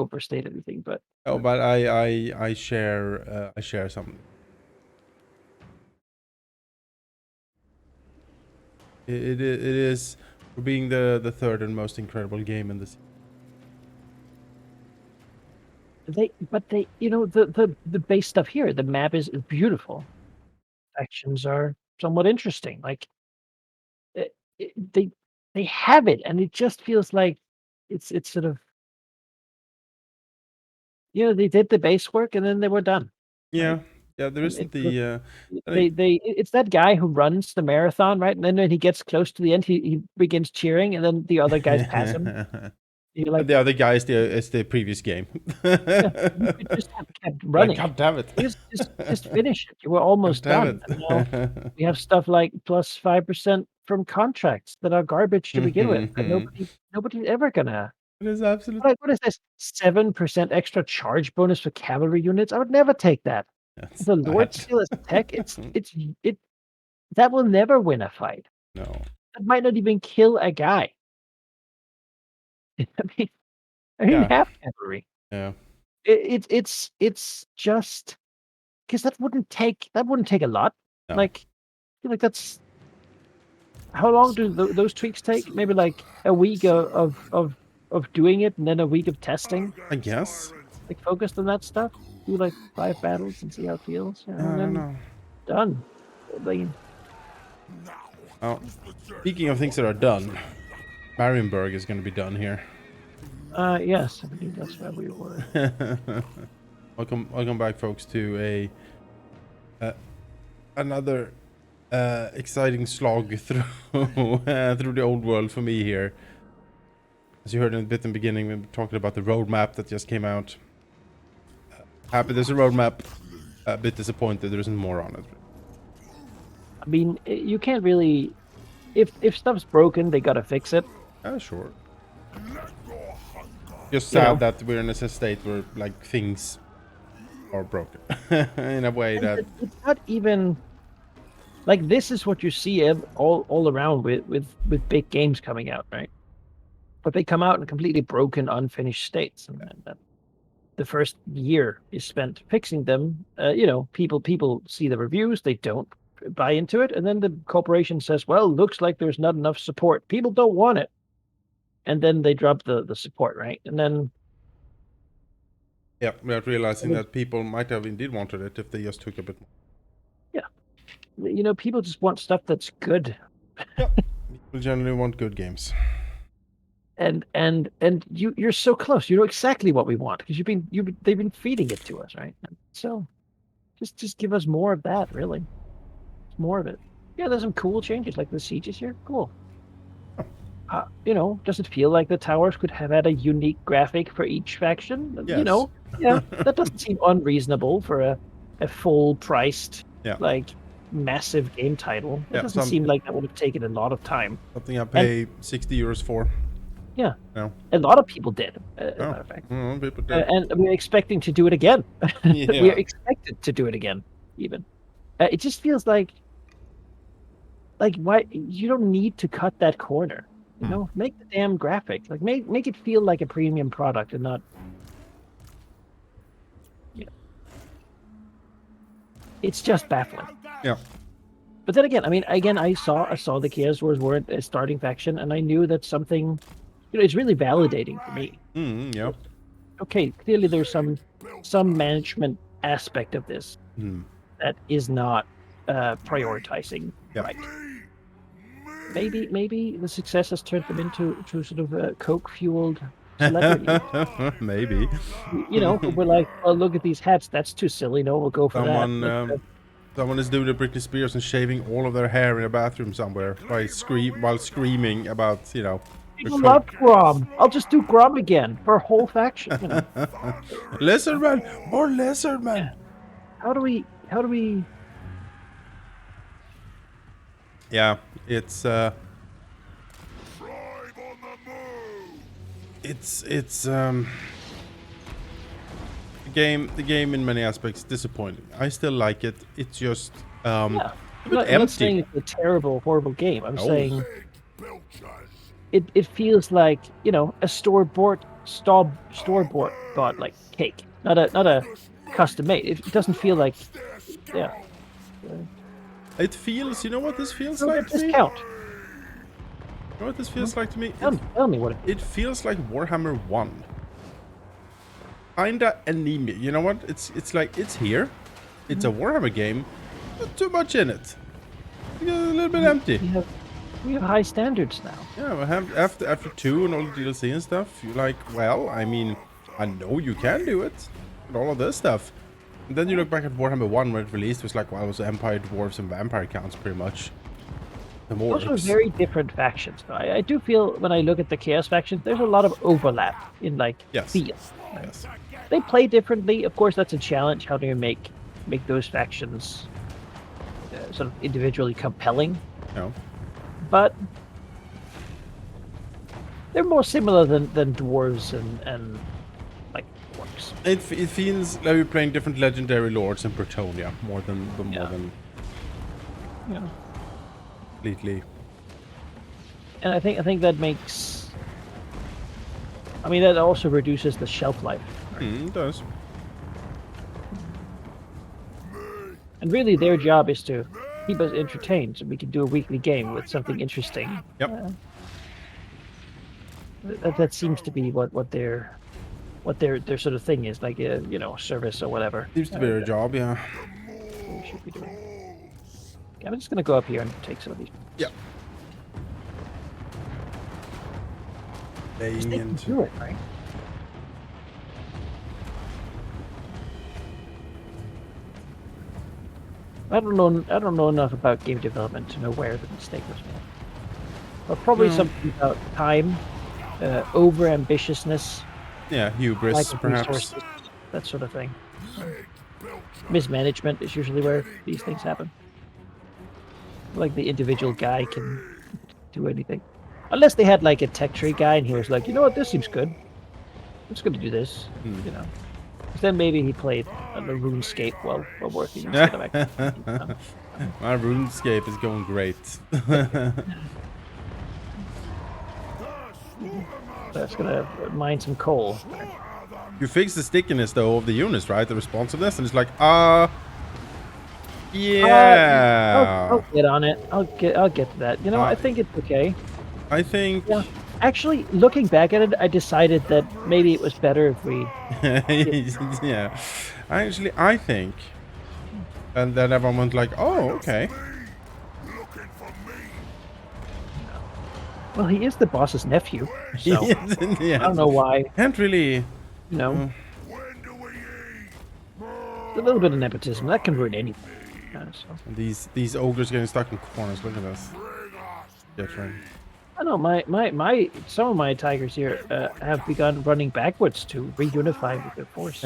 overstate anything, but Oh, but I share something. It is for being the third and most incredible game in this. they the base stuff here, the map is beautiful. Factions are somewhat interesting. Like it, they have it, and it just feels like it's sort of they did the base work and then they were done. Yeah, Right? yeah. There And isn't the. I think, it's that guy who runs the marathon, right? And then when he gets close to the end, he begins cheering, and then the other guys pass him. You're like, the other guy is the previous game. yeah, you could just have kept Like, running. God damn it! Just finish it. You were God almost damn done. And now it! we have stuff like plus 5% from contracts that are garbage to begin with. And nobody's ever gonna. It is absolutely. Like, what is this? 7% extra charge bonus for cavalry units? I would never take that. That's The Lord bad. Seal is tech. It that will never win a fight. No. That might not even kill a guy. I mean, Yeah. half cavalry. Yeah. It's just because that wouldn't take a lot. No. Like, I feel like that's how long do those tweaks take? Maybe like a week of doing it, and then a week of testing. I guess. Like focused on that stuff. Do like 5 battles and see how it feels. I And don't then know. done. Like, Oh, speaking of things that are done, Marienburg is going to be done here. yes, I believe that's where we were. Welcome back, folks, to another exciting slog through through the old world for me here. As you heard in the beginning, we were talking about the roadmap that just came out. Happy there's a roadmap. A bit disappointed there isn't more on it. I mean, you can't really. If stuff's broken, they gotta fix it. Sure. Just sad that we're in a state where like things are broken in a way that It's not even like this is what you see all around with big games coming out, right? But they come out in completely broken, unfinished states, and then the first year is spent fixing them. People see the reviews, they don't buy into it, and then the corporation says, "Well, looks like there's not enough support. People don't want it," and then they drop the support, right? And then yeah, we are realizing that people might have indeed wanted it if they just took a bit more. Yeah, people just want stuff that's good. Yep. People generally want good games. And you're so close. You know exactly what we want because they've been feeding it to us, right? So just give us more of that, really. More of it. Yeah, there's some cool changes like the sieges here. Cool. Does it feel like the towers could have had a unique graphic for each faction? Yes. Yeah, that doesn't seem unreasonable for a full-priced, like massive game title. It doesn't seem like that would have taken a lot of time. Something I pay 60 euros for. Yeah. No. A lot of people did, as a matter of fact. People did. And we're expecting to do it again. Yeah. We're expected to do it again, even. It just feels like why you don't need to cut that corner. Make the damn graphic. Like make it feel like a premium product and not. It's just baffling. Yeah. But then again, I saw the Chaos Wars weren't a starting faction, and I knew that something, it's really validating for me. Yeah. Okay, clearly there's some management aspect of this that is not prioritizing right. Maybe the success has turned them into sort of a coke-fueled celebrity. Maybe. We're like, oh, look at these hats. That's too silly. No, we'll go for that. Someone is doing the Britney Spears and shaving all of their hair in a bathroom somewhere while screaming about, People love Grom. I'll just do Grom again for a whole faction. Lizardman, more Lizardman. How do we? Yeah, it's the game in many aspects disappointing. I still like it. It's just I'm not saying it's a terrible, horrible game. I'm saying it feels like a store-bought store bought like cake, not a custom made. It doesn't feel like, yeah. It feels, you know what this feels No, like to me? You discount. know what this feels like to me? Tell me what It feels like Warhammer 1. Kinda anemic. You know what? It's like, it's here. It's a Warhammer game. Not too much in it. It's a little bit empty. We have high standards now. Yeah, we have after 2 and all the DLC and stuff, you're like, well, I mean, I know you can do it. And all of this stuff. And then you look back at Warhammer 1 when it released, it was like, well, it was Empire, Dwarves, and Vampire counts pretty much. The more Those are very different factions. I do feel when I look at the Chaos factions, there's a lot of overlap in like feel. Yes. They play differently. Of course, that's a challenge. How do you make those factions sort of individually compelling? No. But they're more similar than dwarves and like orcs. It feels like you're playing different legendary lords in Bretonia more than Yeah. completely. And I think that makes. I mean, that also reduces the shelf life. It does. And really, their job is to keep us entertained, so we can do a weekly game with something interesting. Yep. That seems to be what their sort of thing is, like you know, service or whatever. Seems to be their job, yeah. We should be doing. Okay, I'm just gonna go up here and take some of these. Yep. They can into do it, right? I don't know enough about game development to know where the mistake was made. But probably something about time, over ambitiousness, yeah, hubris, lack of perhaps. resources, that sort of thing. Mismanagement is usually where these things happen. Like the individual guy can do anything. Unless they had like a tech tree guy and he was like, you know what, this seems good. I'm just going to do this, you know. 'Cause then maybe he played on the RuneScape while working instead of actually. My RuneScape is going great. That's gonna mine some coal. You fix the stickiness though of the units, right? The responsiveness, and it's like, yeah. I'll get on it. I'll get to that. You know, I think it's okay. I think. Yeah. Actually, looking back at it, I decided that maybe it was better if we. Yeah. Actually, I think. And then everyone went like, oh, okay. Well, he is the boss's nephew, so Yeah. I don't know why. Can't really. You know, a little bit of nepotism that can ruin anything. So. These ogres getting stuck in corners. Look at this. Get right. I know my some of my tigers here have begun running backwards to reunify with their force.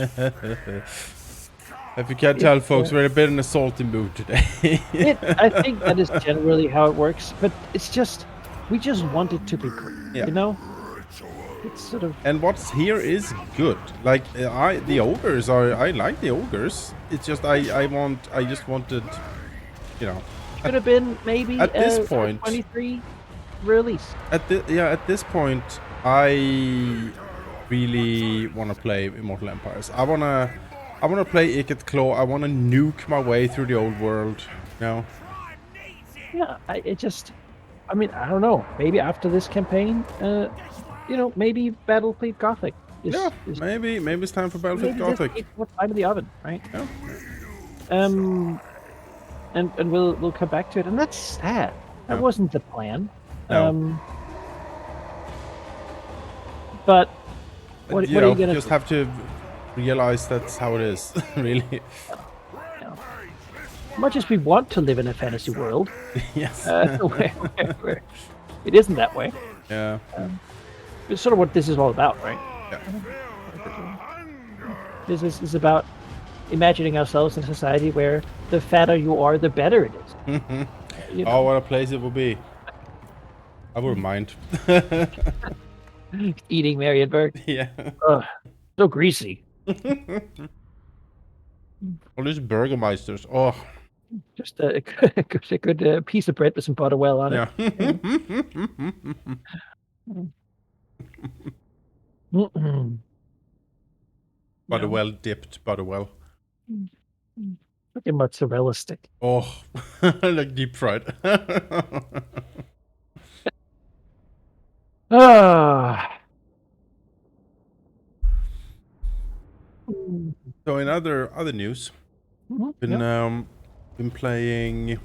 If you can't tell, folks, we're a bit in a salty mood today. I think that is generally how it works, but it's just we just want it to be good, you know. It's sort of. And what's here is good. Like the ogres are. I like the ogres. It's just I just wanted, you know. Could have been maybe at this point 23 release. At this point, I really want to play Immortal Empires. I wanna play Icket Claw. I wanna nuke my way through the old world. You know. Yeah, I mean, I don't know. Maybe after this campaign, you know, maybe Battlefleet Gothic. Maybe it's time for Battlefleet Gothic. It's more time in the oven, right? Yeah. And we'll come back to it, and that's sad. That wasn't the plan. No. But what are you gonna just have to realize that's how it is, really. Much as we want to live in a fantasy world, yes, where it isn't that way. Yeah. It's sort of what this is all about, right? Yeah. This is about imagining ourselves in a society where the fatter you are, the better it is. You know? Oh, what a place it would be. I wouldn't mind. Eating Marienburg. Yeah. So greasy. All these Burgermeisters. Oh. Just a good piece of bread with some butterwell on it. Yeah. Butterwell dipped Butterwell. Pretty mozzarella stick. Oh, like deep fried. Ah. So in other news, been playing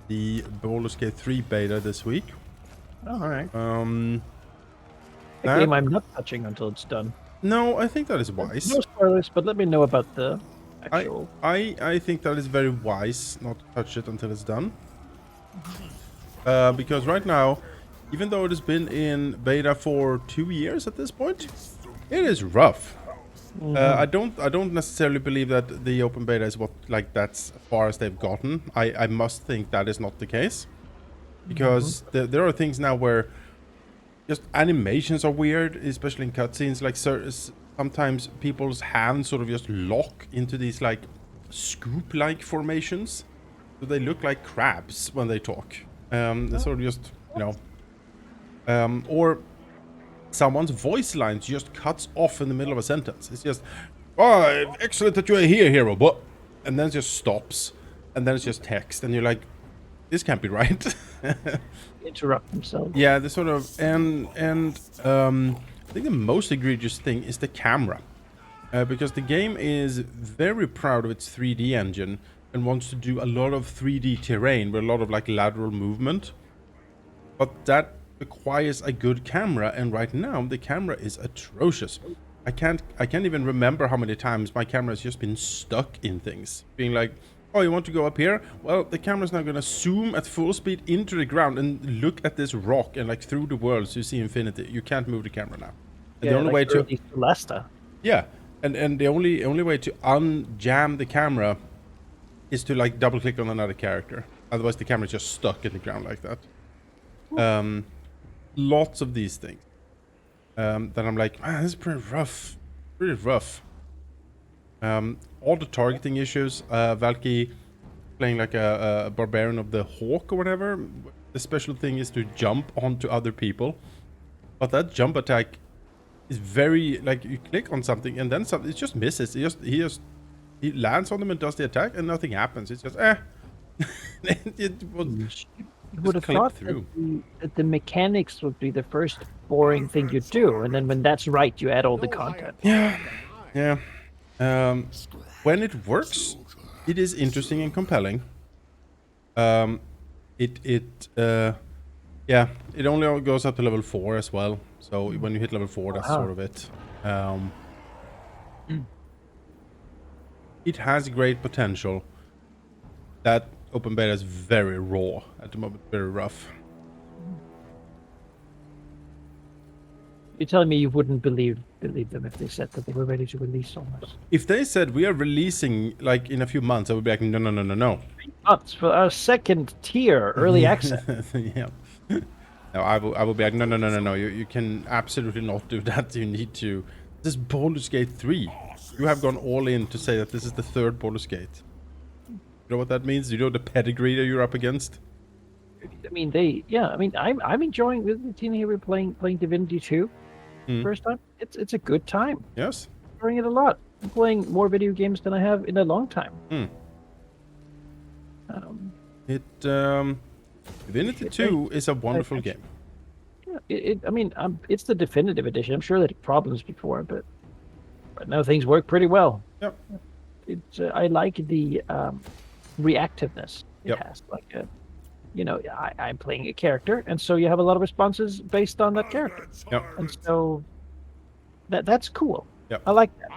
the Baldur's Gate 3 beta this week. All right. That game I'm not touching until it's done. No, I think that is wise. No spoilers, but let me know about the actual. I think that is very wise not to touch it until it's done. Because right now, even though it has been in beta for 2 years at this point, it is rough. I don't necessarily believe that the open beta is that's as far as they've gotten. I must think that is not the case, because there are things now where just animations are weird, especially in cutscenes. Like sometimes people's hands sort of just lock into these like scoop-like formations, so they look like crabs when they talk. They sort of just, or someone's voice lines just cuts off in the middle of a sentence. It's just, "Oh, excellent that you are here, hero," but and then it just stops, and then it's just text, and you're like, this can't be right. Interrupt themselves. Yeah, the sort of and I think the most egregious thing is the camera, because the game is very proud of its 3D engine and wants to do a lot of 3D terrain with a lot of like lateral movement, but that requires a good camera, and right now the camera is atrocious. I can't even remember how many times my camera has just been stuck in things, being like, "Oh, you want to go up here? Well, the camera's now gonna zoom at full speed into the ground and look at this rock and like through the world so you see infinity. You can't move the camera now." And Yeah, the only way to Celesta. Yeah, and the only way to unjam the camera is to like double click on another character. Otherwise, the camera's just stuck in the ground like that. Lots of these things. That I'm like, man, this is pretty rough. Pretty rough. All the targeting issues. Valky playing like a barbarian of the hawk or whatever. The special thing is to jump onto other people, but that jump attack is very like, you click on something and then something, it just misses. He lands on them and does the attack and nothing happens. It's just it was. You would have thought that the mechanics would be the first boring thing you do, and then when that's right, you add all the content. Yeah. When it works, it is interesting and compelling. It only goes up to level 4 as well. So when you hit level 4, that's sort of it. It has great potential. That open beta is very raw at the moment, very rough. You're telling me you wouldn't believe them if they said that they were ready to release almost? If they said we are releasing like in a few months, I would be like, no. 3 months for our second tier early access. Yeah. No, I will be like, no. You can absolutely not do that. You need to. This is Baldur's Gate 3. You have gone all in to say that this is the third Baldur's Gate. You know what that means? You know the pedigree that you're up against? I mean, I'm enjoying with the team here playing Divinity 2. First time. It's a good time. Yes. I'm enjoying it a lot. I'm playing more video games than I have in a long time. Divinity 2 is a wonderful game. Yeah, it's the definitive edition. I'm sure that had problems before, but now things work pretty well. Yep. I like the reactiveness it has. Like, I'm playing a character, and so you have a lot of responses based on that character. Yep. And so that's cool. Yep. I like that.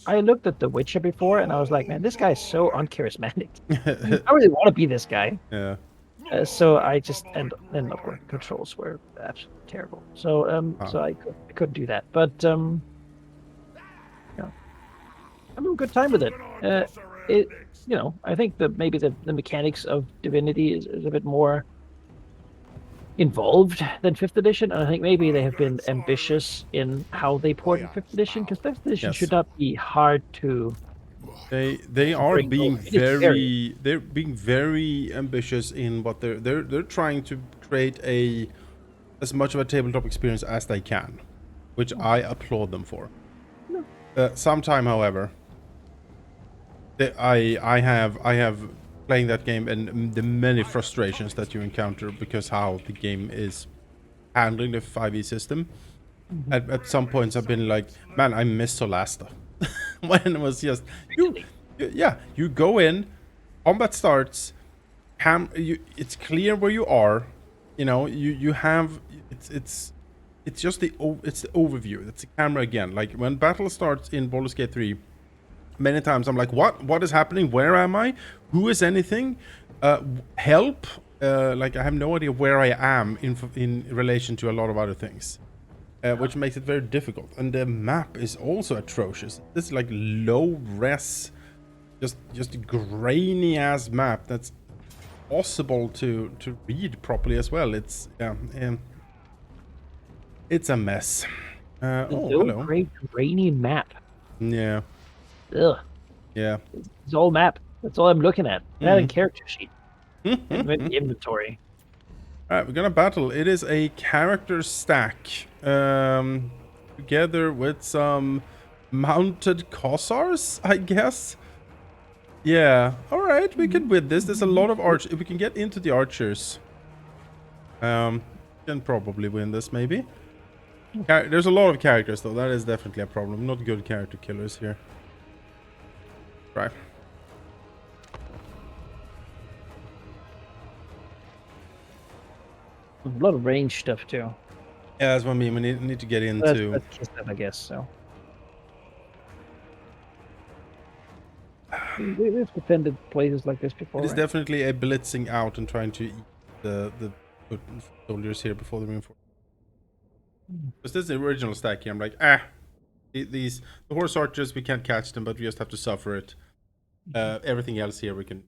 I looked at The Witcher before, and I was like, man, this guy's so uncharismatic. I really want to be this guy. Yeah. So I just and of course controls were absolutely terrible. So so I couldn't do that. But I'm having a good time with it. I think maybe the mechanics of Divinity is a bit more involved than 5th edition, and I think maybe they have been ambitious in how they ported 5th edition, because 5th edition should not be hard to. They are being very ambitious in what they're trying to create as much of a tabletop experience as they can. which I applaud them for. No. Sometime, however, I have playing that game and the many frustrations that you encounter because how the game is handling the 5e system. At some points I've been like, man, I miss Solasta. When it was just you go in, combat starts, it's clear where you are, you know, you have it's just the overview. That's the camera again. Like when battle starts in Baldur's Gate 3, many times I'm like, what is happening? Where am I? Who is anything? Help! Like I have no idea where I am in relation to a lot of other things. Which makes it very difficult. And the map is also atrocious. This is like low res, just grainy ass map that's possible to read properly as well. It's it's a mess. Oh, hello. Great rainy map. Yeah. Ugh. Yeah. It's all map. That's all I'm looking at. That and character sheet. And maybe inventory. Alright, we're gonna battle. It is a character stack. Together with some mounted Kossars, I guess. Yeah. Alright, we can win this. There's a lot of archers. If we can get into the archers. Can probably win this, maybe. There's a lot of characters, though. That is definitely a problem. Not good character killers here. Right. A lot of range stuff too. Yeah, that's what I mean. We need to get into. That's kiss them, I guess. So we've defended places like this before. It is right? definitely a blitzing out and trying to eat the soldiers here before the reinforcement. Because this is the original stack here. I'm like, the horse archers, we can't catch them, but we just have to suffer it. Everything else here we can.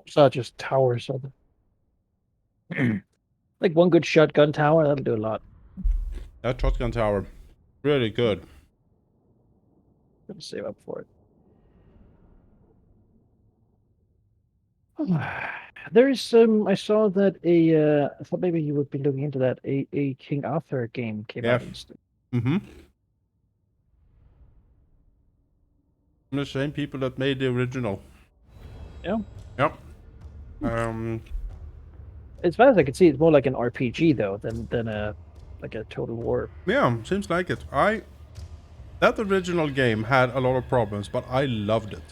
It's not just towers. So like one good shotgun tower, that'll do a lot. That shotgun tower, really good. Gotta save up for it. There is some. I saw that I thought maybe you would be looking into that. A King Arthur game came out instead. Mm-hmm. From the same people that made the original. Yeah. Yep. As far as I can see, it's more like an RPG though than a like a Total War. Yeah, seems like it. That original game had a lot of problems, but I loved it.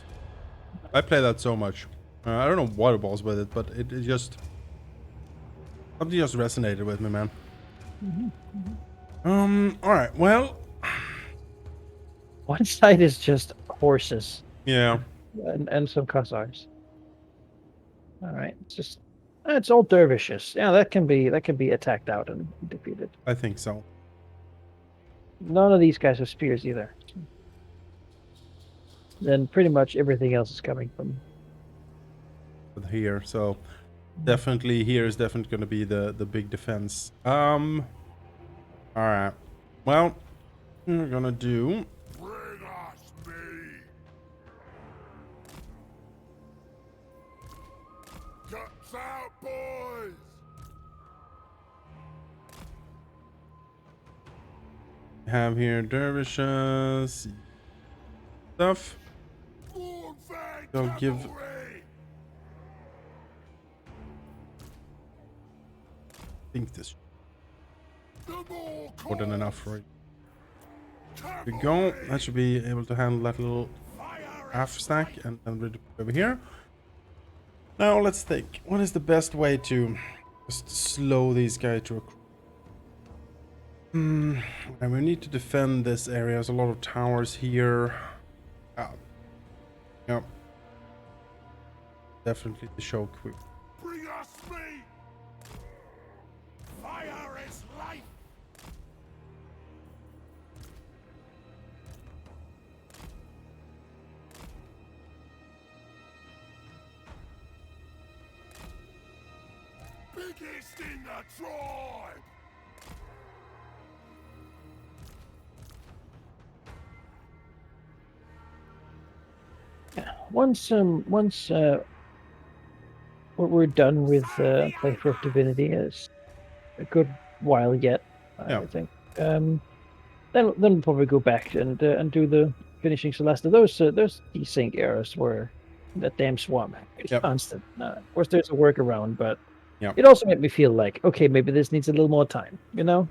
I played that so much. I don't know what it was with it, but it just something just resonated with me, man. All right. Well, One side is just horses. yeah. And some Khazars. All right, it's all dervishes. Yeah, that can be attacked out and defeated. I think so. None of these guys have spears either. Then pretty much everything else is coming from Here, so definitely here is definitely going to be the big defense. All right. Well, we're gonna do. Bring us meat. Cuts out, boys. Have here dervishes stuff. They'll give. I think this more than enough, right? There we go. That should be able to handle that little half stack, and then we'll over here. Now let's think. What is the best way to just slow these guys to a and we need to defend this area. There's a lot of towers here. Yep. Definitely the show quick. Bring us meat. Fire is life. Biggest in the tribe. once we're done with playthrough of Divinity, is a good while yet. Yeah. I think then we'll probably go back and do the finishing Celeste. Those desync errors were that damn swamp. It's Yep. constant. Of course, there's a workaround, but Yep. it also made me feel like, okay, maybe this needs a little more time. You know.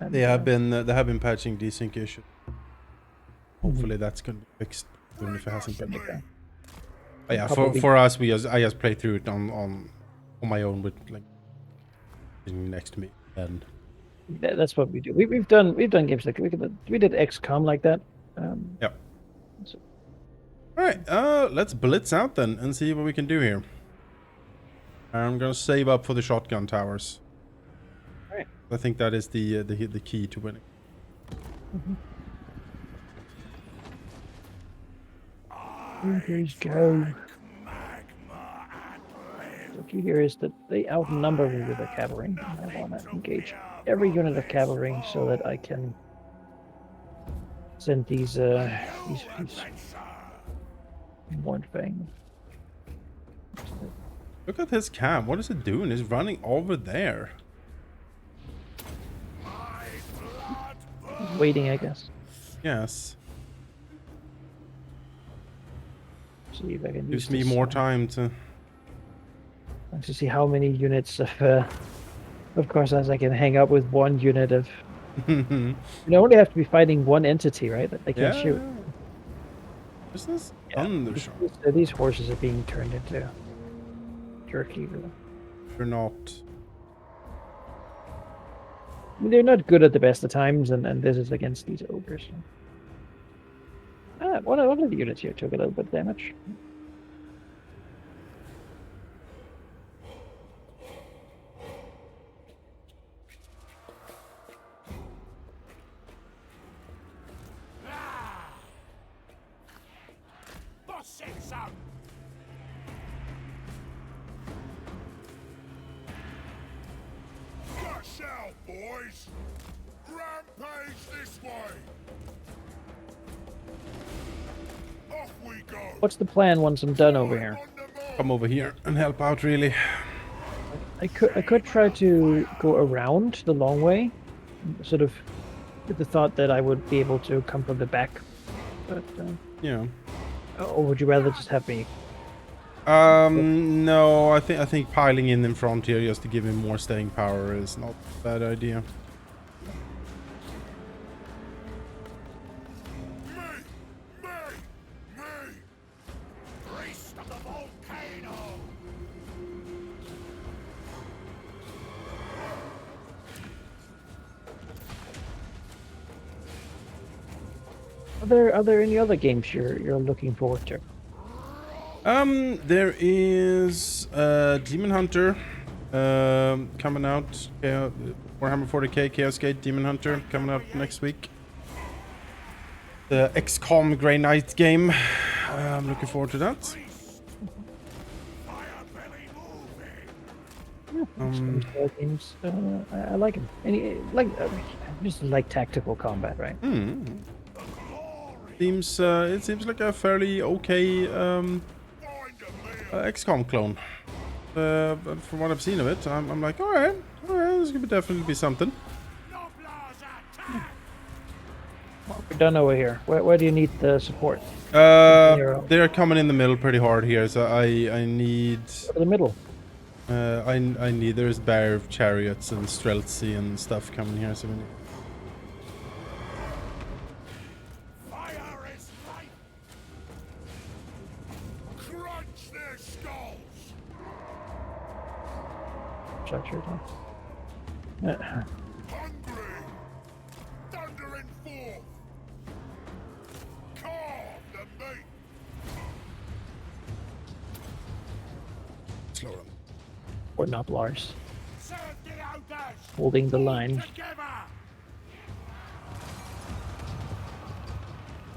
And, They have been patching desync issues. Hopefully that's gonna be fixed, even if it hasn't been. But yeah, for us, I just play through it on my own with like next to me, and that's what we do. We've done games like we did XCOM like that. Yep. So. All right, let's blitz out then and see what we can do here. I'm gonna save up for the shotgun towers. All right. I think that is the key to winning. Ogres go. What you hear is that they outnumber me with the cavalry. I want to engage every unit of cavalry so that I can send these one thing. Look at his cam. What is it doing? It's running over there. He's waiting, I guess. Yes. See if I can Gives use me this, more time to. to see how many units of course, as I can hang up with one unit of. You only have to be fighting one entity, right? That they can't shoot. Is this Yeah. thundershock? These horses are being turned into jerky. Really. They're not. I mean, they're not good at the best of times, and this is against these ogres. One of the units here took a little bit of damage. Rush out, boys! Rampage this way! Off we go! What's the plan once I'm done over here? On the march! Come over here and help out, really. I could try to go around the long way, sort of with the thought that I would be able to come from the back. But Yeah. or would you rather just have me? No, I think piling in front here just to give him more staying power is not a bad idea. Me! Priest of the volcano! Are there any other games you're looking forward to? There is Demon Hunter coming out. Warhammer 40k Chaos Gate Demon Hunter coming out next week. The XCOM Grey Knight game. I'm looking forward to that. Games, I like them. Just like tactical combat, right? It seems like a fairly okay XCOM clone. From what I've seen of it, I'm like, all right, this could definitely be something. We're done over here. Where do you need the support? They're coming in the middle pretty hard here, so I need. Or the middle. I need. There's bear chariots and Streltsy and stuff coming here, so we need. Fire is life! Crunch their skulls! Structured. Hungry! Thunder and forth! Carve the meat! Slow them. Or Noblars. Serve the ogres! Holding the line. Together!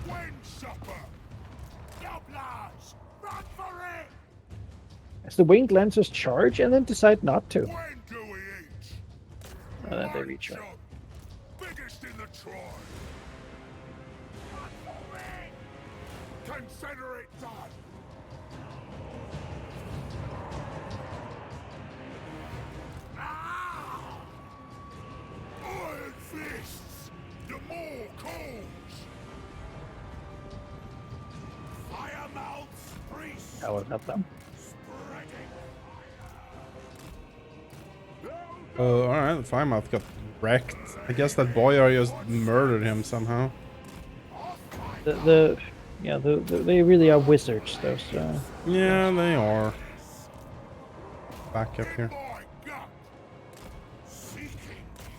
Wind supper! Doublers! Run for it! As the winged lancers charge and then decide not to. When do we eat? And then they reach out. Chunk. Biggest in the tribe! Run for it! Consider it done! Ah! Iron fists! The more How was that though? Alright, the Firemouth got wrecked. I guess that boyar just murdered him somehow. They really are wizards, those. Yeah, they are. Back up here. My gut! Seeking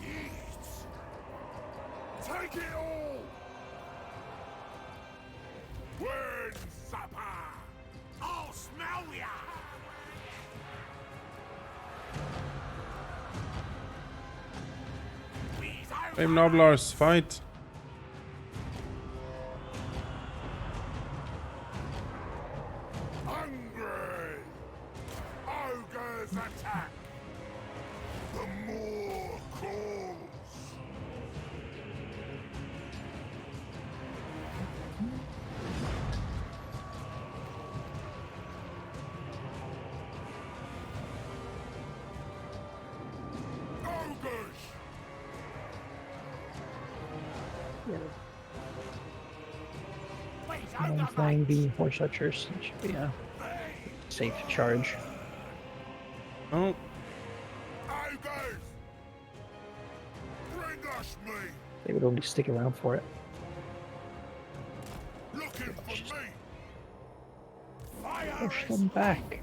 peace! Take it all! When supper! I'll smell ya! Flame Noblars, fight! Hungry! Ogres attack! The more calls! Ogres! I'm flying the horse archers. It should be a safe charge. Oh, Ogres! Bring us me! They would only stick around for it. Looking for me! Fire! Push them back.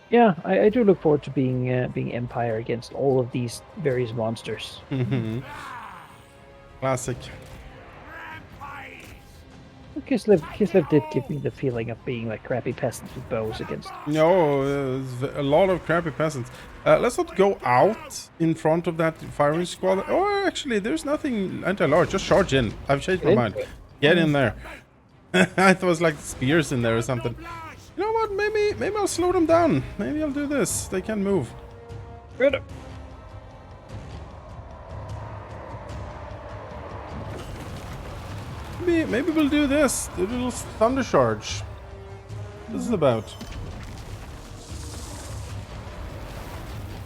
Yeah, I do look forward to being Empire against all of these various monsters. classic. Kislev did give me the feeling of being like crappy peasants with bows against. No, there's a lot of crappy peasants. Let's not go out in front of that firing squad. Oh, actually, there's nothing anti-large. Just charge in. I've changed my mind. Get in there. I thought it was like spears in there or something. You know what? Maybe I'll slow them down. Maybe I'll do this. They can move. Good. Maybe we'll do this. A little thunder charge. This is about.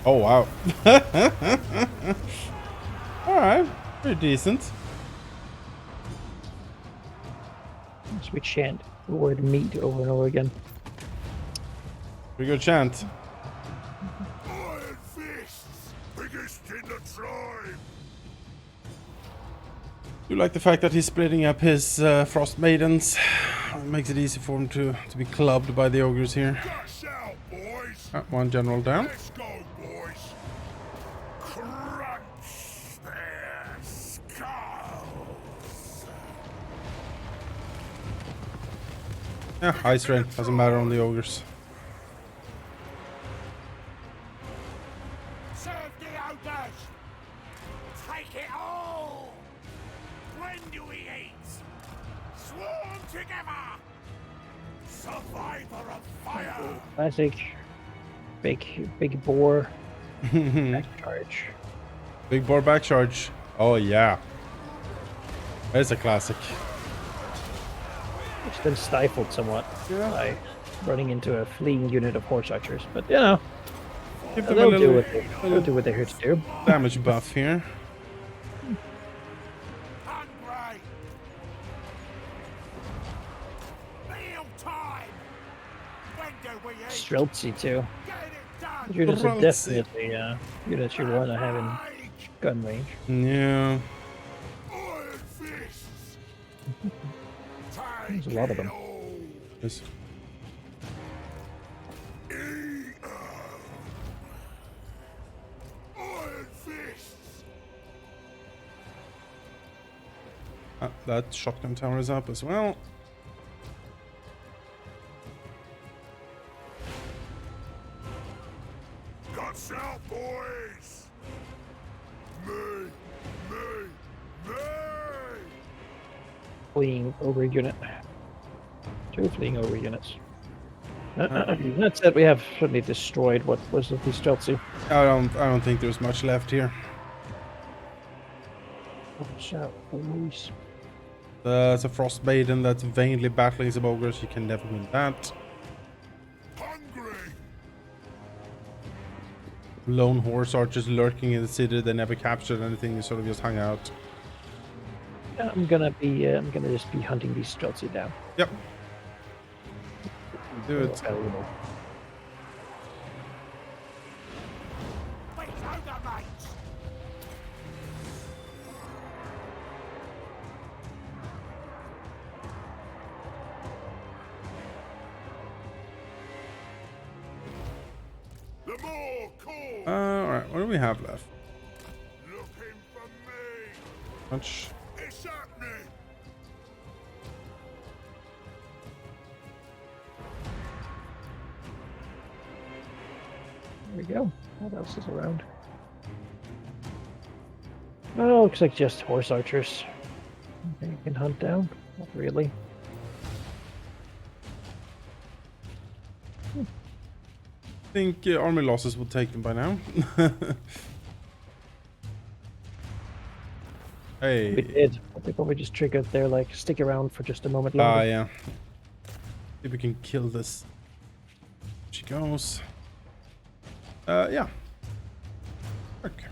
Oh wow. Alright. Pretty decent. So we chant the word meat over and over again. Pretty good chant. Iron fists! Biggest in the tribe! Do like the fact that he's splitting up his frost maidens. It makes it easy for him to be clubbed by the ogres here. Dash out, boys! One general down. Let's go, boys! Crunch their skulls! Yeah, ice rain doesn't matter on the ogres. Serve the ogres! Take it all! When do we eat? Swarm together! Survivor of fire! Classic. Big boar. Back charge. Big boar back charge. Oh yeah. That's a classic. It's been stifled somewhat Yeah. by running into a fleeing unit of horse archers, but you know, Give them a they'll do little what they're here to do. damage buff here. Hungry! Meal time! When do we eat? Streltsy too. Get it done! Units are Streltsy. definitely units you want to have in gun range. Yeah. Iron fists! There's a lot of them. Yes. Iron fists! That shotgun tower is up as well. Guts out, boys! Me! Fleeing ogre unit. 2 fleeing ogre units. That said, we have certainly destroyed what was of the Streltsy. I don't think there's much left here. Watch out, boys. There's a frost maiden that's vainly battling some ogres. You can never win that. Hungry! Lone horse archers lurking in the city. They never captured anything. They sort of just hung out. I'm gonna just be hunting these Streltsy down. Yep. Do it. Valuable. Wait, Ogre, mates! The more call! Alright, what do we have left? Looking for me! Much. It's happening! There we go. What else is around? Oh, looks like just horse archers. Okay, you can hunt down. Not really. I think army losses will take them by now. Hey. We did. I think we just triggered their like stick around for just a moment longer. Yeah. See if we can kill this. She goes. Yeah. Okay.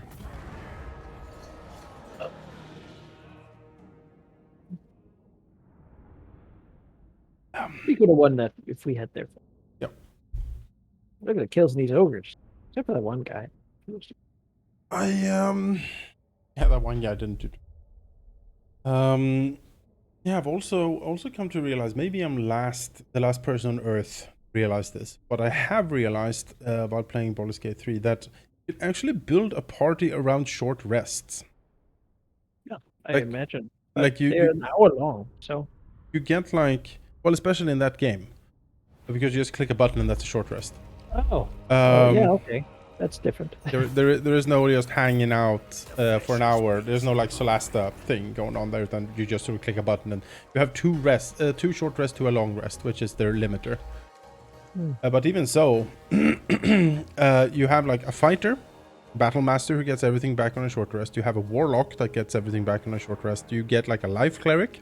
We could have won that if we had their. Yep. Look at the kills in these ogres. Except for that one guy. Yeah, that one guy didn't do. Yeah, I've also come to realize maybe I'm the last person on Earth realized this, but I have realized while playing Baldur's Gate 3 that you can actually build a party around short rests. Yeah, I Like- imagine. like they're an hour long, so You get like, well, especially in that game, because you just click a button and that's a short rest. oh Um, yeah, okay, that's different. there is no just hanging out for an hour. There's no like Solasta thing going on there. Then you just sort of click a button and you have two short rests to a long rest, which is their limiter. But even so, you have like a fighter, battle master who gets everything back on a short rest. You have a warlock that gets everything back on a short rest. You get like a life cleric,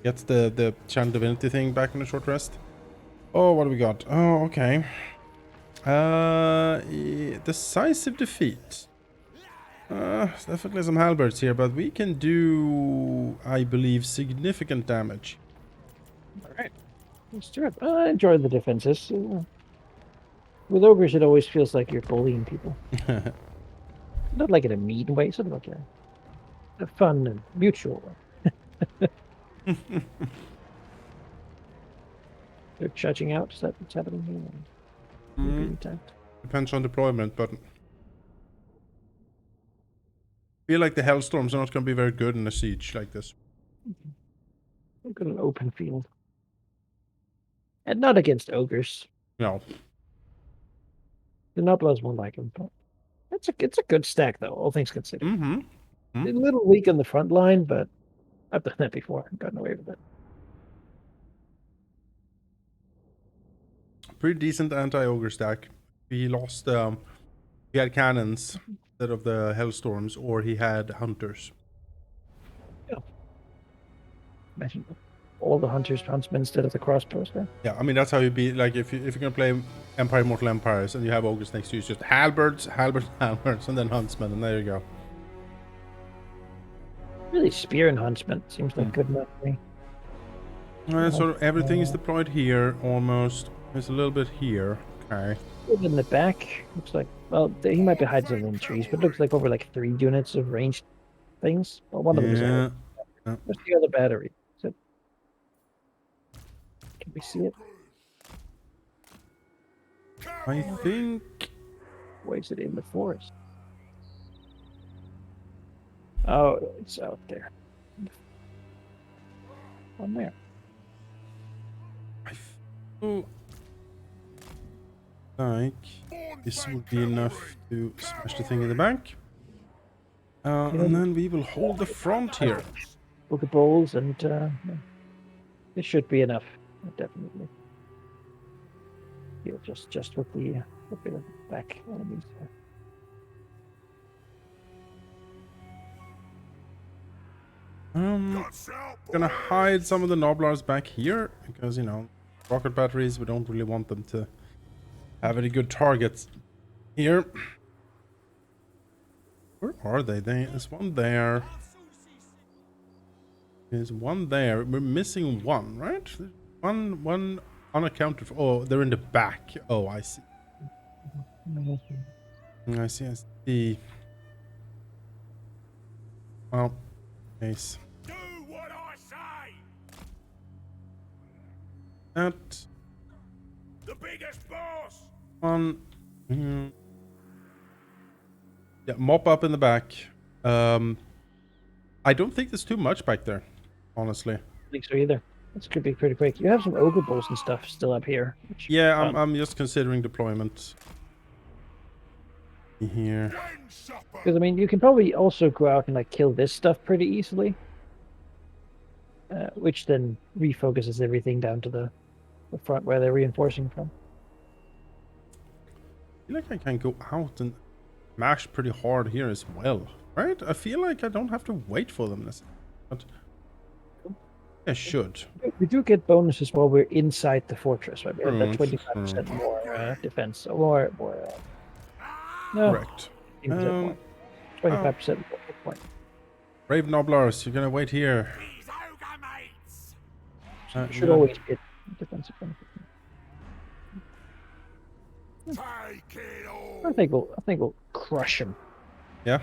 gets the channel divinity thing back on a short rest. Oh, what do we got? Oh, okay. Decisive defeat. Definitely some halberds here, but we can do, I believe, significant damage. All right, let's do it. I enjoy the defenses. With ogres, it always feels like you're bullying people. Not like in a mean way, sort of like a fun and mutual way. They're judging out. Is that what's happening here? Being attacked. Depends on deployment, but I feel like the Hellstorms are not going to be very good in a siege like this. Look at an open field. And not against ogres. No. The Noblas won't like them, but it's a good stack though, all things considered. Mm-hmm. A little weak on the front line, but I've done that before and gotten away with it. Pretty decent anti-ogre stack. He lost, he had cannons instead of the Hellstorms, or he had hunters. Imagine all the huntsmen instead of the crossbows there. Yeah, I mean, that's how you be, like, if you're going to play Empire Mortal Empires and you have ogres next to you, it's just halberds, and then huntsmen, and there you go. Really, spear and huntsman seems like good enough for me. Sort of everything is deployed here, almost. There's a little bit here. Okay. Good in the back, looks like, well, he might be hiding some in trees, but looks like over like 3 units of ranged things. Well, one of them is Yeah. out. Where's the other battery? Is it... Can we see it? I think... Where is it in the forest? Oh, it's out there. On there. I feel like this would be enough to smash the thing in the back. And then we will hold the front here. Book of bowls, and yeah. This should be enough, definitely. Yeah, just with the back enemies there. Gonna hide some of the Noblars back here because, you know, rocket batteries, we don't really want them to have any good targets here. Where are they? There's one there. There's one there. We're missing one, right? One unaccounted for. Oh, they're in the back. Oh, I see. I see. I see. Well, nice. Do what I say. That The biggest boss. one. Yeah, mop up in the back. I don't think there's too much back there, honestly. I don't think so either. This could be pretty quick. You have some ogre balls and stuff still up here. Which Yeah, fun. I'm just considering deployment here. When supper. Because I mean, you can probably also go out and like kill this stuff pretty easily, which then refocuses everything down to the front where they're reinforcing from. I feel like I can go out and mash pretty hard here as well, right? I feel like I don't have to wait for them necessarily, but I should. We do get bonuses while we're inside the fortress, right? We have that True, 25% more defense, or more. No, Correct. 15% more. 25% more hit point. Brave Noblars, you're gonna wait here. These ogre mates. Should always get defensive benefit. Take it all. I think we'll crush them. Yeah.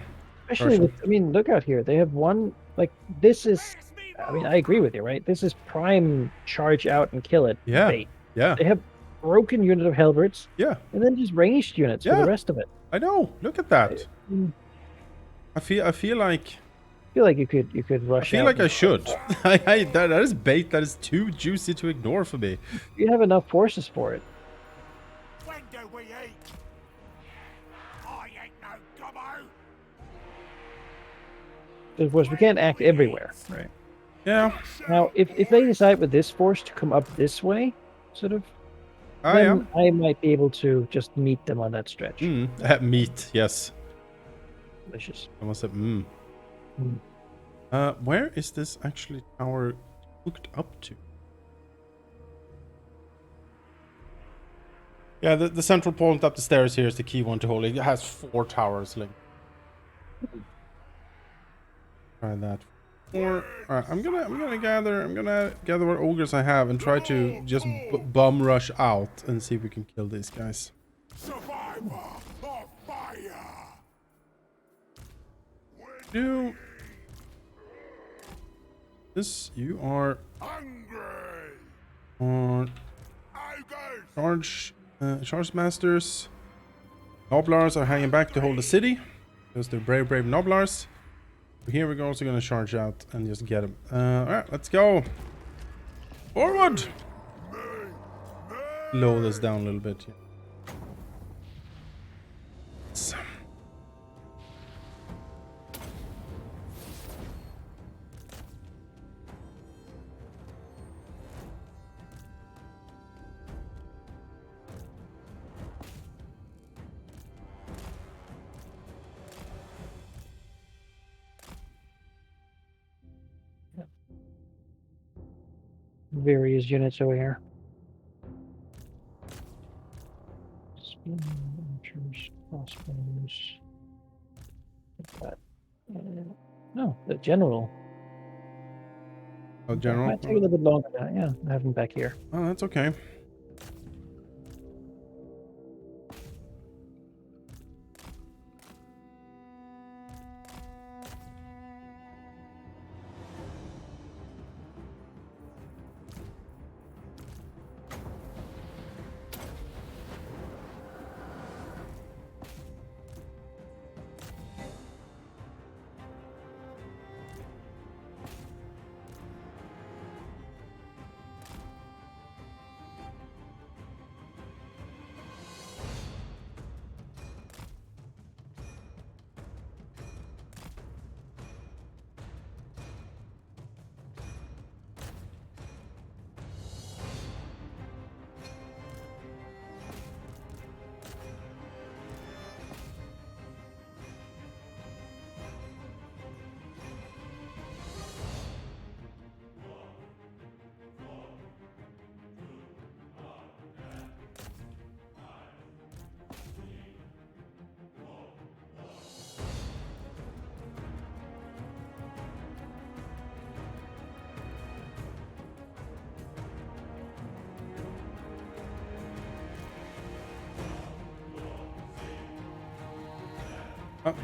Especially Crush 'em. with, I mean, look out here. They have one, like, this is, Pass me I mean, I agree with you, right? This is prime charge out and kill it Yeah. bait. Yeah. They have broken unit of halberds, Yeah. and then just ranged units for Yeah. the rest of it. I know. Look at that. Mm. I feel like I feel like you could rush. I feel out like I and- should. That is bait that is too juicy to ignore for me. You have enough forces for it. When do we eat? I ain't no gobbo. Of course, we can't act everywhere, right? Yeah. Now, if they decide with this force to come up this way, sort of, I then am. I might be able to just meet them on that stretch. Meat. Yes. Delicious. I must have. Mm. Where is this actually tower hooked up to? Yeah, the central point up the stairs here is the key one to hold. It has 4 towers linked. Try that. Alright, I'm gonna gather what ogres I have and try to just bum rush out and see if we can kill these guys. Survivor of fire. Do this. You are Hungry. on Ogres. charge masters. Noblars are hanging back to hold the city. Those are brave Noblars. Here we're also gonna charge out and just get them. Alright, let's go. Forward. Lower this down a little bit here. Various units over here. Speed archers, crossbows. What's that? No, the general. Oh, general. Might take a little bit longer now. Yeah, I have him back here. Oh, that's okay.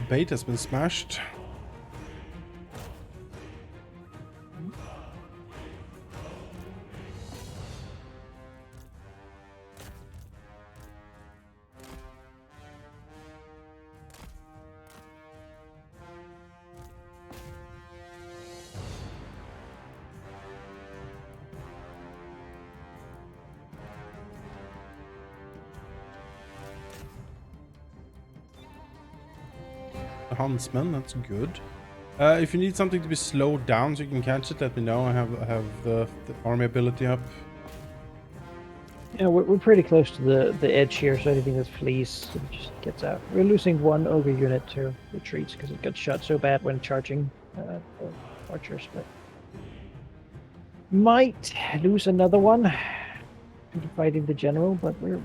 Bait has been smashed. The Huntsman, that's good. If you need something to be slowed down so you can catch it, let me know. I have the army ability up. Yeah, we're pretty close to the edge here, so anything that flees sort of just gets out. We're losing one ogre unit to retreats because it got shot so bad when charging archers, but might lose another one into fighting the general, but we're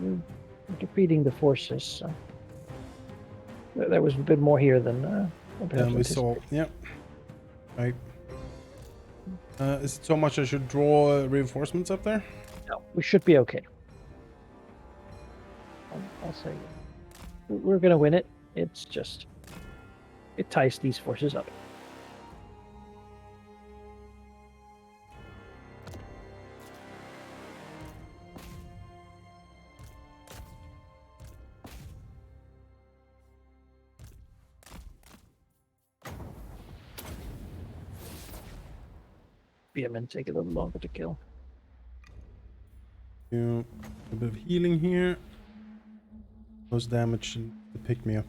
defeating the forces. So there was a bit more here than perhaps We saw. Yeah. Right. Is it so much I should draw reinforcements up there? No, we should be okay. I'll say we're gonna win it. It's just it ties these forces up. Spearmen take a little longer to kill. Yeah, a bit of healing here. Most damage to pick me up.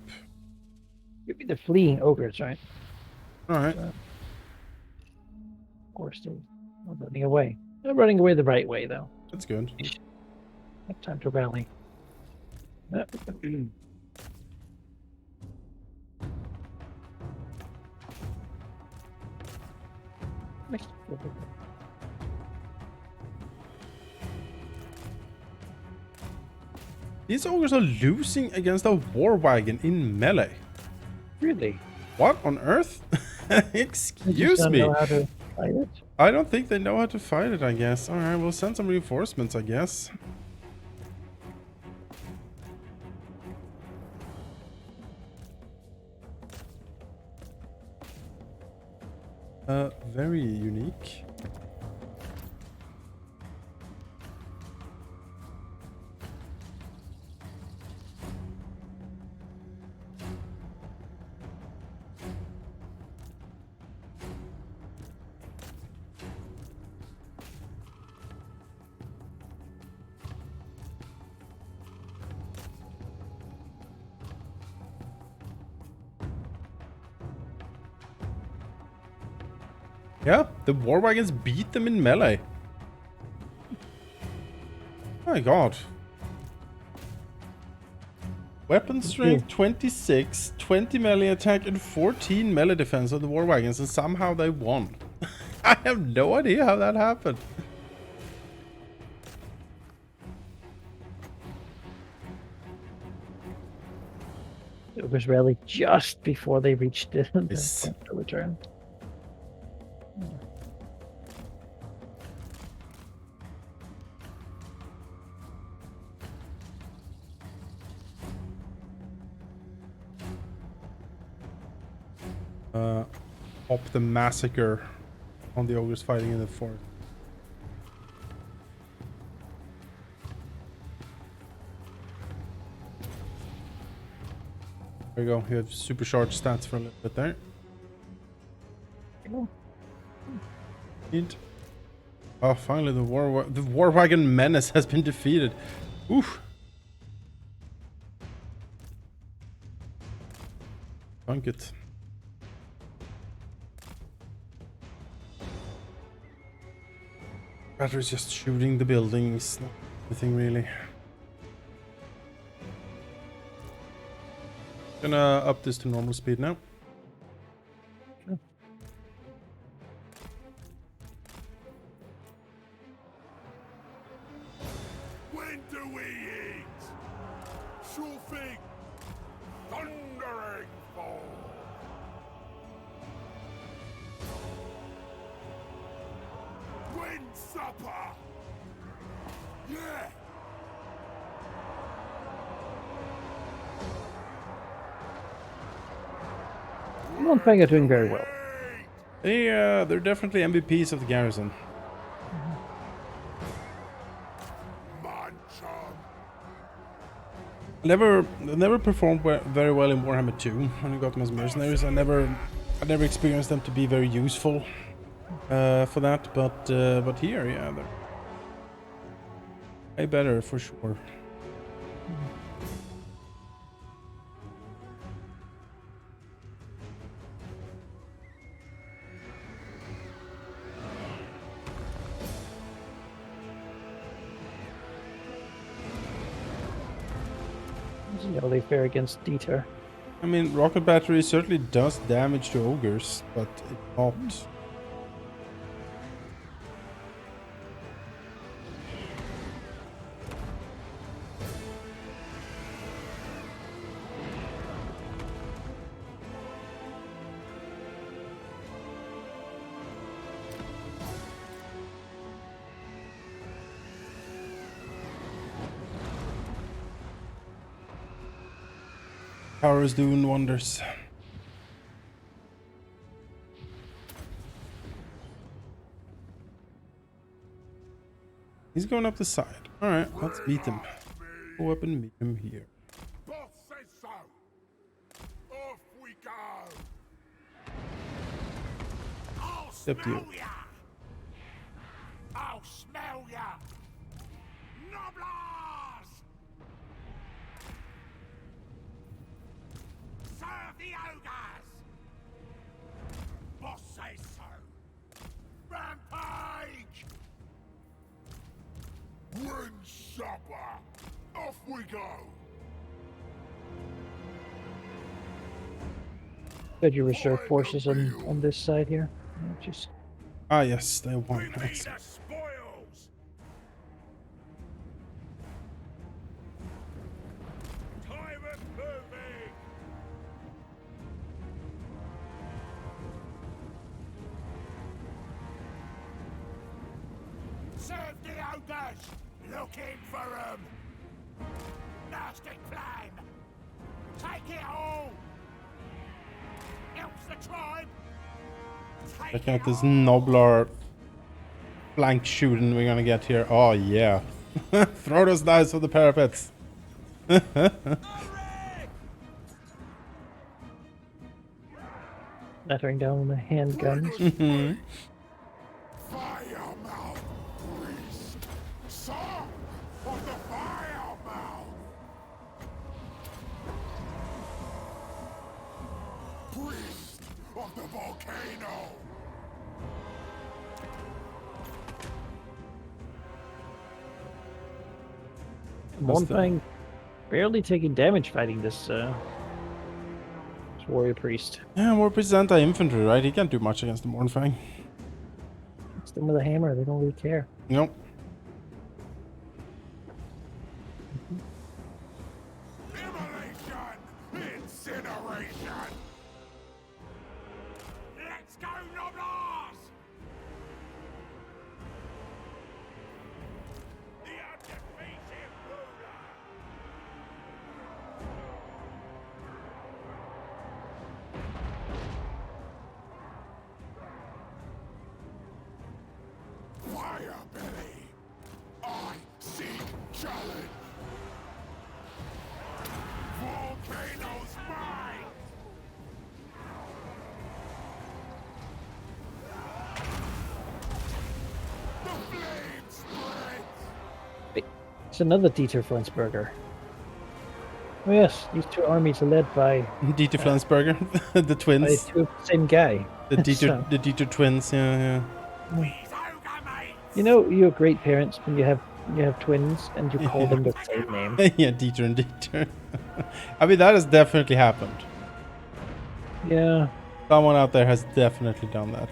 Give me the fleeing ogres, right? Alright. Of course, they're not running away. They're running away the right way, though. That's good. Have time to rally. These ogres are losing against a war wagon in melee. Really? What on earth? They Excuse just don't me. know how to fight it. I don't think they know how to fight it, I guess. Alright, we'll send some reinforcements, I guess. Very unique. Yeah, the war wagons beat them in melee. Oh my god. Weapon strength 26, 20 melee attack, and 14 melee defense of the war wagons, and somehow they won. I have no idea how that happened. It was rally just before they reached the Yes. return. Up the massacre on the ogres fighting in the fort. There you go. You have supercharged stats for a little bit there. Neat. Oh, finally the war wagon menace has been defeated. Oof. Dunk it. Battery's just shooting the buildings. Nothing really. Gonna up this to normal speed now. Sure. When do we eat? Sure thing. Thundering fall. When supper? Yeah. Montfang are doing very well. They're definitely MVPs of the garrison. I never performed very well in Warhammer 2 when I got them as mercenaries. I never experienced them to be very useful for that, but here, yeah, they're way better for sure. See how they fare against Dieter. I mean, rocket battery certainly does damage to ogres, but it's not. Power is doing wonders. He's going up the side. Alright, let's meet him. Go up and meet him here. Boss says so. Off we go. I'll Except smell you. ya. I'll smell ya. Noblars! Serve the ogres! Boss says so. Rampage! Wind supper! Off we go! Did you reserve forces on this side here? Yeah, just Ah, yes, they won. We need Excellent. the spoils! Tyrant moving! Serve the ogres! Looking for 'em! Nasty flame! Take it all! Helps the tribe! Take Check out it this all! Noblar flank shooting we're gonna get here. Oh, yeah. Throw those dice for the parapets. battering down the handguns. Fire mouth, priest! Son of the fire mouth! Priest of the volcano! Montfang barely taking damage fighting this warrior priest. Yeah, more present infantry, right? He can't do much against the Mornfang. It's them with a hammer, they don't really care. Nope. Immolation! Incineration! Let's go, Noblars! The undefeated ruler! Fire belly! I seek challenge! Volcano's mine! The flame spreads! It's another Dieter Flensburger. Oh yes, these two armies are led by Dieter Flensburger, the twins. two of the same guy. The So, Dieter twins, yeah. These ogre mates! you know, you're great parents when you have twins and you call them the same name. Yeah, Dieter and Dieter. I mean, that has definitely happened. Yeah. Someone out there has definitely done that.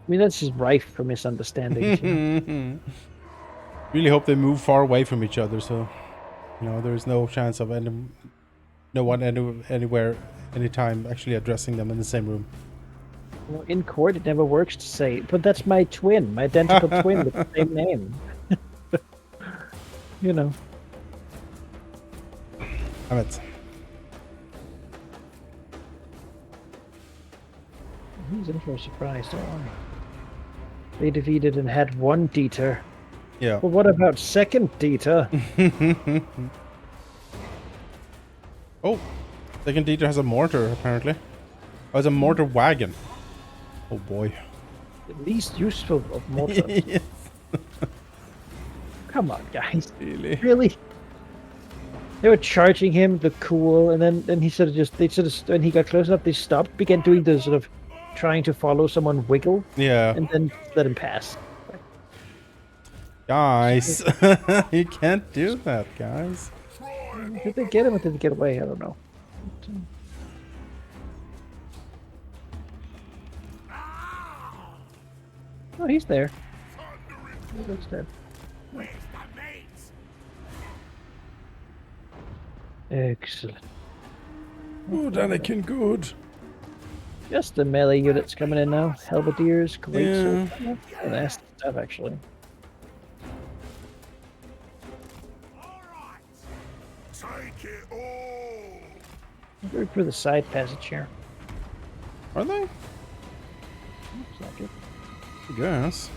I mean, that's just rife for misunderstandings. You know? Really hope they move far away from each other, so there's no chance of anywhere, anytime actually addressing them in the same room. You know, in court, it never works to say, but that's my twin, my identical twin with the same name. You know. Damn it. He's in for a surprise, don't worry. They defeated and had one Dieter. Yeah. Well, what about second Dieter? Oh, second Dieter has a mortar, apparently. Oh, it's a mortar wagon. Oh boy. The least useful of mortars. Yes. Come on, guys. Really? Really? They were charging him the cool, and then he sort of just, when he got close enough, they stopped, began doing the sort of trying to follow someone wiggle, Yeah. and then let him pass. Guys, you can't do that, guys. Did they get him or did they get away? I don't know. Oh, he's there. He looks dead. Where's the mates? Excellent. Oh, Anakin, good. Just the melee units coming in now. Halberdiers, great. Yeah. Nasty stuff, actually. All right. Take it all. Go through the side passage here. Are they? Looks like it. I guess.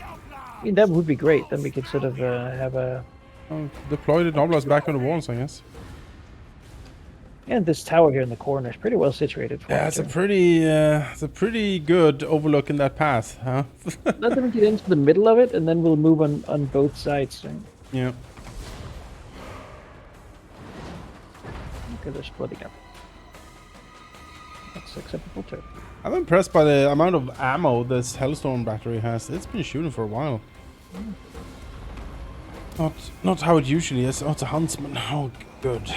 I mean, that would be great. Then we could sort of have a... Oh, deploy the Noblars back on the walls, I guess. And this tower here in the corner is pretty well situated for Yeah, it, it's a pretty good overlook in that path, huh? Let them get into the middle of it, and then we'll move on both sides. Right? Yeah. Okay, they're splitting up. That's acceptable too. I'm impressed by the amount of ammo this Hellstorm battery has. It's been shooting for a while. Not how it usually is. Oh, it's a huntsman. Oh, good.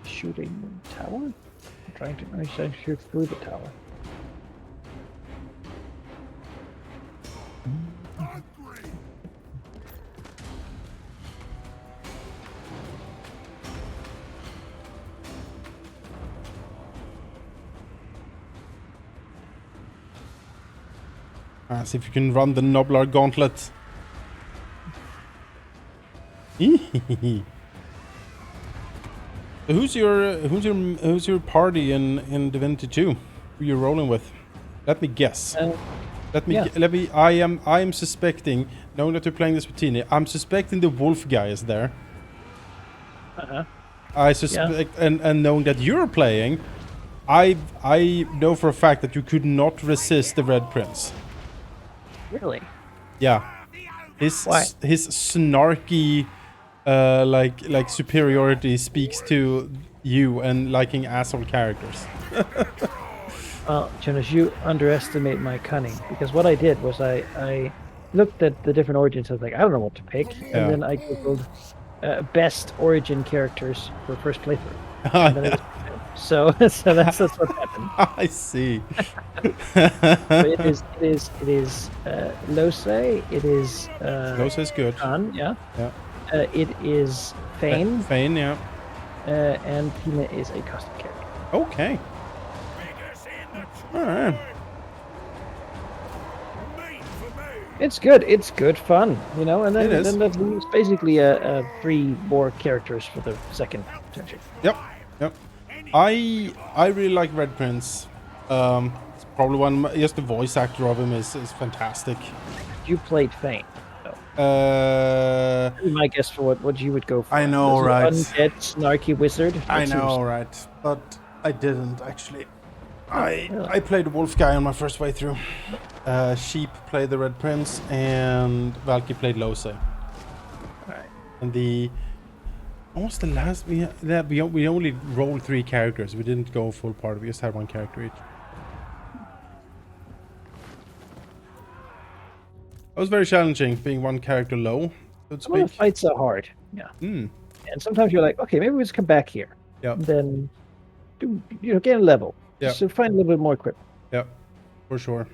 Shooting tower? I'm trying to shoot through the tower. See if you can run the Noblar Gauntlet. Who's your party in Divinity 2? Who you rolling with? Let me guess. I am suspecting, knowing that you're playing this with Tini, I'm suspecting the wolf guy is there. I suspect, and knowing that you're playing, I know for a fact that you could not resist the Red Prince. Really? Yeah, his snarky, like superiority speaks to you and liking asshole characters. Well, Jonas, you underestimate my cunning, because what I did was I looked at the different origins. I was like, I don't know what to pick, and then I googled best origin characters for first playthrough. And then it was, so that's what happened. I see. It is Lose. It is Lose is good. Khan, yeah. Yeah. It is Thane. Thane, yeah. And Tina is a custom character. Okay. All right. It's good. It's good fun, you know. And then, It is. then that leaves basically 3 more characters for the second potential. Yep. I really like Red Prince. It's probably just the voice actor of him is fantastic. You played Thane. Uh, My guess for what you would go for. I know, This right? Undead, snarky wizard. I That know, seems- right? But I didn't actually. I played the wolf guy on my first way through. Sheep played the Red Prince, and Valky played Lose. Alright. And what was the last we only rolled 3 characters. We didn't go full party. We just had 1 character each. It was very challenging being 1 character low, so to Some of the speak. fights are hard. Yeah. Hmm. And sometimes you're like, okay, maybe we just come back here. Yeah. And then get a level. Yeah. So find a little bit more equipment. Yeah, for sure.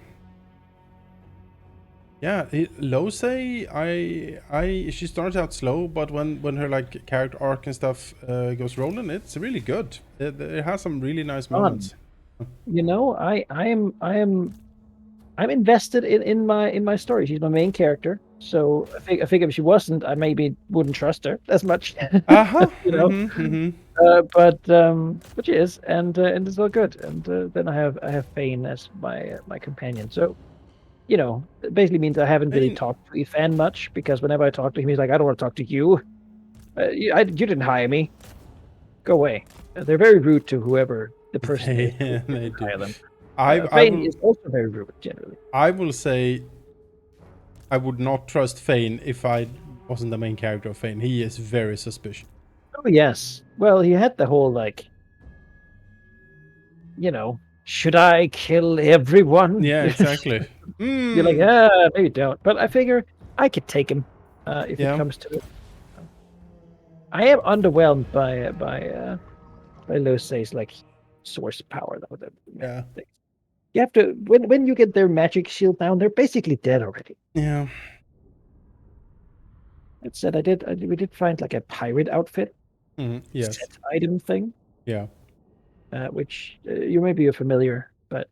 Yeah, Lose, she starts out slow, but when her like character arc and stuff goes rolling, it's really good. It has some really nice moments. You know, I'm invested in my story. She's my main character, so I figure if she wasn't, I maybe wouldn't trust her as much. Uh-huh. You know, but she is, and it's all good. And then I have Fane as my companion. So you know, it basically means I haven't really Fane- talked to Ethan much because whenever I talk to him, he's like, I don't want to talk to you. You didn't hire me. Go away. They're very rude to whoever the person is who They didn't do. hire them. I Fane will is also very rude generally. I will say I would not trust Fane if I wasn't the main character of Fane. He is very suspicious. Oh yes. Well, he had the whole like, you know, should I kill everyone? Yeah, exactly. You're like, maybe don't. But I figure I could take him if it Yeah. comes to it. I am underwhelmed by Losei's like source power though. Yeah. You have to when you get their magic shield down, they're basically dead already. Yeah. That said, we did find like a pirate outfit Yes. set item thing, Yeah. which you maybe you're familiar, but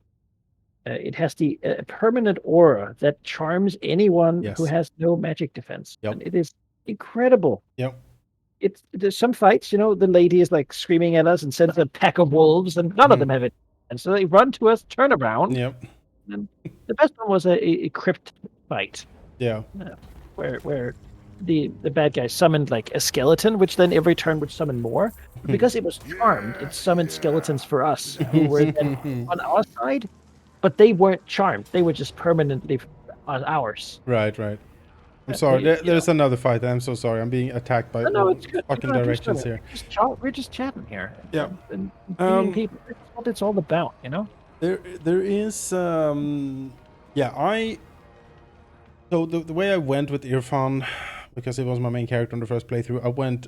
it has the permanent aura that charms anyone who Yes. has no magic defense, Yep. and it is incredible. Yep. There's some fights, you know, the lady is like screaming at us and sends a pack of wolves, and none of them have it, and so they run to us, turn around. Yep. And the best one was a crypt fight. Yeah. Where the bad guy summoned like a skeleton, which then every turn would summon more. But because it was charmed, it summoned skeletons for us who were then on our side, but they weren't charmed. They were just permanently on ours. Right. I'm sorry. There's another fight. I'm so sorry. I'm being attacked by No, it's good. fucking You don't have to directions explain here. it. We're just chatting here. Yeah. And being people. That's what it's all about, you know? There is so the way I went with Irfan, because it was my main character on the first playthrough, I went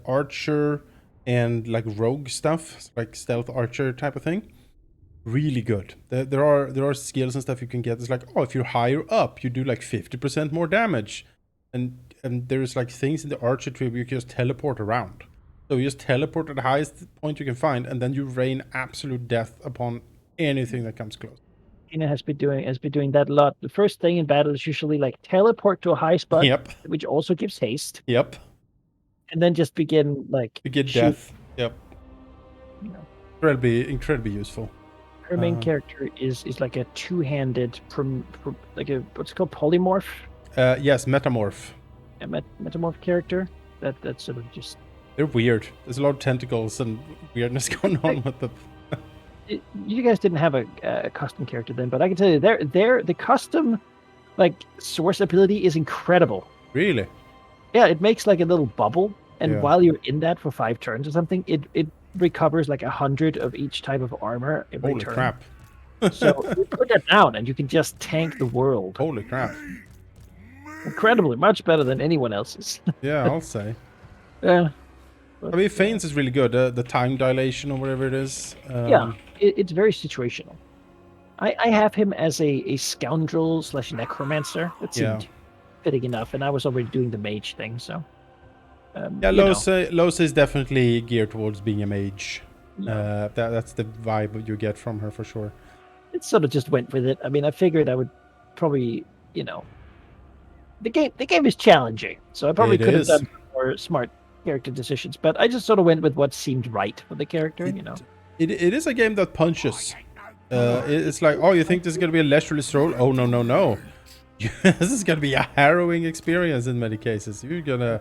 archer and like rogue stuff, like stealth archer type of thing. Really good. There are skills and stuff you can get. It's like, oh, if you're higher up, you do like 50% more damage. And there's like things in the archer tree where you can just teleport around. So you just teleport to the highest point you can find, and then you rain absolute death upon anything that comes close. Tina has been doing that a lot. The first thing in battle is usually like teleport to a high spot, Yep. which also gives haste, Yep. and then just begin like You get shoot, death. Yep. you know. Incredibly useful. Her main character is like a two-handed, like a what's it called, polymorph, Yes, metamorph. a metamorph character. That's sort of just. They're weird. There's a lot of tentacles and weirdness going on with them. You guys didn't have a custom character then, but I can tell you, the custom, like source ability is incredible. Really? Yeah, it makes like a little bubble, and Yeah. while you're in that for 5 turns or something, it recovers like 100 of each type of armor every Holy turn. crap. So you put that down, and you can just tank the world. Holy crap. Incredibly, much better than anyone else's. Yeah, I'll say. Yeah. I mean, Fanes is really good. The time dilation or whatever it is. Yeah, it's very situational. I have him as a scoundrel / necromancer. That seemed fitting enough, and I was already doing the mage thing, so. Yeah, you know. Lose is definitely geared towards being a mage. That's the vibe you get from her for sure. It sort of just went with it. I mean, I figured I would probably, you know, the game is challenging, so I probably It could have is. done more smart character decisions, but I just sort of went with what seemed right for the character, you know. It is a game that punches. It's like, oh, you think this is going to be a leisurely stroll? Oh, no. This is going to be a harrowing experience in many cases. You're going to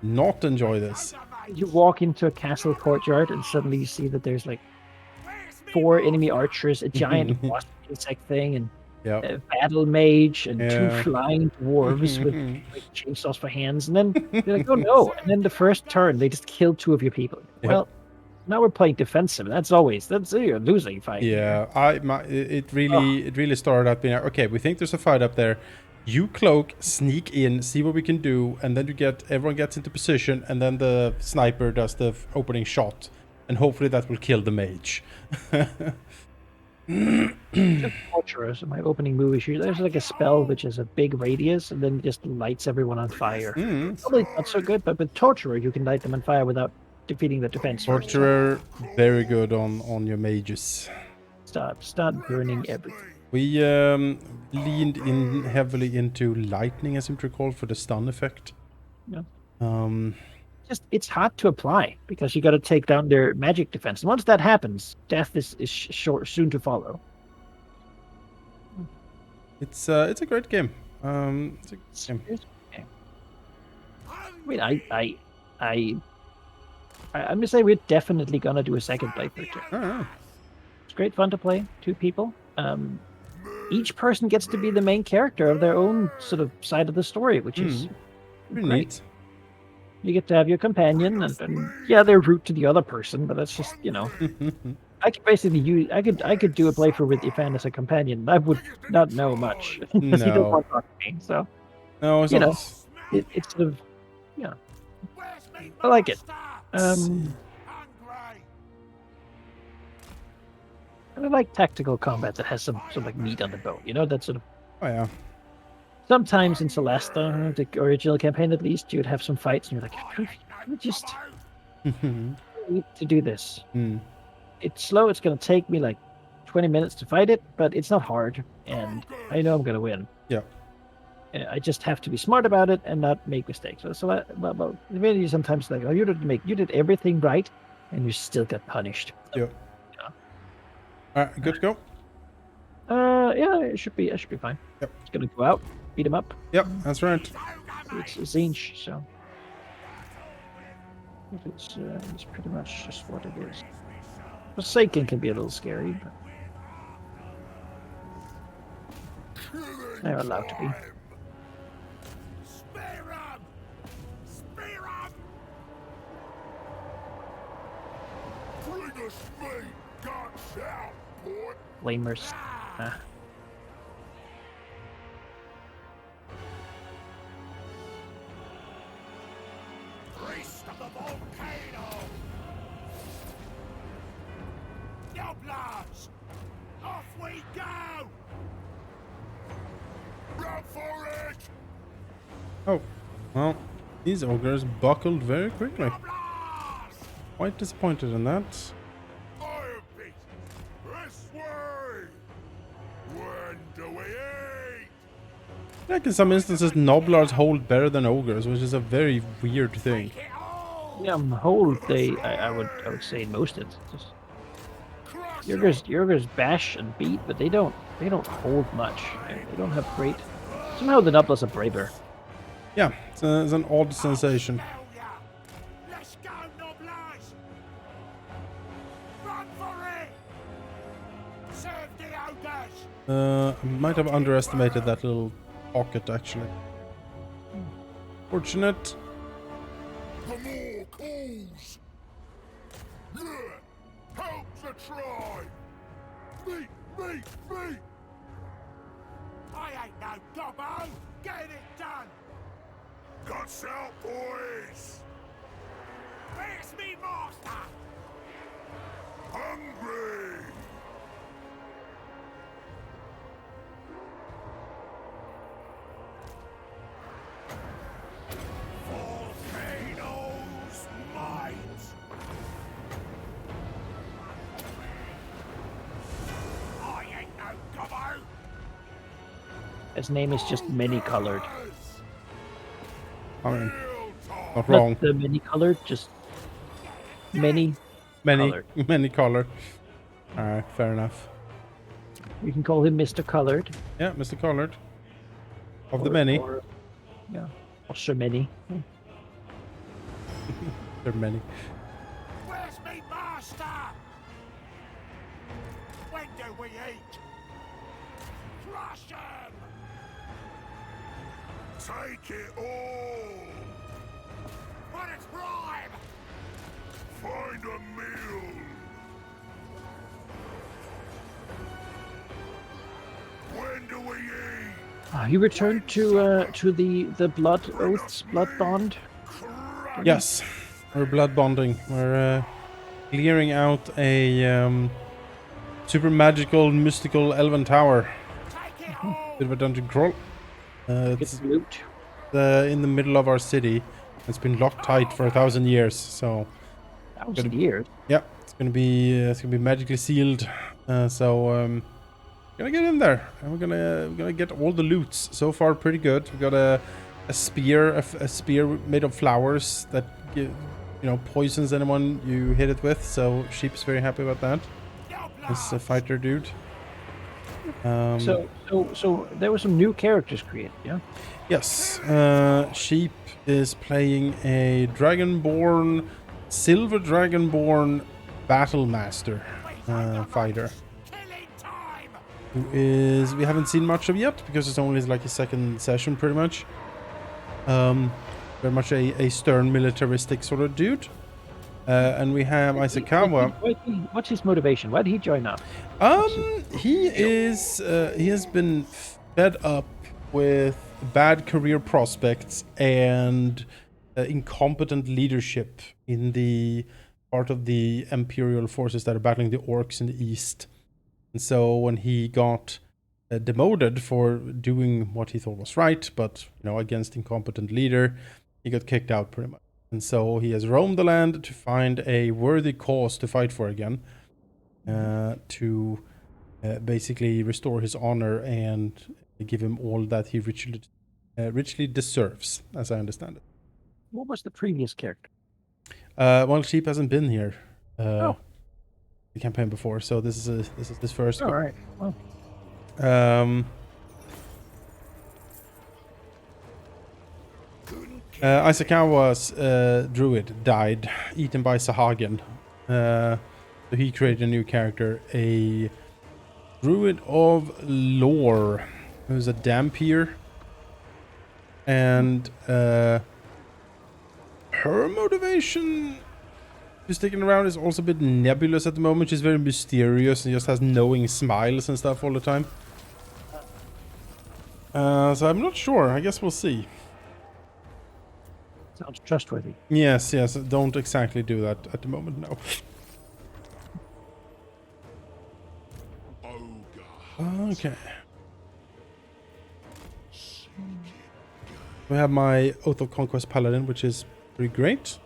not enjoy this. You walk into a castle courtyard and suddenly you see that there's like 4 enemy archers, a giant wasp insect thing, and Yep. a battle mage, and 2 Yeah. flying dwarves with like, chainsaws for hands. And then you're like, oh no. And then the first turn, they just kill 2 of your people. Yep. Well, now we're playing defensive. That's a losing fight. Yeah, it really started out being like, okay, we think there's a fight up there. You cloak, sneak in, see what we can do, and then everyone gets into position, and then the sniper does the opening shot, and hopefully that will kill the mage. Torturer, so my opening move is there's like a spell which is a big radius and then just lights everyone on fire. Probably not so good, but with Torturer you can light them on fire without defeating the defense. first. Torturer, very good on your mages. Start burning everything. We leaned in heavily into lightning, I seem to recall, for the stun effect. Yeah. Just it's hard to apply because you got to take down their magic defense. And once that happens, death is soon to follow. It's a great game. It's a great game. I mean, I'm gonna say we're definitely gonna do a second playthrough too. Ah, It's great fun to play, 2 people. Each person gets to be the main character of their own sort of side of the story, which is pretty great. neat. You get to have your companion, and yeah, they're root to the other person, but that's just, you know. I could basically use. I could do a playthrough with Ifan as a companion. I would not know much because he doesn't want to talk to me. So No, it's you know, not. it's sort of, yeah. I like it. And I like tactical combat that has some like meat on the bone. You know, that sort of. Oh yeah. Sometimes in Celesta, the original campaign at least, you'd have some fights, and you're like, I just need to do this. It's slow. It's going to take me like 20 minutes to fight it, but it's not hard, and I know I'm going to win. Yeah. I just have to be smart about it and not make mistakes. So really sometimes like, oh, you did everything right, and you still got punished. Yeah. All right, good to go. Yeah, I should be fine. Yep. It's gonna go out, beat him up. Yep, that's right. It's Zinch, so it's pretty much just what it is. Forsaken can be a little scary, but they're allowed to be. Flamers. Priest of the volcano! Noblars! Off we go! Run for it! Oh, well, these ogres buckled very quickly. Noblars! Quite disappointed in that. Iron Beat! This way! When do we eat? Like in some instances, Noblars hold better than ogres, which is a very weird thing. Take it all! Yeah, on the whole, I would say most it's just Crush Ogres bash and beat, but they don't hold much. They don't have great. Somehow the Noblars are braver. Yeah, it's an odd sensation. Hell yeah! Let's go, Noblars! Run for it! Serve the ogres! I might have underestimated that little pocket, actually. Fortunate. The more calls! Yeah! Help the tribe! Me! I ain't no gobbo! Get it done! Guts out, boys! Where's me master? Hungry! Volcanoes might! I ain't no gobbo! His name is just many-colored. I mean, Real talk! not wrong. Not the many-colored, just many. Colored. Many color. Alright, fair enough. We can call him Mr. Colored. Yeah, Mr. Colored. Of the many. Yeah. Or Sir Many. There are many. Where's me master? When do we eat? Crush him! Take it all! What a bribe! Find a meal! When do we eat? You returned to the Blood Oaths, Blood Bond. Yes, we're blood bonding. We're clearing out a super magical, mystical elven tower. Take it all! Bit of a dungeon crawl. Get It's the loot. in the middle of our city. It's been locked tight for 1,000 years, so 1,000 years. yeah, it's gonna be magically sealed Gonna get in there, and we're gonna get all the loots. So far, pretty good. We got a spear, a spear made of flowers that poisons anyone you hit it with. So Sheep's very happy about that. This fighter dude. So there were some new characters created, yeah? Yes, Sheep is playing a Dragonborn, Silver Dragonborn Battle Master fighter. Who is, we haven't seen much of yet because it's only like a second session pretty much. Very much a stern militaristic sort of dude. And we have Isakawa. What's his motivation? Why did he join up? He has been fed up with bad career prospects and incompetent leadership in the part of the Imperial forces that are battling the orcs in the east. And so when he got demoted for doing what he thought was right, but against incompetent leader, he got kicked out pretty much. And so he has roamed the land to find a worthy cause to fight for again, to basically restore his honor and give him all that he richly deserves, as I understand it. What was the previous character? Well, Sheep hasn't been here. The campaign before, so this is his first. All right. Well. Isakawa's druid died, eaten by Sahagan. So he created a new character, a druid of lore, who's a Dampier. And her motivation to sticking around is also a bit nebulous at the moment. She's very mysterious and just has knowing smiles and stuff all the time. So I'm not sure. I guess we'll see. Sounds trustworthy. Yes. Don't exactly do that at the moment, no. Okay. We have my Oath of Conquest Paladin, which is pretty great.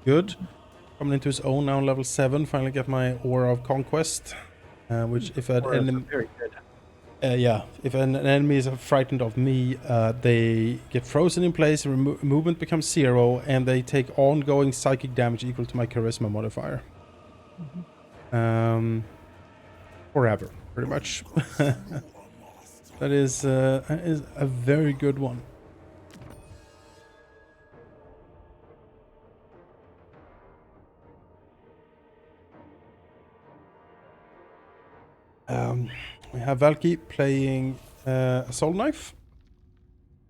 Good. Coming into his own now, level 7. Finally get my Aura of Conquest. Which if an enemy... Very good. If an enemy is frightened of me, they get frozen in place, movement becomes 0, and they take ongoing psychic damage equal to my charisma modifier. Forever, pretty much. That is a very good one. We have Valky playing a Soul Knife.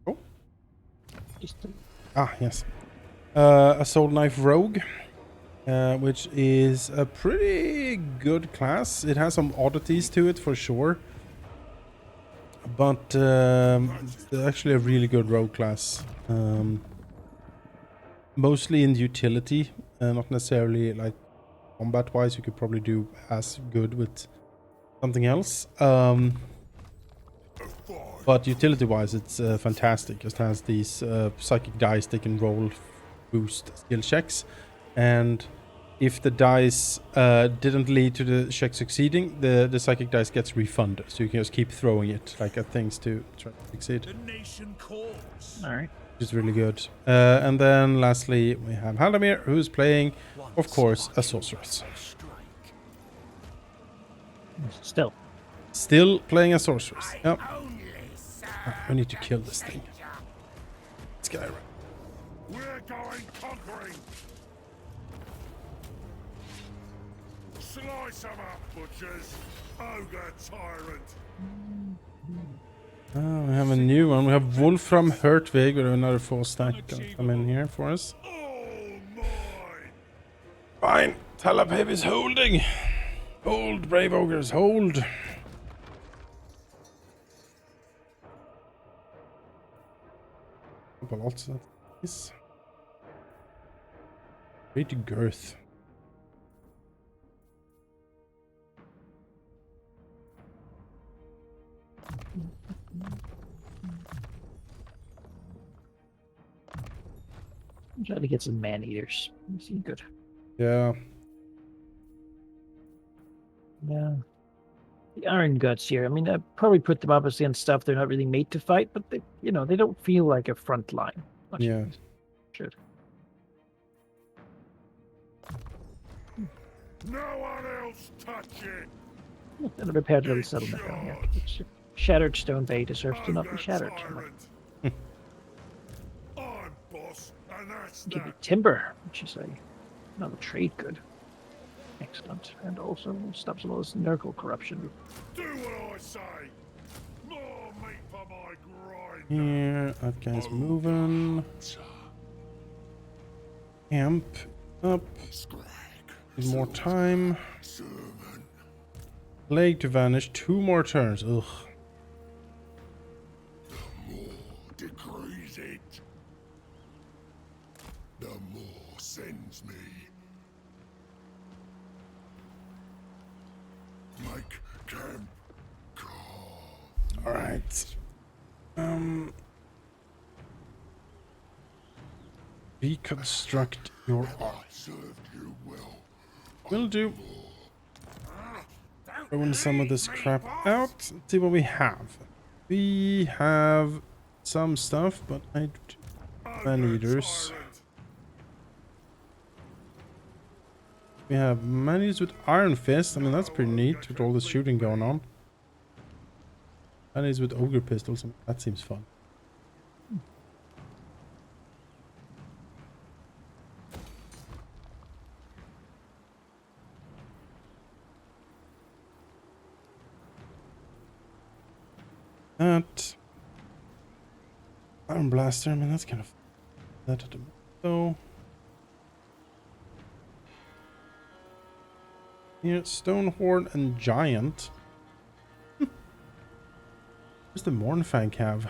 Oh. Yes. A Soul Knife Rogue, which is a pretty good class. It has some oddities to it for sure. But it's actually a really good rogue class. Mostly in utility, not necessarily like combat-wise. You could probably do as good with something else, but utility-wise, it's fantastic. Just has these psychic dice they can roll, boost skill checks, and if the dice didn't lead to the check succeeding, the psychic dice gets refunded. So you can just keep throwing it like at things to try to succeed. All right, which is really good. And then lastly, we have Jalamir, who's playing, of course, a sorceress. Still playing a sorceress. Yep. I need to kill this thing. This guy. We're going conquering. Slice them up, butchers. Ogre tyrant. Oh, we have a new one. We have Wolfram Hertwig with another 4 stack gonna come in here for us. Fine. Talabhev is holding. Hold, brave ogres, hold. Lots of this. Great girth. I'm trying to get some man-eaters. Seem good. Yeah. Yeah. the Iron Guts here. I mean, I probably put them obviously on stuff they're not really made to fight, but they, they don't feel like a front line. Much Yeah. as should. No one else touch it. And a repaired little settlement down here. Which, Shattered Stone Bay deserves to not be shattered. I'm boss, and that's Give me that. timber, which is another trade good. Excellent. And also stops all this Nurgle corruption. Do what I say. More meat for my grind. Here, that guy's moving. Camp up. Need more time. Plague to vanish. 2 more turns. Ugh. Decrees it. The more sends me. Make camp calm. All right. Reconstruct your arm. Served you well. Will do. Throwing some of this crap out. Let's see what we have. We have some stuff, but I man-eaters. We have man-eaters with Iron Fist. I mean, that's pretty neat with all this shooting going on. Man-eaters with Ogre pistols. That seems fun. That Iron Blaster, I mean that's kind of that at the moment. So here, Stonehorn and Giant. Where's the Mornfang have?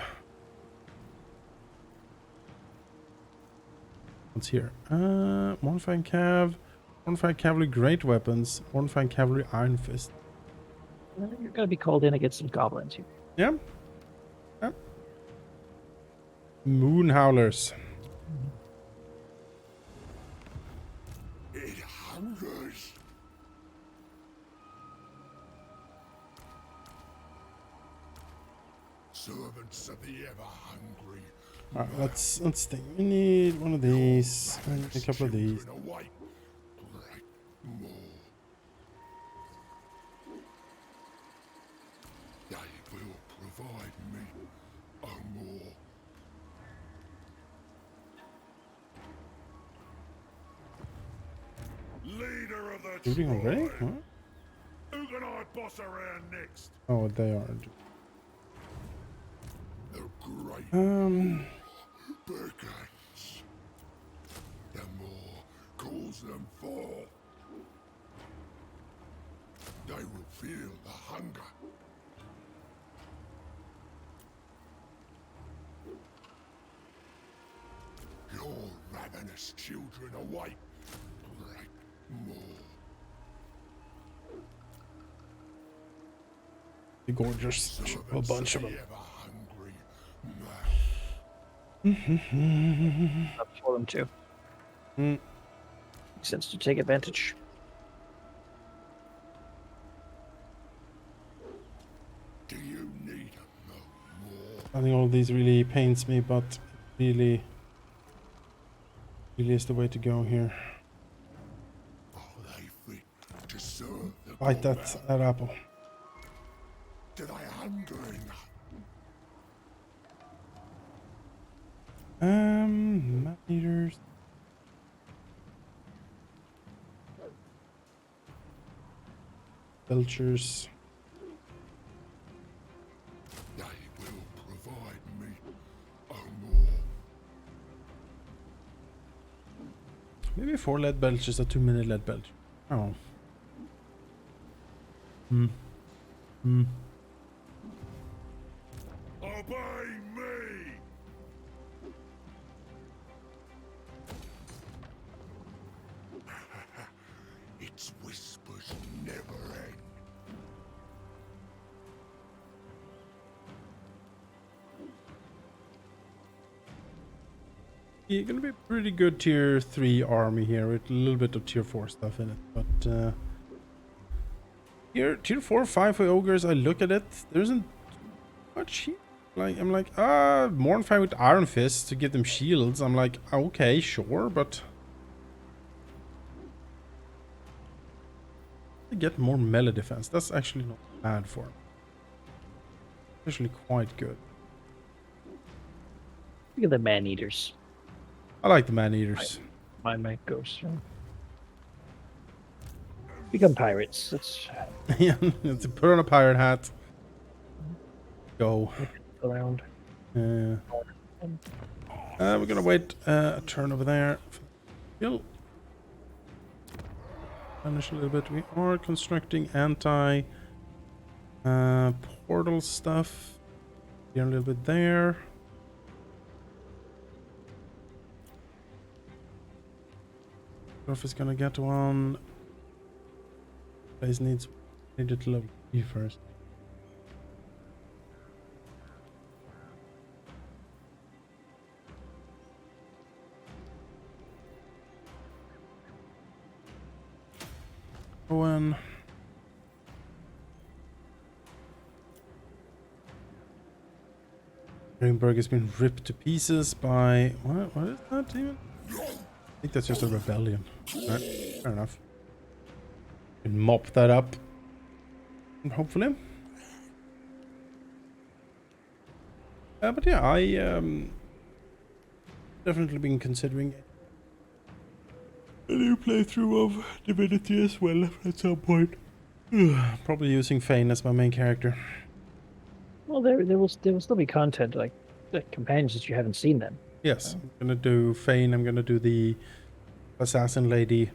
What's here? Mornfang Cav, Mornfang Cavalry Great Weapons, Mornfang Cavalry Iron Fist. You're gonna be called in against some goblins here. Yeah. Yep. Moon Howlers. It hungers. Servants of the ever hungry. Alright, let's think. We need one of these and a couple of these. Children awake. Great more. They will provide me a more. Leader of the Shooting already? tribe. Huh? Who can I boss around next? Oh, they are. The great beckons. The more calls them forth. They will feel the hunger. Your ravenous children awake. Great more. The gorgeous. A bunch of them. Up for them too. Mm. Makes sense to take advantage. Do you need more? I think all of these really pains me, but really is the way to go here. Are they fit to serve the Bite that apple. Do they hunger enough? Man-eaters. Belchers. They will provide me a more. Maybe 4 lead belchers or 2 mini lead belchers. Oh. Obey me! Its whispers never end. You're gonna be a pretty good tier 3 army here with a little bit of tier 4 stuff in it, but Tier 4 or 5 for ogres, I look at it, there isn't much here. Like, I'm like, more than fine with Iron Fist to give them shields. I'm like, okay, sure, but I get more melee defense. That's actually not bad for him. Actually quite good. Look at the man-eaters. I like the man-eaters. My mic goes. Become pirates. That's Yeah, to put on a pirate hat. Go. around. We're gonna wait a turn over there. Kill. Vanish a little bit. We are constructing anti portal stuff. Here a little bit there. Dwarf is gonna get one. Place needs it to level 3 first. Owen. Greenberg has been ripped to pieces by what is that even? I think that's just a rebellion. Alright, fair enough. Can mop that up. And hopefully. But yeah, I definitely been considering a new playthrough of Divinity as well at some point. Probably using Fane as my main character. Well, there will still be content like companions that you haven't seen then. Yes, I'm gonna do Fane. I'm gonna do the assassin lady.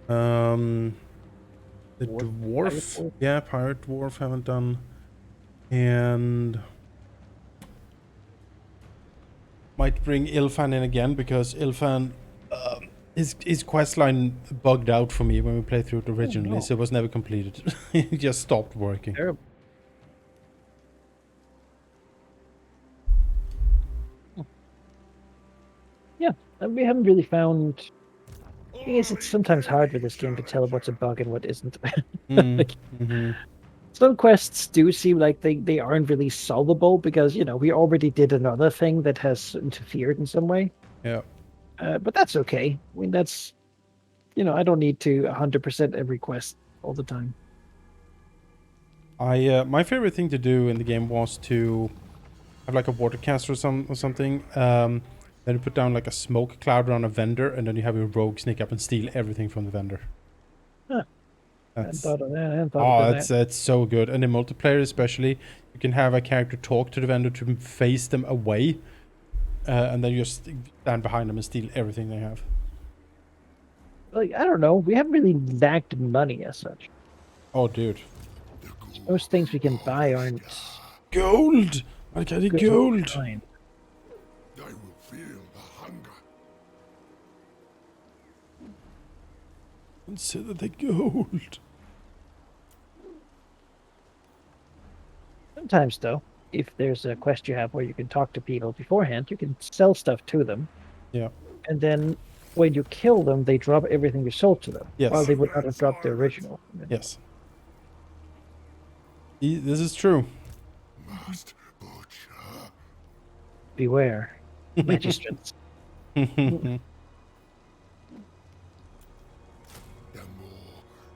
The dwarf. Yeah, pirate dwarf haven't done. And might bring Ilfan in again because Ilfan his quest line bugged out for me when we played through it originally, so it was never completed. It just stopped working. Terrible. Yeah, we haven't really found. I guess it's sometimes hard with this game to tell what's a bug and what isn't. Some quests do seem like they aren't really solvable because, we already did another thing that has interfered in some way. Yeah. But that's okay. I mean, that's, I don't need to 100% every quest all the time. My favorite thing to do in the game was to have like a water caster or something. Then you put down like a smoke cloud around a vendor, and then you have your rogue sneak up and steal everything from the vendor. Huh. I hadn't thought of that. I hadn't thought of it's so good. And in multiplayer especially, you can have a character talk to the vendor to face them away, and then you just stand behind them and steal everything they have. Like, I don't know. We haven't really lacked money as such. Oh, dude. Most things we can buy aren't gold. I got the gold. They will feel the hunger. Consider the gold. Sometimes, though, if there's a quest you have where you can talk to people beforehand, you can sell stuff to them. Yeah. And then when you kill them, they drop everything you sold to them. Yes. While they would not have dropped the original. Yes. This is true. Must butcher. Beware, magistrates. The more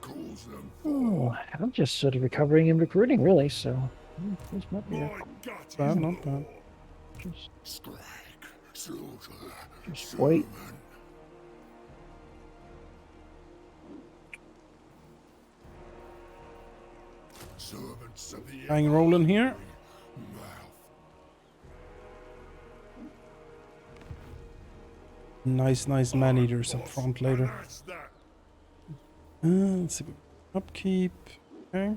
calls them Oh, I'm just sort of recovering and recruiting, really. So this might be my gut Bad, is not bad. just strike, slaughter, wait. sermon. Servants of the Bang rolling here. mouth. Nice man-eaters up front later. That's that. Let's see. Upkeep. Okay.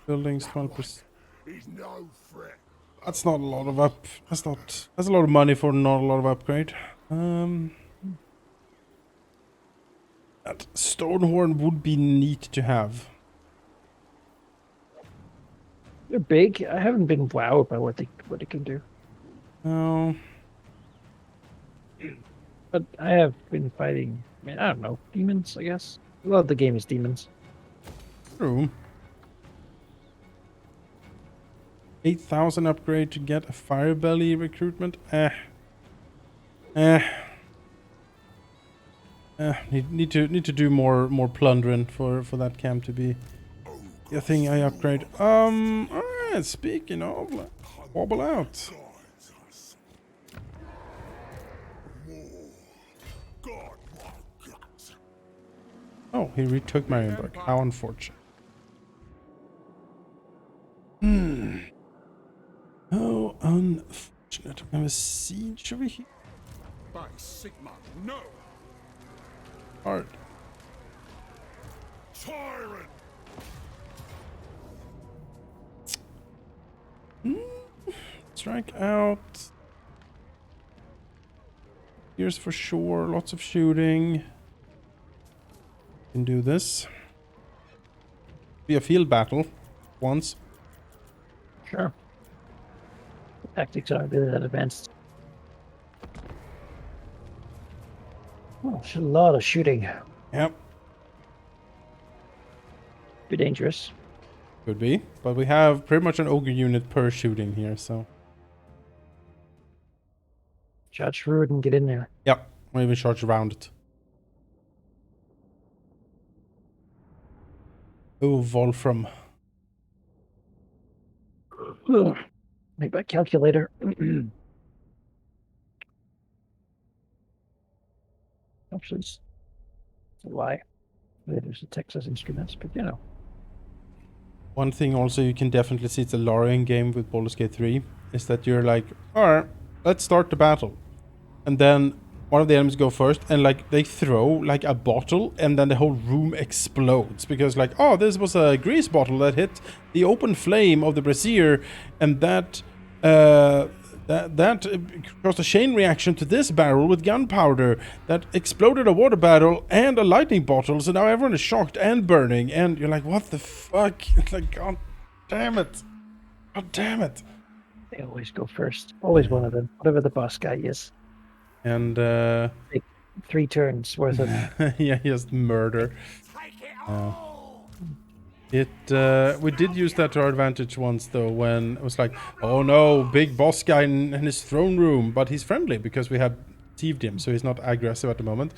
Buildings 12%. He's no threat. That's not a lot of up. That's a lot of money for not a lot of upgrade. That Stonehorn would be neat to have. They're big. I haven't been wowed by what it can do. No. But I have been fighting. I mean, I don't know, demons. I guess a lot of the game is demons. true. 8,000 upgrade to get a fire belly recruitment. Need to do more plundering for that camp to be a thing I upgrade. Alright, speaking of, wobble out. Oh, he retook Marienburg. How unfortunate. How unfortunate. We have a siege over here. By Sigma, no! Hard. Tyrant! Strike out. Here's for sure. Lots of shooting. Can do this. Be a field battle once. Sure. The tactics aren't really that advanced. Oh, it's a lot of shooting. Yep. Be dangerous. Could be. But we have pretty much an ogre unit per shooting here, so. Charge through it and get in there. Yep. Or even charge around it. Oh, Wolfram. Make that calculator. Actually, it's a lie. There's the Texas Instruments, but you know. One thing also you can definitely see it's a Larian game with Baldur's Gate 3 is that you're like, alright, let's start the battle. And then one of the enemies go first and like they throw like a bottle and then the whole room explodes because like, oh, this was a grease bottle that hit the open flame of the brazier and that caused a chain reaction to this barrel with gunpowder that exploded a water barrel and a lightning bottle, so now everyone is shocked and burning, and you're like, what the fuck? It's like, god damn it. God damn it. They always go first. Always one of them. Whatever the boss guy is. And Take 3 turns worth of yeah, just murder. Take it all! We did use that to our advantage once though, when it was like, oh no, big boss guy in his throne room, but he's friendly because we had thieved him, so he's not aggressive at the moment.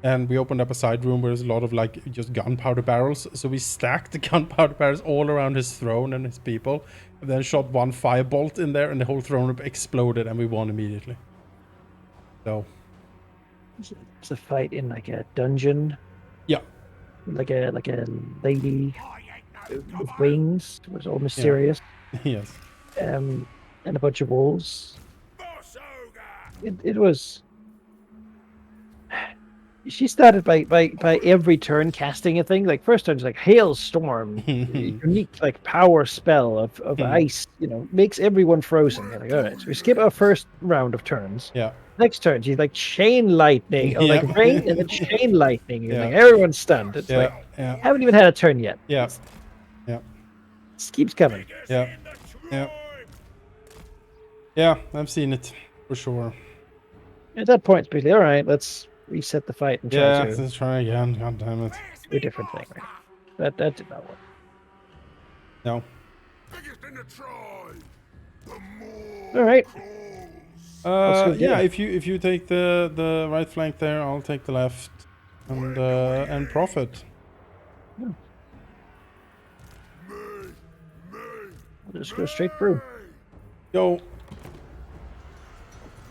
And we opened up a side room where there's a lot of like just gunpowder barrels, so we stacked the gunpowder barrels all around his throne and his people, and then shot one firebolt in there and the whole throne room exploded and we won immediately. So it's a fight in like a dungeon. yeah. Like a lady with wings. It was all mysterious. Yes. And a bunch of wolves. Boss Ogre! It was. She started by every turn casting a thing. Like first turn is like hailstorm, unique like power spell of ice. You know, makes everyone frozen. You're like, all right, so we skip our first round of turns. Yeah. Next turn, she's like chain lightning, or like rain and then chain lightning. You're Yeah. like everyone's stunned. It's like Yeah. haven't even had a turn yet. Yeah. Yeah. It keeps coming. Yeah. Yeah. Yeah, I've seen it for sure. At that point, it's basically all right. Let's reset the fight and try Yeah, to let's try again. God damn it. do a different thing. Right? That did not work. No. Biggest in the tribe! The more All right. calls. Yeah, if you take the right flank there, I'll take the left and profit. We'll just go straight through. Yo.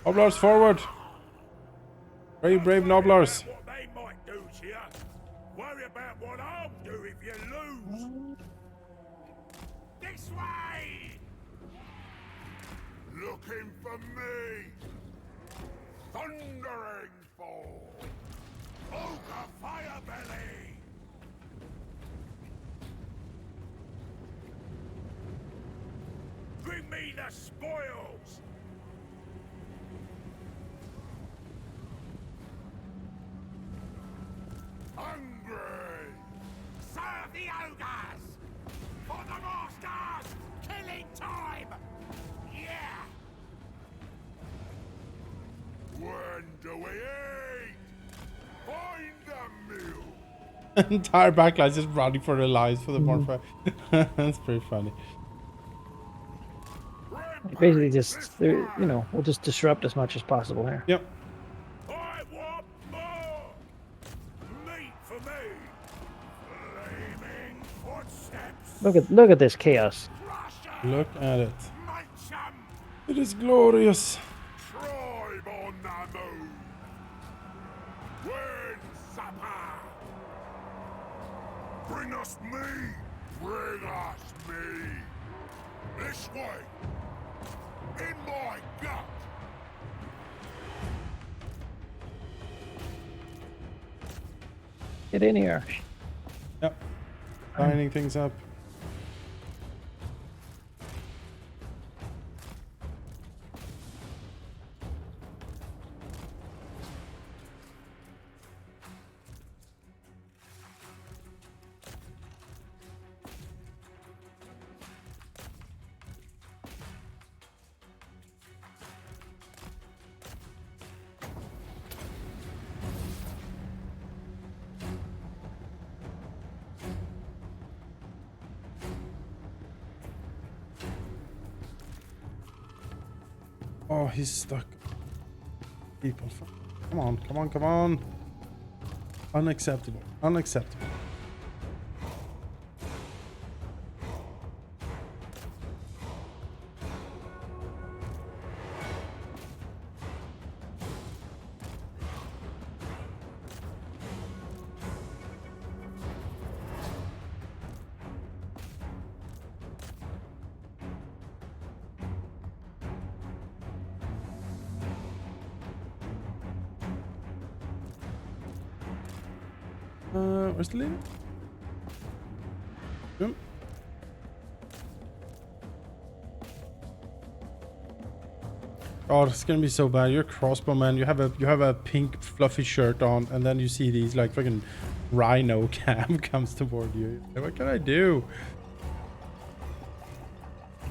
Noblars forward. Brave Noblars. What they might do to you. Worry about what I'll do if you lose. This way! Looking for me! Thundering fall! Ogre Firebelly! Bring me the spoils! Hungry! Serve the ogres! For the masters! Killing time! Yeah! When do we eat? Find the meal! entire backline just running for their lives for the bonfire. That's pretty funny. Basically, just you know, we'll just disrupt as much as possible here. Yep. I want more! Meat for me! Flaming footsteps! Look at this chaos. Russia! Look at it. Make some! It is glorious. Tribe on the move! Win supper! Bring us meat! Bring us meat! This way! In my gut! Get in here. Yep. Lining things up. Oh, he's stuck. People. Come on, come on, come on. Unacceptable. Unacceptable. Where's the leader? Yep. Oh, it's gonna be so bad. You're a crossbow man. You have a pink fluffy shirt on, and then you see these like fucking rhino cam comes toward you. What can I do?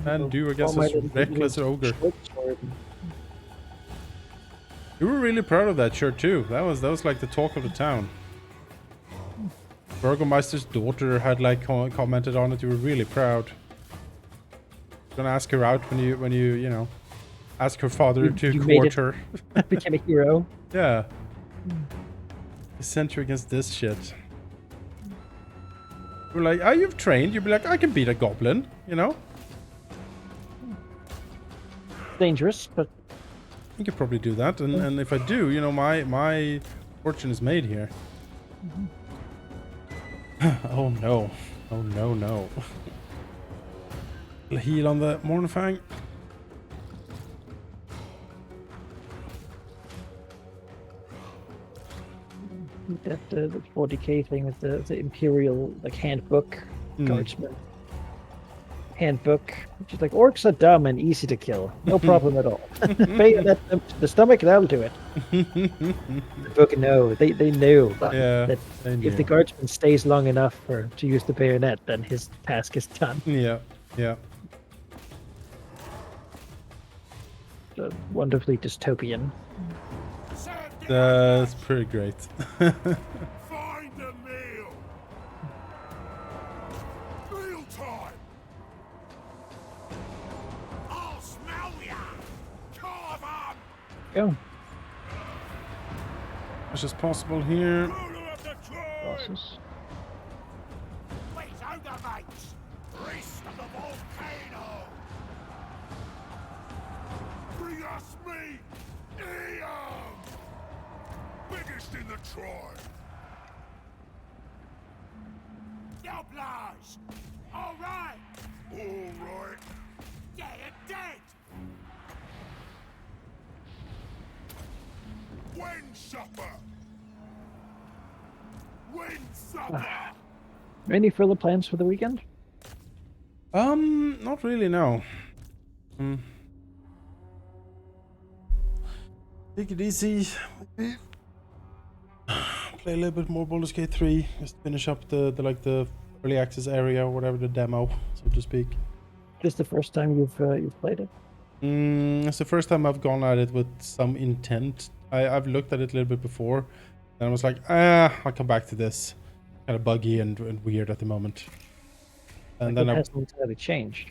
Can do against this reckless ogre. You were really proud of that shirt too. That was like the talk of the town. Burgomeister's daughter had like commented on it. You were really proud. Gonna ask her out when you know, ask her father to court her. Became a hero. Yeah. I sent you against this shit. We're like, oh, you've trained. You'd be like, I can beat a goblin, you know? Dangerous, but I could probably do that. And if I do, you know, my fortune is made here. Oh no. Oh no, no. Heal on the Mornfang. that the 40k thing with the Imperial like handbook, guardsman handbook, which is like orcs are dumb and easy to kill, no problem at all. Bayonet them to the stomach, that'll do it. The book, no, they knew that if the guardsman stays long enough to use the bayonet, then his task is done. Yeah, yeah. Wonderfully dystopian. That's pretty great. Find a meal. Meal time. I'll smell ya. Carve on. Go. Much as possible here. Ruler of the tribe. Bosses. Please, Ogre mates. Priest of the volcano. Bring us meat. Eon. Biggest in the tribe. Doublers. All right. All right. Dead, dead. When supper. When supper. Any further plans for the weekend? Not really, no. Take it easy. Play a little bit more Baldur's Gate 3. Just finish up the early access area, or whatever, the demo, so to speak. This the first time you've played it? It's the first time I've gone at it with some intent. I've looked at it a little bit before, and I was like, I'll come back to this. kind of buggy and weird at the moment. And Like then it hasn't entirely changed.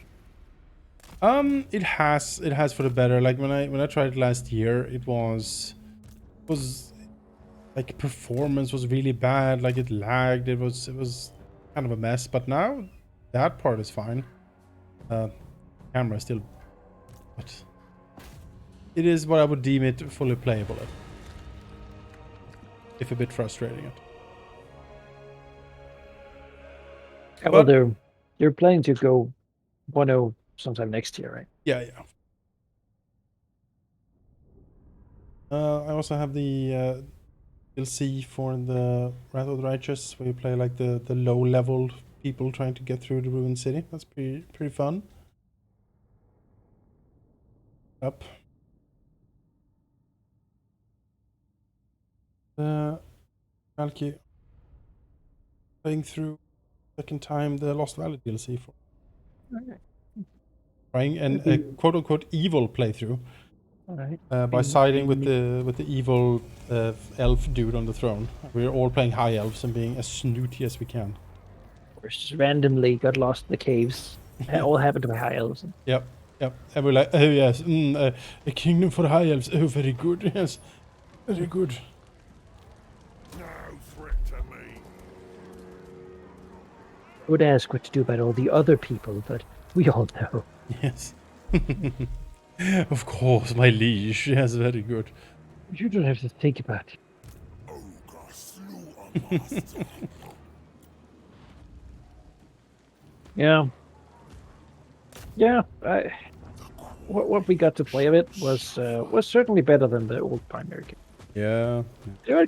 it has for the better. Like when I tried it last year, it was like performance was really bad. Like it lagged. It was kind of a mess. But now that part is fine. Camera is still, but it is what I would deem it fully playable. If a bit frustrating. Yeah, well, But- they're planning to go 1.0 sometime next year, right? Yeah. I also have the DLC for the Wrath of the Righteous, where you play like the low level people trying to get through the ruined city. That's pretty fun. Up. Dlc playing through second time the Lost Valley DLC for trying and a quote unquote evil playthrough. All right. By siding with the evil elf dude on the throne. We're all playing high elves and being as snooty as we can. Or just randomly got lost in the caves. It all happened to my high elves. Yep. And we're like, oh yes, a kingdom for high elves. Oh, very good. Yes, very good. No threat to me. I would ask what to do about all the other people, but we all know. Yes. Of course, my liege. Yes, very good. You don't have to think about it. Ogre slaughtermaster. Yeah. Yeah. What we got to play of it was certainly better than the old primary game. Yeah.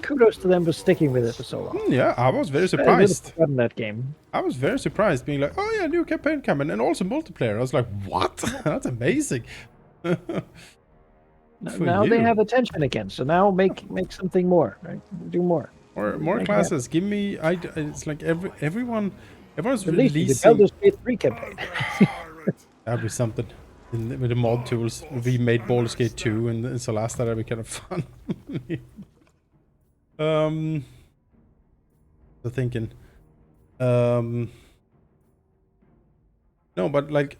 Kudos to them for sticking with it for so long. Yeah, I was very I surprised. forgotten that game. I was very surprised, being like, oh yeah, new campaign coming, and also multiplayer. I was like, what? That's amazing. Now they have attention again, so now make something more, right? Do more. Or more Make classes. Give me. It's like everyone's Release the releasing. Baldur's Gate 3 campaign. That'd be something. With the mod tools, we made Baldur's Gate 2 and Solasta. That'd be kind of fun. So thinking. No, but like,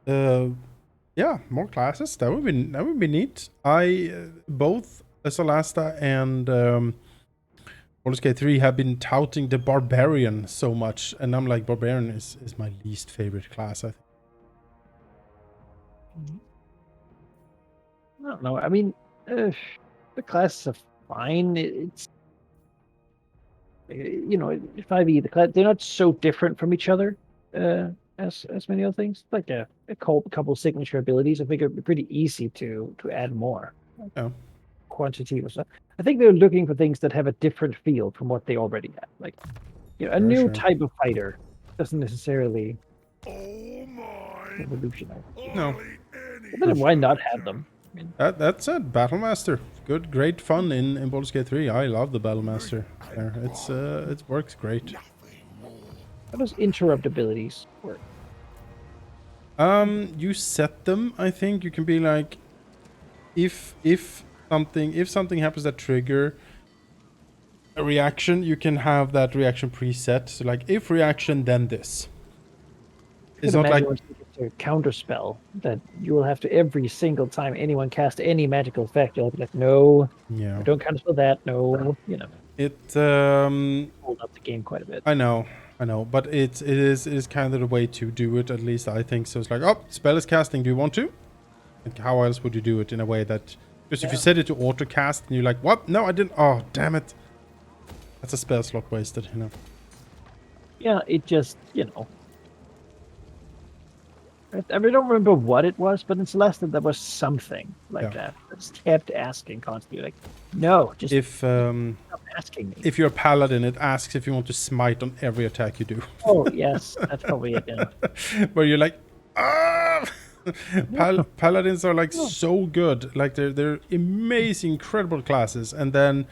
yeah, more classes. That would be neat. Both Solasta and Baldur's Gate 3 have been touting the Barbarian so much, and I'm like, Barbarian is my least favorite class, I think. I don't know. I mean, the classes are fine. It's 5e. The class, they're not so different from each other as many other things. Like a couple signature abilities. I think it'd be pretty easy to add more. Yeah. Quantity or stuff. I think they're looking for things that have a different feel from what they already have. Like, a new type of fighter doesn't necessarily revolutionize. No. But then why not have them? I mean, That's it. Battlemaster, great fun in Baldur's Gate 3. I love the Battlemaster. There, it works great. how does interrupt abilities work? You set them. I think you can be like, if something happens that trigger a reaction, you can have that reaction preset. So like, if reaction, then this. It's not like a counter spell that you will have to every single time anyone casts any magical effect. You'll have to be like, no, yeah. don't counter spell that. No, It hold up the game quite a bit. I know, but it is kind of the way to do it. At least I think so. It's like, oh, spell is casting. Do you want to? Like, how else would you do it in a way that? Because if you set it to auto cast and you're like, what? No, I didn't. Oh, damn it! That's a spell slot wasted. Yeah, it just I don't remember what it was, but in Celeste there was something like that. I just kept asking constantly, like, no, just stop asking me. If you're a paladin, it asks if you want to smite on every attack you do. Oh yes, that's probably it. Yeah. Where you're like, ah! Paladins are like so good. Like they're amazing, incredible classes, and then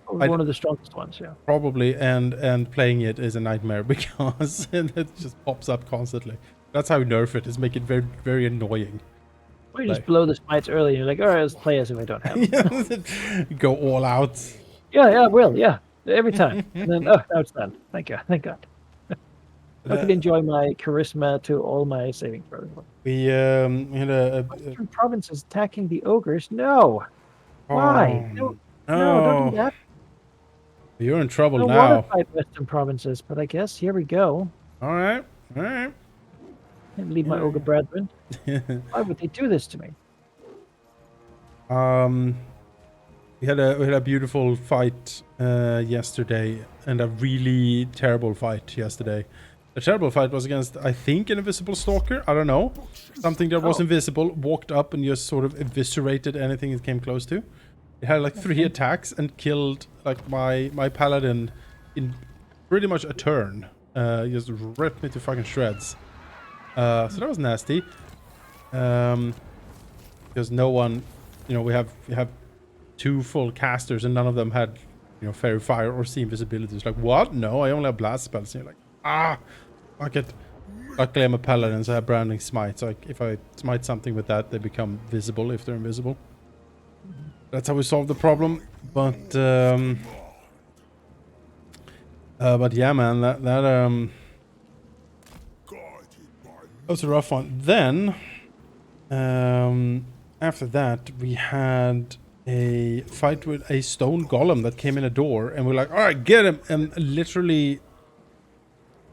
one of the strongest ones. Yeah. Probably, and playing it is a nightmare because it just pops up constantly. That's how you nerf it, is make it very, very annoying. Or you just blow the smites early and you're like, alright, let's play as if I don't have them. Go all out. Yeah, I will, yeah. Every time. And then, oh, now it's done. Thank God. Thank God. I can enjoy my charisma to all my saving throws. We had a Western provinces attacking the ogres? No. Why? oh, No, don't do no. that. You're in I trouble don't want now. to fight Western provinces, but I guess here we go. All right. All right. And leave my ogre brethren. Why would they do this to me? We had a beautiful fight yesterday, and a really terrible fight yesterday. The terrible fight was against, I think, an invisible stalker. I don't know. Something that was invisible walked up and just sort of eviscerated anything it came close to. It had like 3 attacks and killed like my paladin in pretty much a turn. Just ripped me to fucking shreds. So that was nasty. Because no one, you know, we have 2 full casters and none of them had, you know, fairy fire or sea invisibility. It's like, what? No, I only have blast spells. And you're like, fuck it. Luckily I'm a paladin, so I have branding smite. So if I smite something with that, they become visible if they're invisible. That's how we solve the problem. But yeah, man, that was a rough one. Then after that we had a fight with a stone golem that came in a door, and we're like, all right, get him. And literally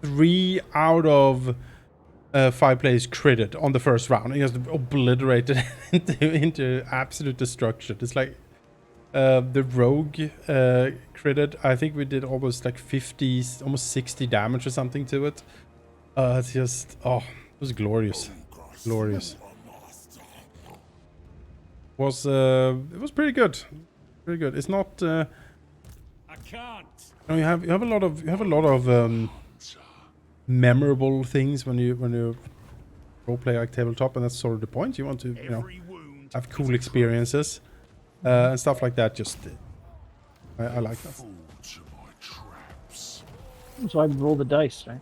3 out of 5 players critted on the first round. He just obliterated into absolute destruction. It's like the rogue critted. I think we did almost like 50, almost 60 damage or something to it. It's just, it was glorious. Glorious. It was pretty good. Pretty good. It's not I can't. you have a lot of memorable things when you role play like tabletop, and that's sort of the point. You want to, you know, have cool experiences and stuff like that. Just I like that. So I roll the dice, right?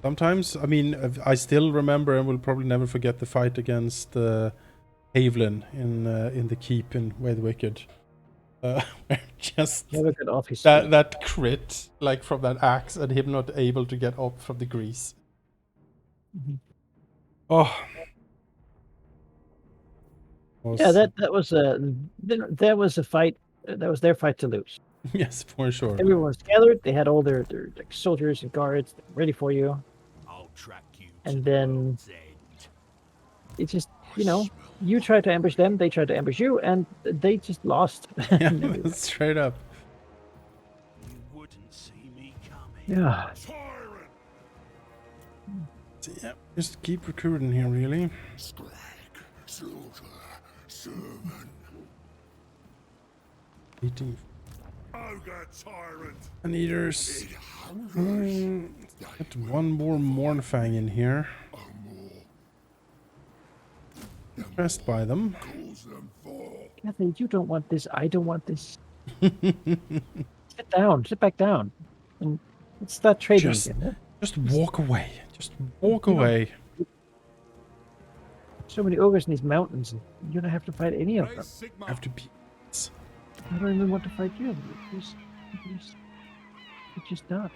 Sometimes, I mean, I still remember and will probably never forget the fight against Havelin in the keep in Way the Wicked. Just that crit, like from that axe, and him not able to get up from the grease. Mm-hmm. Oh. Yeah, that was a fight. That was their fight to lose. Yes, for sure. Everyone was gathered. They had all their like, soldiers and guards ready for you. I'll track you. And then it just, you know, you tried to ambush them, they tried to ambush you, and they just lost. Yeah, straight up. You wouldn't see me coming. Yeah. So, yeah, just keep recruiting here, really. Eating. Ogre tyrant. And eaters. Get one more Mornfang in here. Impressed by them. Kathy, you don't want this. I don't want this. Sit down. Sit back down. And let's start trading again. Just walk away. Just walk away. So many ogres in these mountains, and you don't have to fight any of them. Have to be. I don't even want to fight you. It's just not.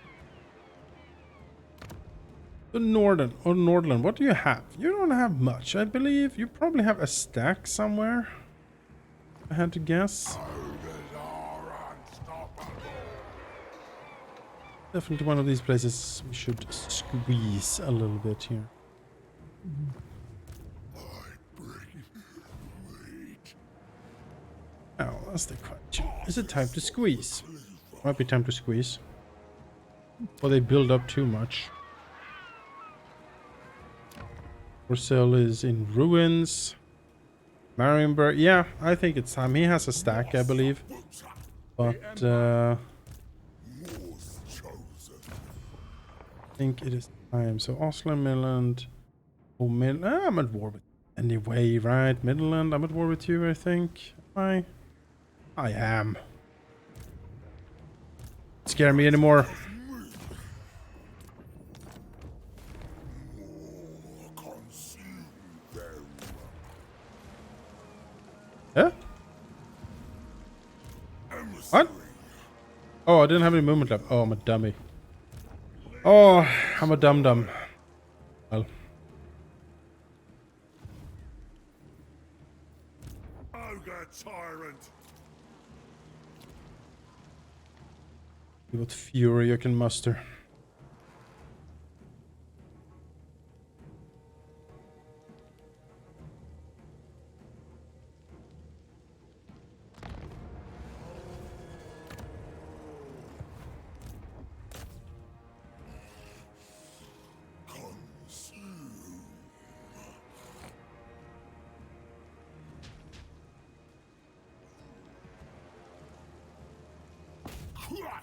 The Nordland, what do you have? You don't have much, I believe. You probably have a stack somewhere. I had to guess. Definitely one of these places we should squeeze a little bit here. Oh, that's the question. Is it time to squeeze? Might be time to squeeze. Or they build up too much. Orcel is in ruins. Marienburg, yeah, I think it's time. He has a stack, I believe. But I think it is time. So Oslo, Midland. Oh, I'm at war with anyway, right? Midland, I'm at war with you, I think. I am. Don't scare me anymore. Huh? What? Oh, I didn't have any movement left. Oh, I'm a dummy. Oh, I'm a dum-dum. Well. Ogre tyrant. See what fury you can muster.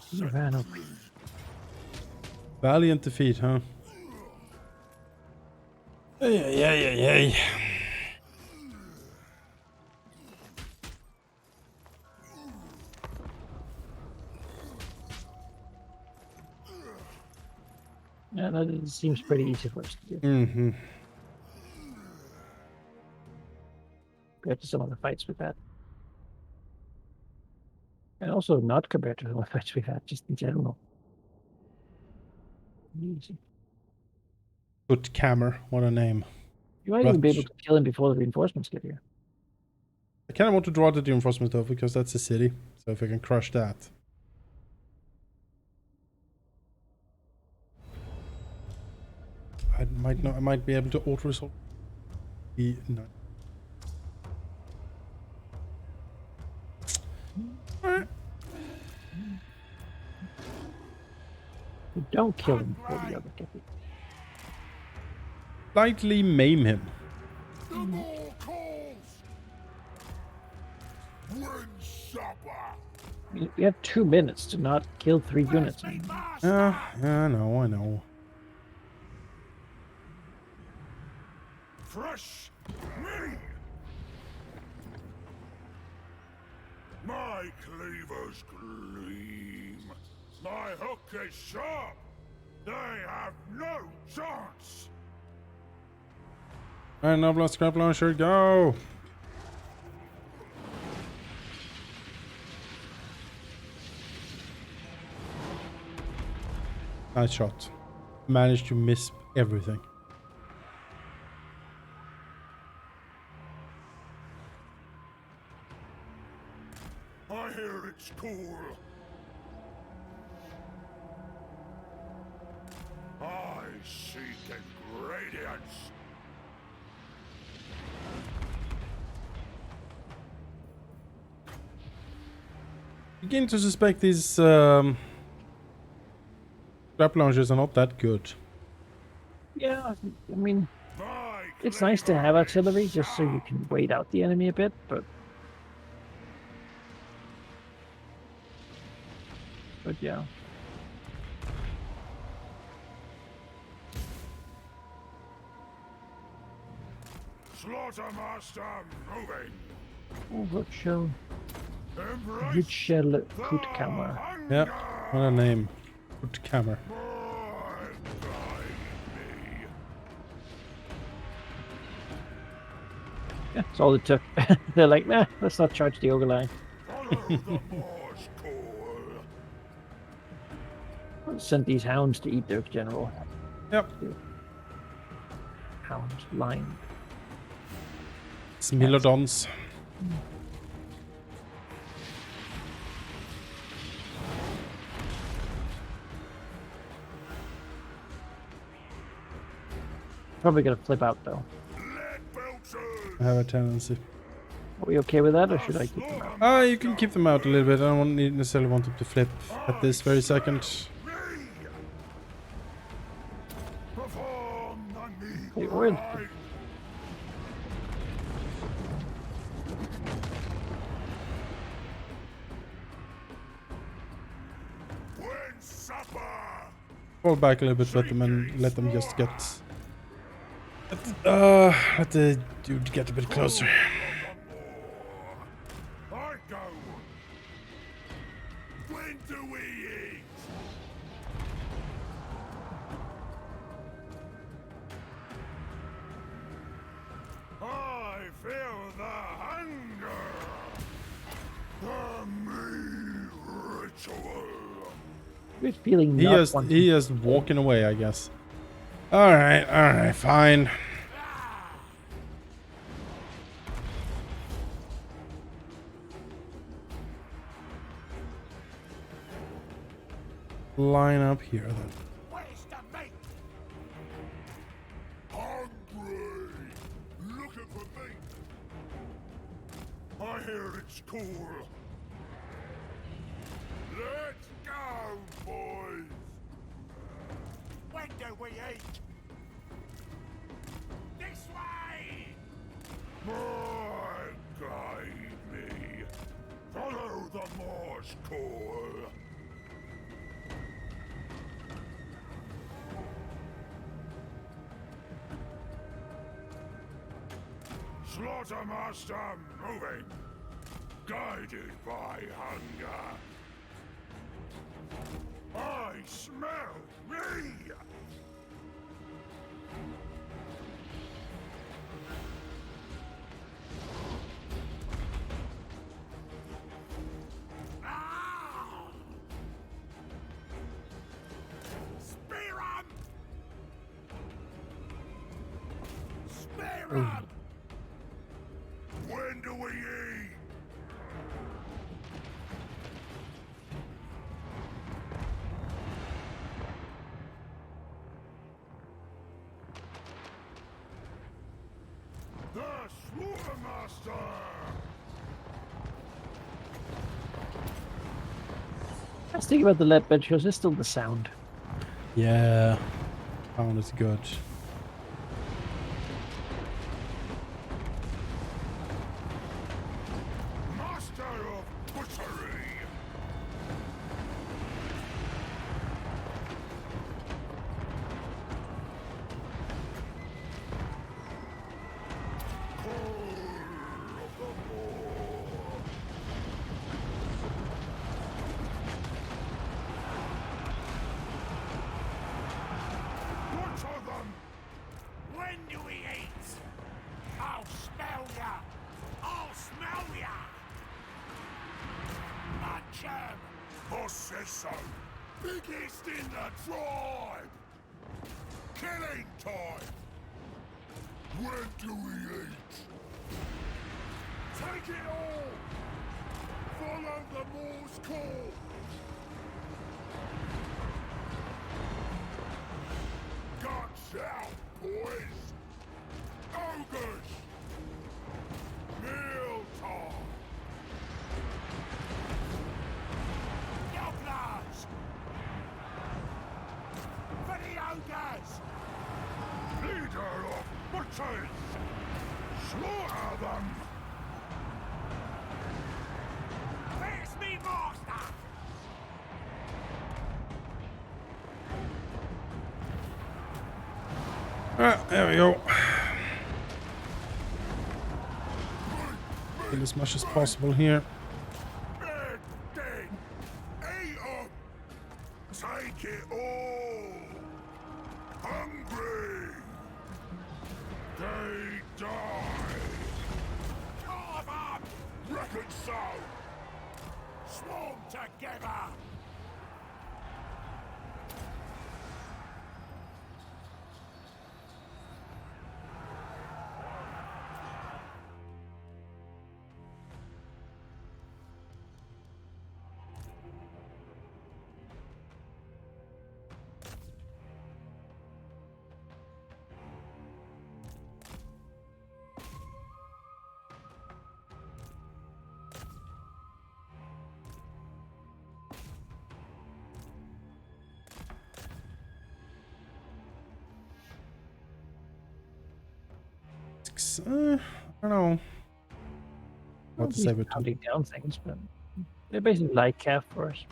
Savannah. Valiant defeat, huh? Hey. Yeah, that seems pretty easy for us to do Mm-hmm. compared to some of the fights we've had. And also not compared to some of the fights we've had, just in general. Easy. Good Cammer, what a name. You might even be Rutch. able to kill him before the reinforcements get here. I kind of want to draw the reinforcement though, because that's a city. So if I can crush that. I might be able to auto-resolve. No. You don't kill him before the other get here. Slightly maim him. The more calls. When supper. I mean, we have 2 minutes to not kill 3 units. Yeah, I know. Fresh meat. My cleavers gleam. My hook is sharp. They have no chance. Alright, now blast scrap launcher, go! Nice shot. Managed to miss everything. I hear its call. I seek ingredients. Begin to suspect these scrap launchers are not that good. Yeah, I mean, My it's nice to have artillery just so you can wait out the enemy a bit, but yeah. Slaughtermaster moving. Overkill. Embrace Ritual Kutkammer. Yeah, what a name. Good Cammer. Yeah, that's all it took. They're like, nah, let's not charge the Ogre line. Send these hounds to eat their general. Yep. Hound line. Smilodons. Probably gonna flip out though. I have a tendency. Are we okay with that, or should I keep them out? You can keep them out a little bit. I don't necessarily want them to flip at this very second. They were. Fall back a little bit, let them and let them just get. Let the dude get a bit closer. When do we eat? I feel the hunger. The meat ritual. Good feeling. He Not just wanting. he just walking away, I guess. All right, fine. Line up here then. Where's the meat? Hungry! Looking for meat! I hear it's cool. Let's go, boys! When do we eat? This way! Guide me. Follow the Morse call. Slaughtermaster moving, guided by hunger. I smell me! Ah! Spear 'em! Spear 'em! When do we eat? The Slaughtermaster! Let's think about the lead bed shows. It's still the sound. Yeah, sound is good. Master of butchery! Butcher them! When do we eat? I'll smell ya! I'll smell ya! My chum! Boss says so. Biggest in the tribe! Killing time! When do we eat? Take it all! Follow the Morse call! Guns out, boys! Ogres! Meal time! Yobblers! For the ogres! Leader of butchers! Slaughter them! Where's me master? There we go. Kill as much as possible here. Dead, dead! Eat 'em! Take it all! Hungry! They die! Carve up! Reckon so! Swarm together! I don't know what to say, but Counting down things, but they're basically like calf for us.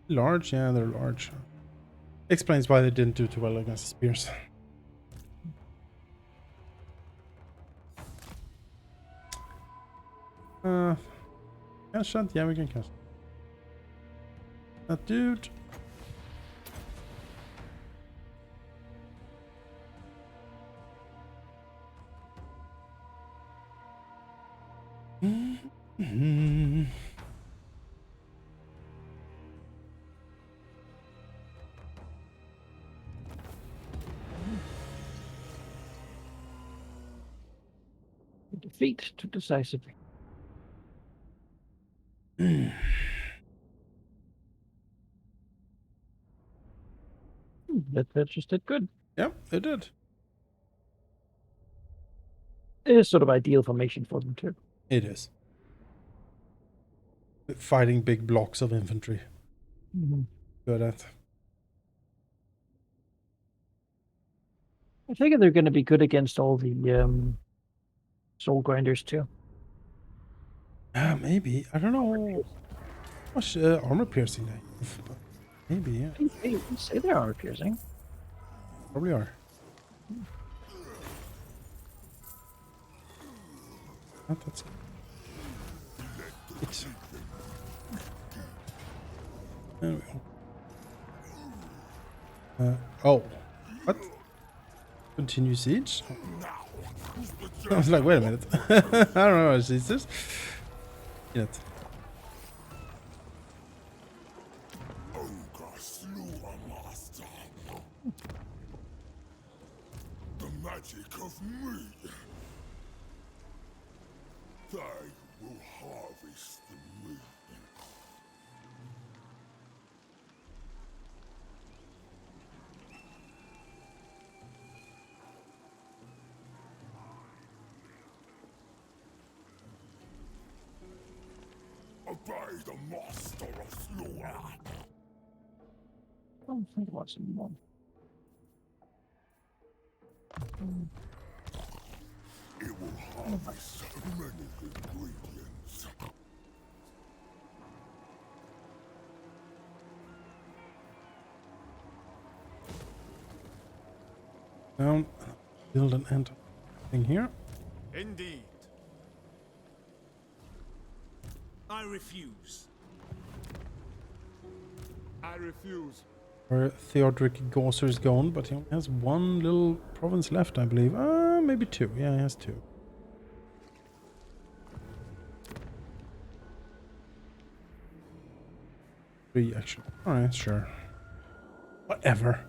large, yeah, they're large. Explains why they didn't do too well against the spears. Cast shot? Yeah, we can cast. That dude. defeat to decisive. That just did good. Yep, it did. It is sort of ideal formation for them too. It is. Fighting big blocks of infantry. Good at. I think they're going to be good against all the soul grinders too. Maybe. I don't know how much armor piercing they have, but maybe, yeah. They say they are piercing. Probably are. Oh, that's good. There we go. Oh. What? Continue siege? I was like, wait a minute. I don't know what is this. Yet. Ogre slew a master. The magic of me. They will harvest the meat. Obey the master of slaughter. I don't think it was some more. It will harvest many ingredients. Down. Build an enter thing here. Indeed. I refuse. I refuse. Where Theodoric Gauser is gone, but he only has one little province left, I believe. Maybe two. Yeah, he has two. Three, actually. Alright, sure. Whatever.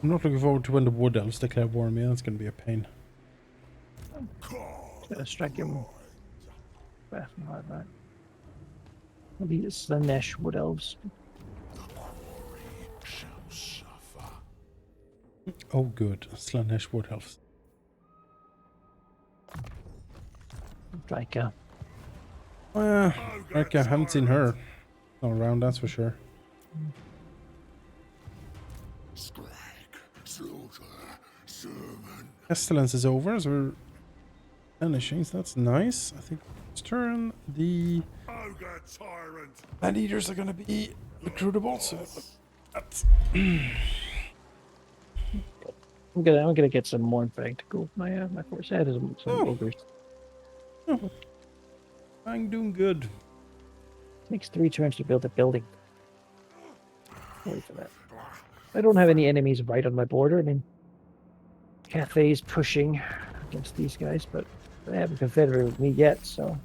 I'm not looking forward to when the Wood Elves declare war on me. That's going to be a pain. Gotta strike him. Fast and hard, right? Maybe it's the Nesh Wood Elves. Shall suffer. Oh, good. Slanesh Wood Elves. Draika. Oh, yeah. Okay, I haven't seen her all around, that's for sure. Scrag, slaughter, servant. Pestilence is over, so we're finishing, so that's nice. I think this turn the Ogre tyrant. land eaters are gonna be recruitable, so that's I'm gonna get some more infect to go with my my force. I had some ogres. I'm doing good. Takes 3 turns to build a building. Wait for that. I don't have any enemies right on my border. I mean, Cathay's pushing against these guys, but they haven't confederated with me yet, so I'm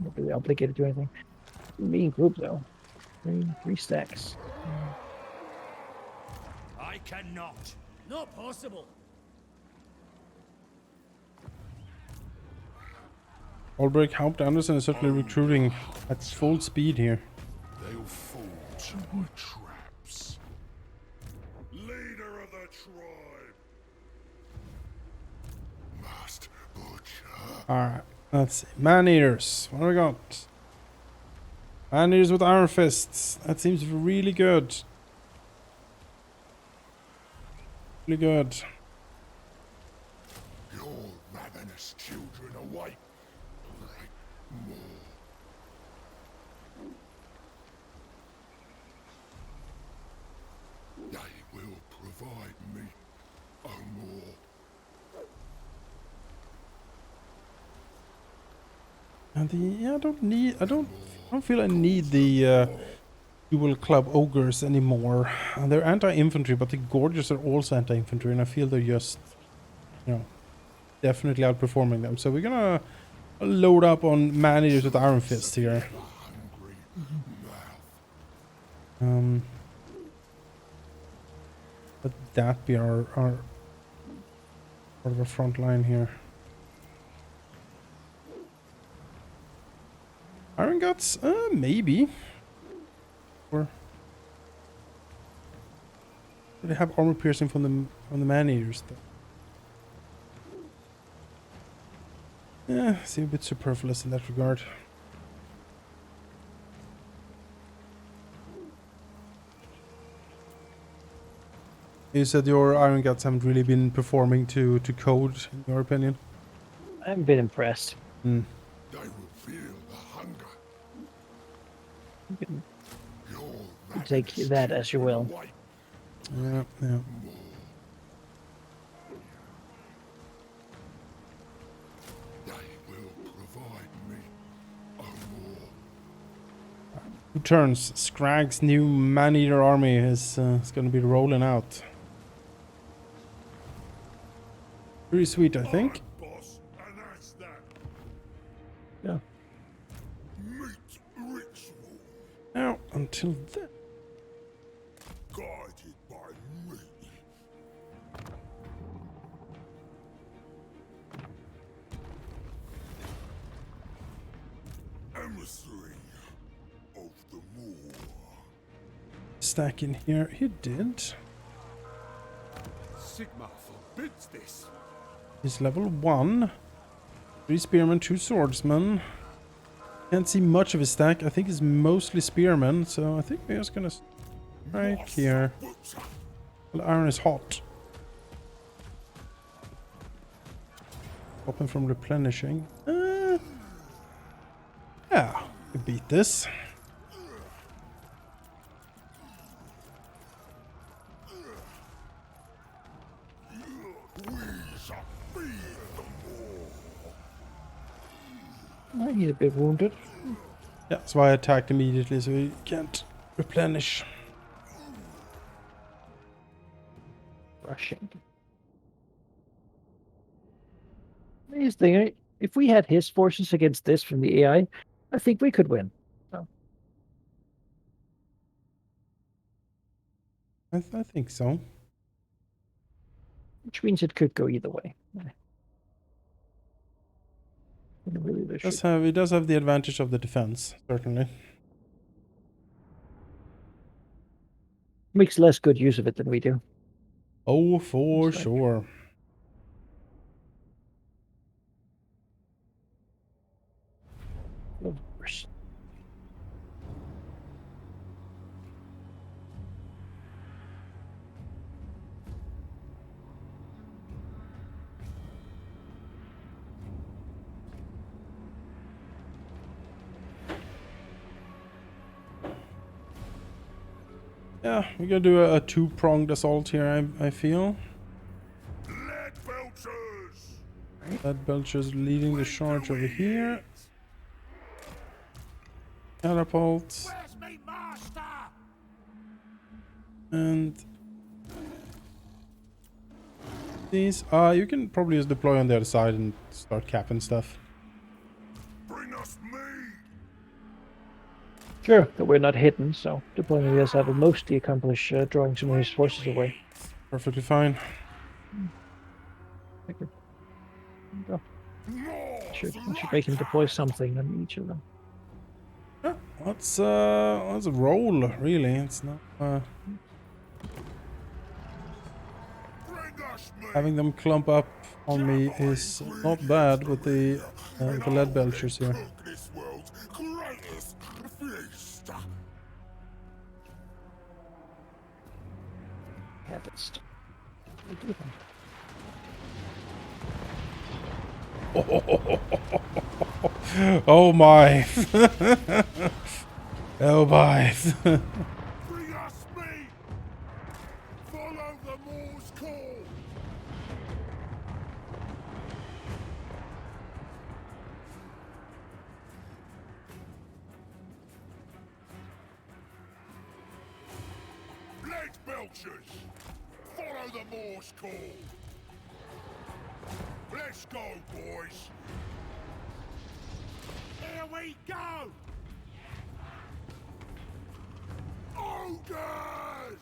not really obligated to do anything. Mean group though. Three stacks. I cannot. Not possible. Albrecht Haupt Anderson is certainly recruiting at full speed here. They'll fall to my traps. Leader of the tribe. Must butcher. Alright, let's see. Man eaters. What do we got? Man eaters with iron fists. That seems really good. Really good. Your ravenous children awake. Like more. They will provide me a more. And I don't feel I need the dual club ogres anymore. And they're anti-infantry, but the gorges are also anti-infantry, and I feel they're just, definitely outperforming them. So we're gonna load up on man eaters with iron fists here. that be our part of our front line here. Iron Guts? Maybe. Or do they have armor piercing from the man-eaters though? Yeah, seem a bit superfluous in that regard. You said your Iron Guts haven't really been performing to code, in your opinion? I haven't been impressed. Hmm. They will feel the hunger. You can Your take that as you will. wait. Yeah, yeah. They will provide me a more. 2 turns. Scrag's new man-eater army is going to be rolling out. Pretty sweet, I think. Boss, and that's that. Yeah. Meat ritual Now, until then. guided by me. Emissary of the Moor. Stack in here. He did. Sigma forbids this. He's level 1. 3 spearmen, 2 swordsmen. Can't see much of his stack. I think he's mostly spearmen, so I think we're just gonna strike here. Butcher. Well, iron is hot. Stopping from replenishing. Yeah, we beat this. We shall feed the Moor. He's a bit wounded. Yeah, that's why I attacked immediately, so he can't replenish. Rushing. Here's the thing. If we had his forces against this from the AI, I think we could win. So, I think so. which means it could go either way. Really, there should- He does have the advantage of the defense, certainly. Makes less good use of it than we do. Oh, for It's like- sure. Of course. Yeah, we're gonna do a 2-pronged assault here, I feel. Lead belchers. That Belcher's leading the charge over here. Catapults. Where's me master? And these, you can probably just deploy on the other side and start capping stuff. Bring us mead. Sure, but we're not hidden, so deploying the SI will mostly accomplish drawing some of his forces away. Perfectly fine. Go. Should make him deploy something on each of them. Let's roll, really. It's not Bring us mead. having them clump up on me is not bad with the lead belchers here. Cook this world's greatest feast. Harvest. Oh my! Oh my! Bring us mead. Follow the Moor's call. Lead belchers. Follow the Moor's call. Let's go, boys. Here we go. Ogres!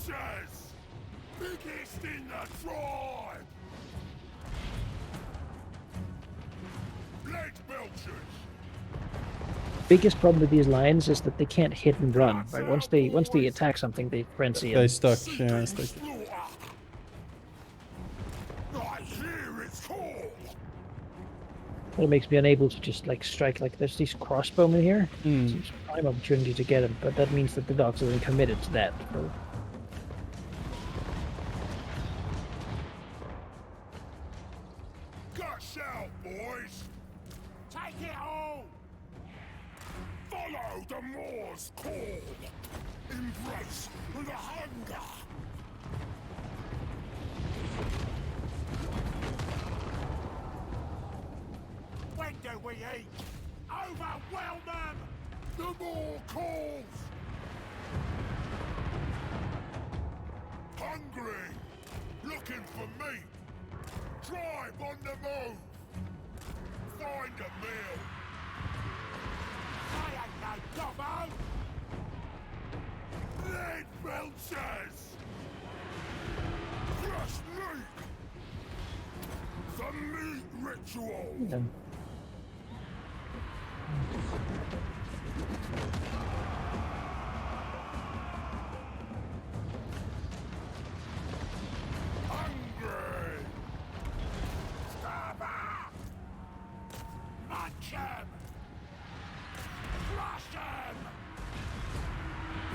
belchers! Biggest in the tribe! Leg belchers! Biggest problem with these lions is that they can't hit and run. Right? Once they attack something, they frenzy. They And stuck. Yeah, stuck. Slaughter! I hear its call! it makes me unable to just like strike. Like there's these crossbowmen here. Mm. It's a prime opportunity to get them, but that means that the dogs are committed to that. So Gush out, boys! Take it all! Follow the Moor's call! Embrace the hunger! When do we eat? Overwhelm them! The Moor calls! Hungry! Looking for meat! Tribe on the move! Find a meal! I ain't no gobbo! Lead belchers! Fresh meat! The meat ritual! yeah. Hungry! Stab up! Munch 'em! Crush 'em!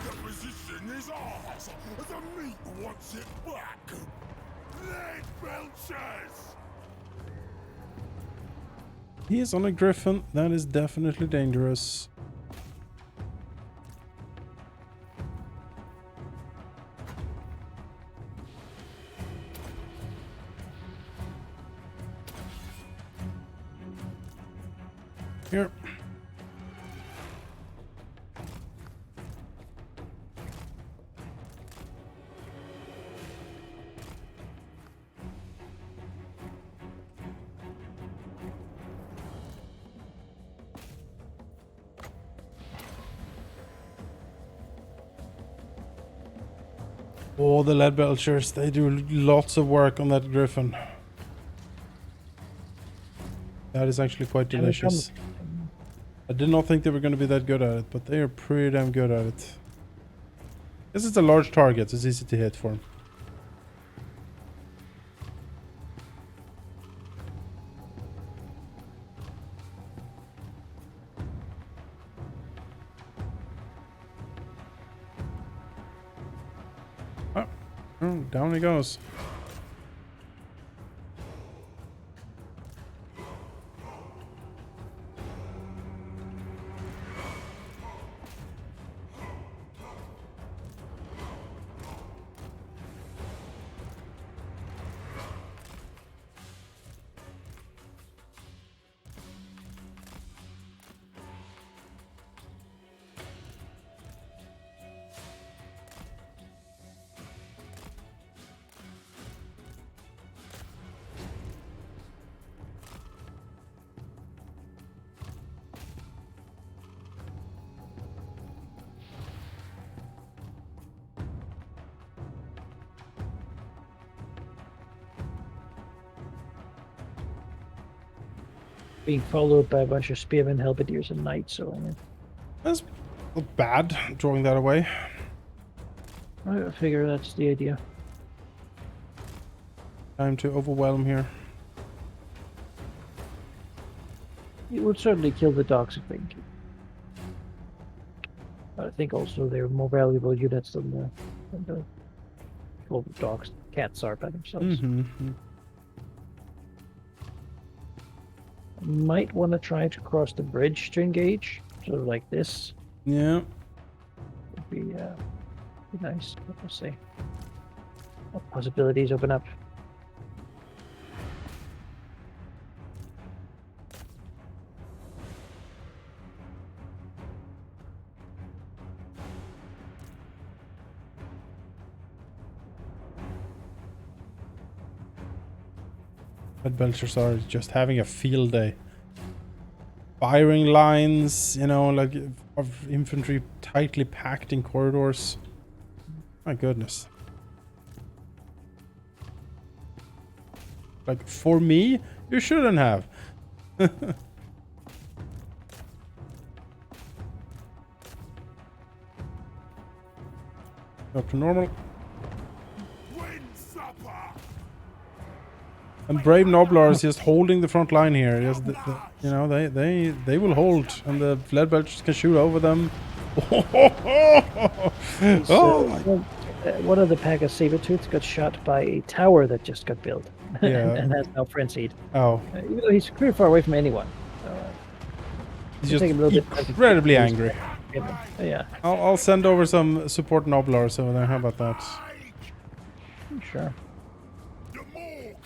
The position is ours! The meat wants it back! Lead belchers! He is on a griffin. That is definitely dangerous. Here. Oh, the lead belchers, they do lots of work on that griffin. That is actually quite And it delicious. comes- I did not think they were going to be that good at it, but they are pretty damn good at it. This is a large target, it's easy to hit for them. Oh, down he goes. being followed by a bunch of spearmen, halberdiers, and knights. So That's not bad, drawing that away. I figure that's the idea. Time to overwhelm here. It would certainly kill the dogs, I think. But I think also they're more valuable units than the well, dogs. Cats are by themselves. Mm-hmm. Might want to try to cross the bridge to engage, sort of like this. Yeah. Would be nice. We'll see. What possibilities open up? Adventures are just having a field day. Firing lines, you know, like of infantry tightly packed in corridors. My goodness. Like, for me, you shouldn't have. Up to normal. And brave Noblar is just holding the front line here. Just you know, they will hold, and the Fled Belchers can shoot over them. One of the pack of saber-tooths got shot by a tower that just got built. Yeah. and has now frenzied. Oh. Even though he's pretty far away from anyone. He's just take him a little bit incredibly angry. Yeah. I'll send over some support Noblars over there. How about that? Sure.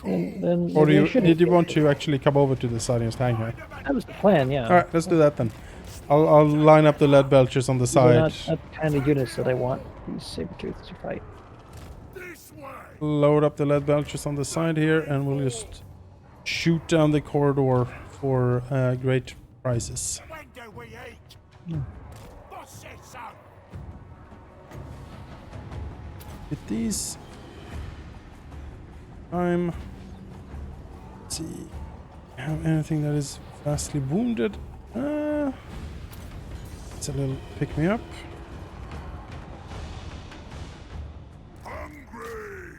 Then Or did you want to actually come over to the side and just hang here? That was the plan, yeah. Alright, let's do that then. I'll line up the lead belchers on the These are side. not the kind of units that I want these saber-tooths to fight. Load up the lead belchers on the side here, and we'll just shoot down the corridor for great prizes. When do we eat? Boss said so. With these, let's see, have anything that is vastly wounded? It's a little pick me up. Hungry.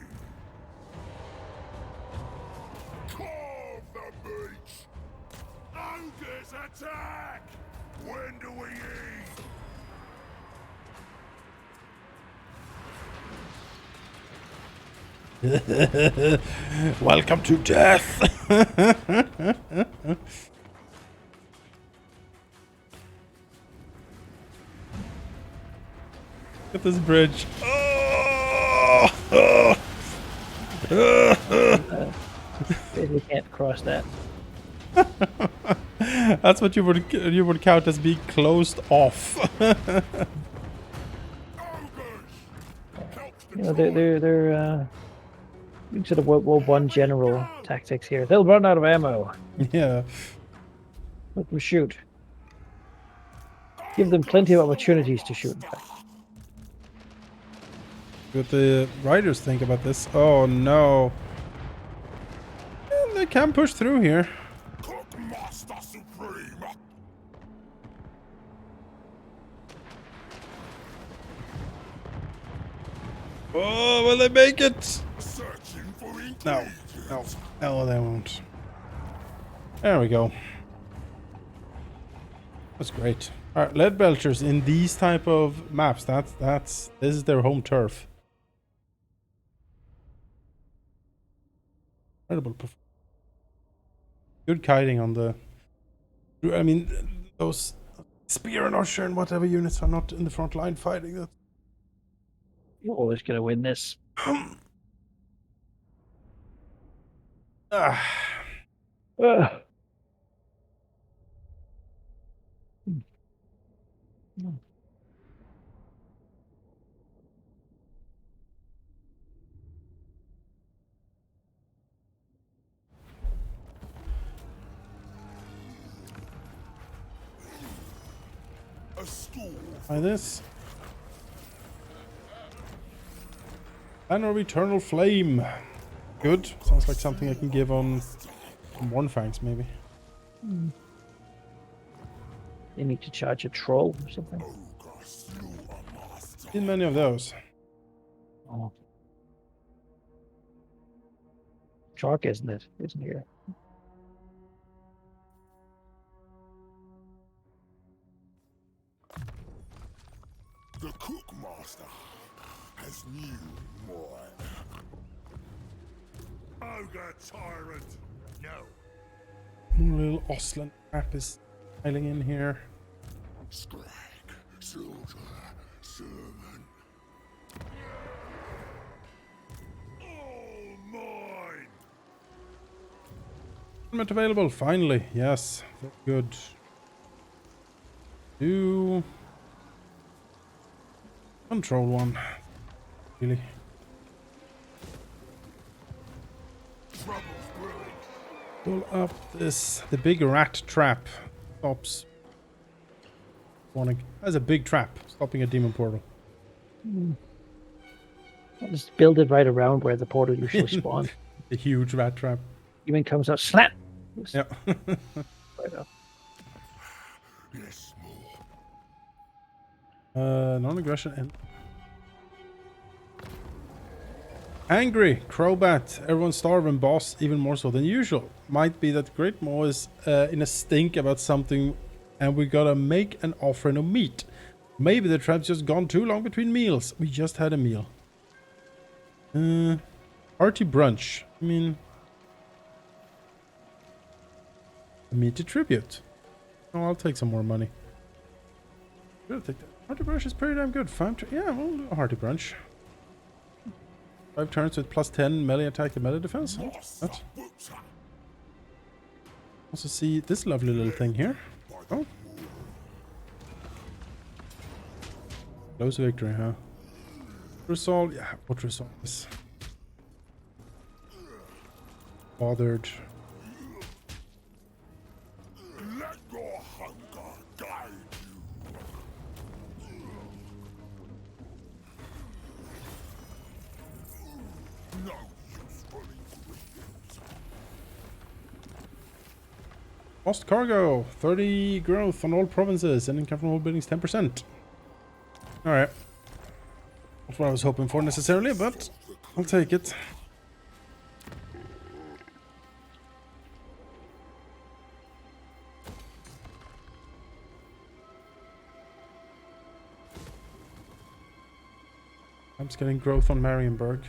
Carve the beach. Ogres attack. When do we eat? Welcome to death. Look at this bridge. We can't cross that. That's what you would count as being closed off. You know, they're sort of World 1 general tactics here. They'll run out of ammo. Yeah. Let them shoot. Give them plenty of opportunities to shoot. What the riders think about this? Oh no. They can push through here. Master Supreme. Oh, will they make it? Searching for No, no, they won't. There we go. That's great. All right, lead belchers in these type of maps. This is their home turf. Incredible performance. Good kiting on the. I mean, those spear and usher and whatever units are not in the front line fighting. That. You're always gonna win this. Ah. a stool. Try this. Banner of Eternal Flame. Good. Sounds like something I can give on Mornfangs, maybe. They need to charge a troll or something. Ogre slew a master. Seen many of those. Oh. Chalk, isn't it? Isn't here. The cookmaster has new more. Ogre tyrant. No. Little Oslan crap is piling in here. Scrag. Soldier. Servant. All mine. Equipment available, finally. Yes, very good. Do control one. Really. Trouble's brewing. Pull up this. The big rat trap stops. Warning. That's a big trap stopping a demon portal. I'll just build it right around where the portal usually spawns. The huge rat trap. Even comes out, slap. Yeah. Right up. Yes, more. Non-aggression and angry Crobat. Everyone's starving, boss. Even more so than usual. Might be that Great Maw is in a stink about something, and we gotta make an offering of meat. Maybe the trap's just gone too long between meals. We just had a meal. Hearty brunch. I mean, a meaty tribute. Oh, I'll take some more money. Good, take that. Hearty brunch is pretty damn good. Yeah, we'll do a hearty brunch. 5 turns with +10 melee attack and melee defense. That. Also see this lovely little thing here. Oh. Close victory, huh? Resolve. Yeah, what resolve is? Bothered. Let your hunger guide you. No useful ingredients. Lost cargo. 30 growth on all provinces and income from all buildings 10%. Alright. Not what I was hoping for necessarily, but I'll take it. I'm just getting growth on Marienburg.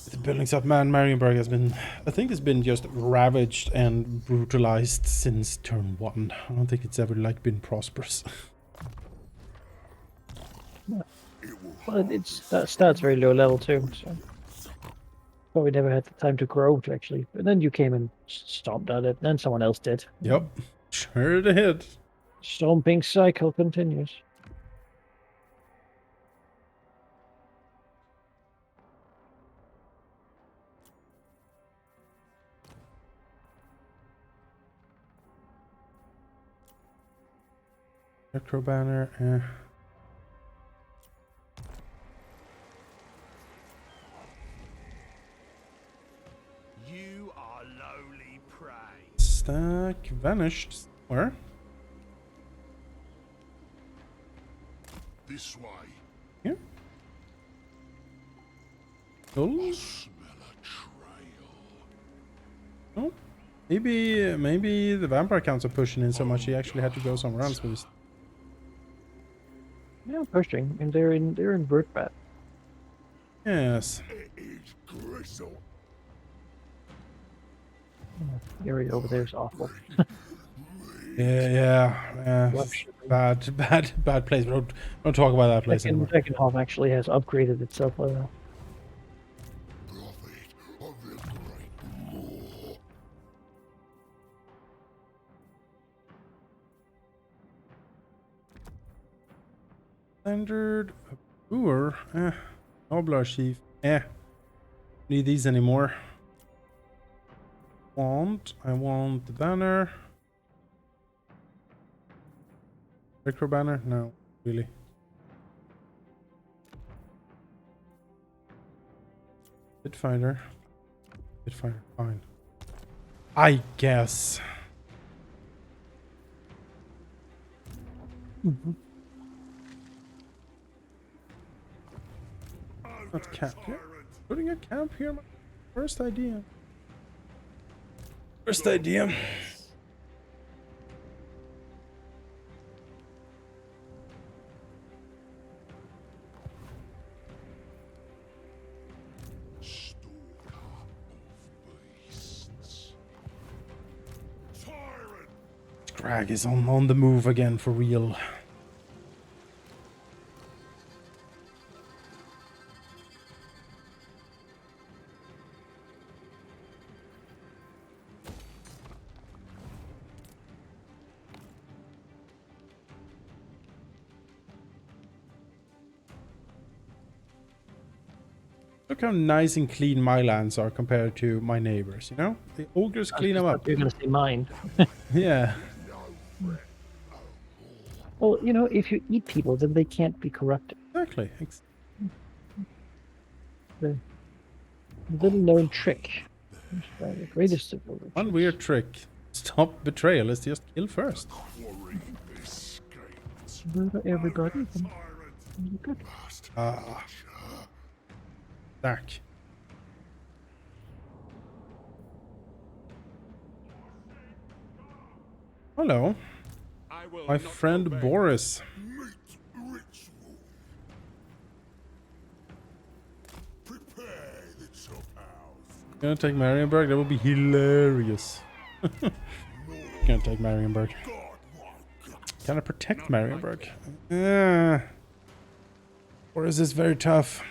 The buildings at Marienburg has been, I think it's been just ravaged and brutalized since turn 1. I don't think it's ever like been prosperous. Well, that starts very low level too, so probably never had the time to grow to actually. But then you came and stomped at it, then someone else did. Yep, sure did. Stomping cycle continues. Necro banner, You are lowly prey. Stack vanished. Where? This way. Here? Cool. Smell a trail. Oh, maybe the vampire counts are pushing in so much he actually had to go somewhere else with his. Yeah, pushing, and they're in Birdbat. Yes. It is gristle. The area over there is awful. Yeah. Bad place. Don't talk about that place anymore. Second half actually has upgraded itself. Prophet of the Great Maw. Standard Boer. Noblar Chief. Need these anymore. I want the banner. Necro banner? No, really. Bitfighter. Bitfighter, fine. I guess. Not camp here. Putting a camp here. My first idea. First idea. Scrag is on the move again for real. Look how nice and clean my lands are compared to my neighbors, you know? The ogres clean them up. You're gonna say mine. Yeah. Well, you know, if you eat people, then they can't be corrupted. Exactly. The little known trick. Try the greatest of all One weird trick. Stop betrayal is just kill first. Everybody. Good. Ah. Dark. Hello. My friend Boris. Meat ritual. Prepare the chop house. Gonna take Marienburg? That would be hilarious. Gonna take Marienburg. Can I protect Marienburg? Or is this very tough?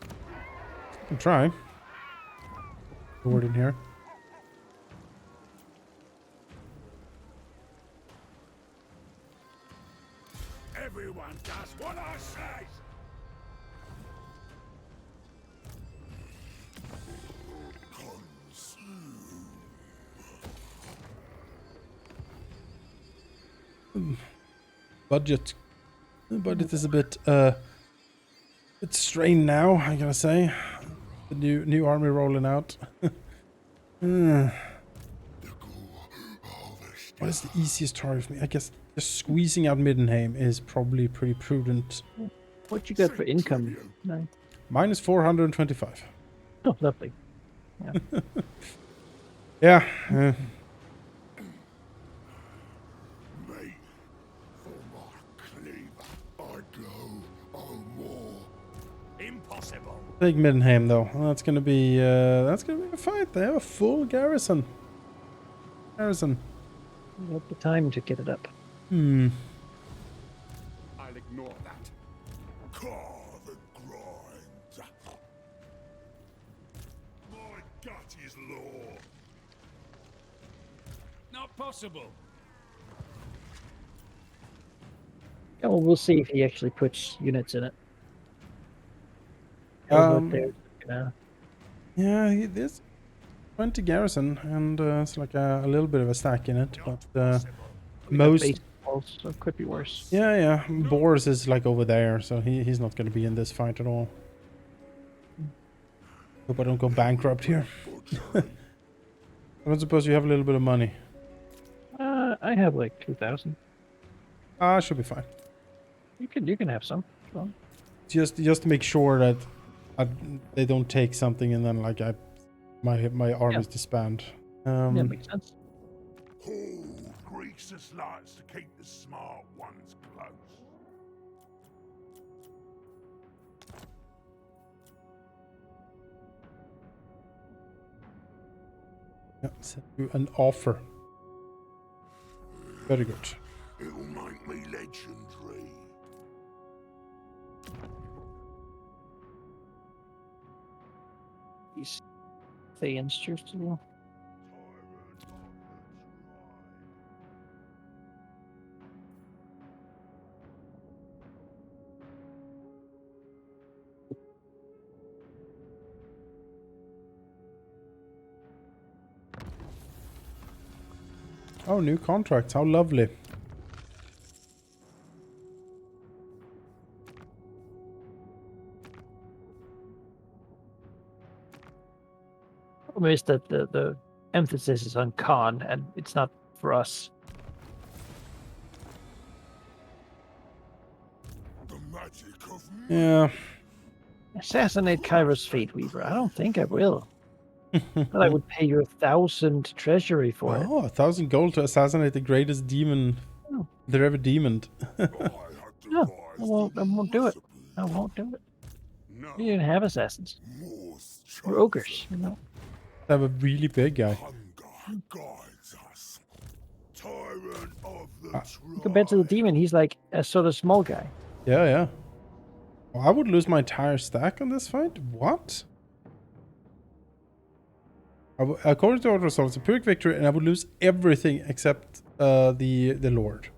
I can try. Forward in here. Everyone does what I say. Budget. The budget is a bit strained now, I gotta say. The new army rolling out. What is the easiest target for me? I guess just squeezing out Middenheim is probably pretty prudent. What you got for income? No. Minus 425. Oh, lovely. Yeah. Yeah. Mate, for my cleaver, I go on war. Impossible. Take Middenheim though. That's gonna be a fight. They have a full garrison. You have the time to get it up. Hmm. I'll ignore that. Carve and grind. My gut is law. Not possible. Yeah, well, we'll see if he actually puts units in it. There, Yeah, there's 20 garrison, and it's like a little bit of a stack in it, but most. base walls, so it could be worse. Yeah. Boris is like over there, so he's not going to be in this fight at all. Hope I don't go bankrupt here. I don't suppose you have a little bit of money. I have like 2,000. Should be fine. You can have some. Well, Just to make sure that they don't take something and then like my army's disband. yeah, makes sense. Oh, Greasus likes to keep the smart ones close. Yeah, send you an offer. Very good. It'll make me legendary. These Thayans choose to do. Oh, new contracts. How lovely. Problem is that the emphasis is on Khan, and it's not for us. The magic of Yeah. Assassinate Kairos Fate Weaver. I don't think I will. But I would pay you 1,000 treasury for it. Oh, 1,000 gold to assassinate the greatest demon there ever demoned. No, I won't do it. I won't do it. No, We didn't have assassins. Moors We're ogres, you know. I have a really big guy. hunger guides us. Tyrant of the tribe. Compared to the demon, he's like a sort of small guy. Yeah. Oh, I would lose my entire stack on this fight? What? According to Order results, a Pyrrhic victory, and I would lose everything except the Lord.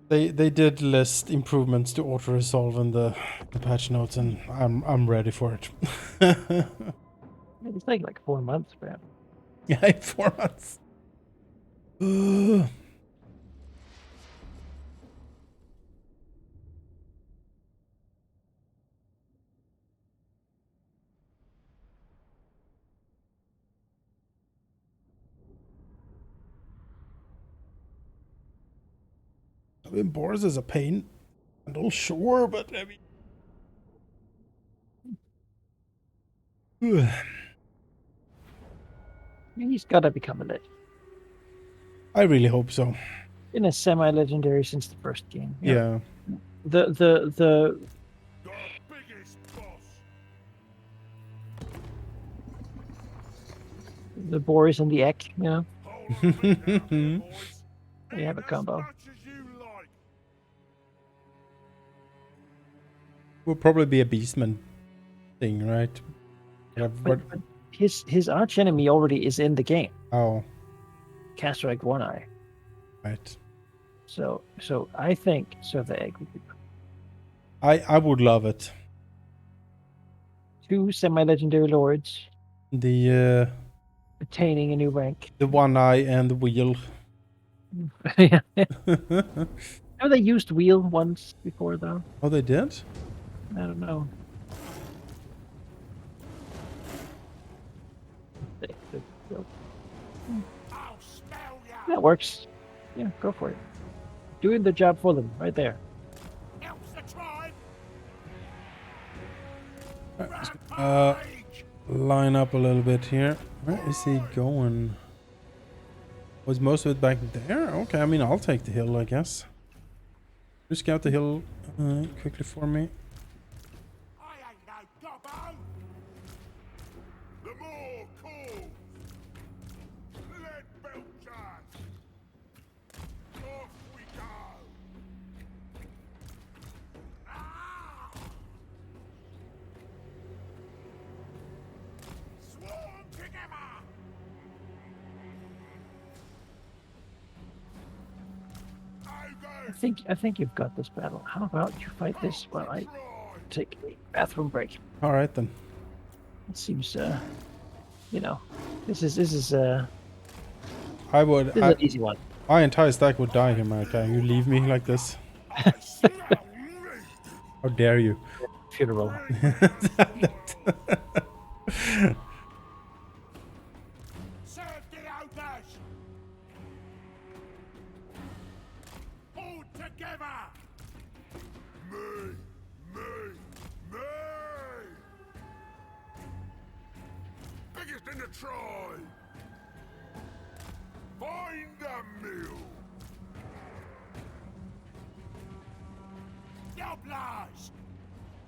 They did list improvements to auto resolve in the patch notes, and I'm ready for it. It's like 4 months, man. Yeah, 4 months. Boris is a pain. I'm not sure, but I mean. He's got to become a legend. I really hope so. Been a semi-legendary since the first game. Yeah. The The biggest boss. Boris and the Ek, Hold on out there, boys. They have a Eat combo. As much as you like. Will probably be a beastman thing, right? but his arch enemy already is in the game. Oh, Castrack One Eye. right. So I think the egg would be I would love it. 2 semi-legendary lords The attaining a new rank. one eye and the wheel. Yeah. Have they used wheel once before though? Oh, they did? I don't know. I'll smell ya. That works. Yeah, go for it. Doing the job for them, right there. Helps the tribe. Uh, Rampage. line up a little bit here. Where is he going? Was most of it back there? Okay, I mean, I'll take the hill, I guess. Just scout the hill quickly for me. I ain't no gobbo. The more calls. Lead belchers. Off we go. Ah! Swarm together. Ogre. I think you've got this battle. How about you fight this while I take a bathroom break? All right then. It seems you know, this is I would. this is an easy one. My entire stack would die here, Manaki. You leave me like this? I smell meat. How dare you? Funeral. Serve the ogres. Hold together. Me. Biggest in the tribe. Find a meal. Gobblers.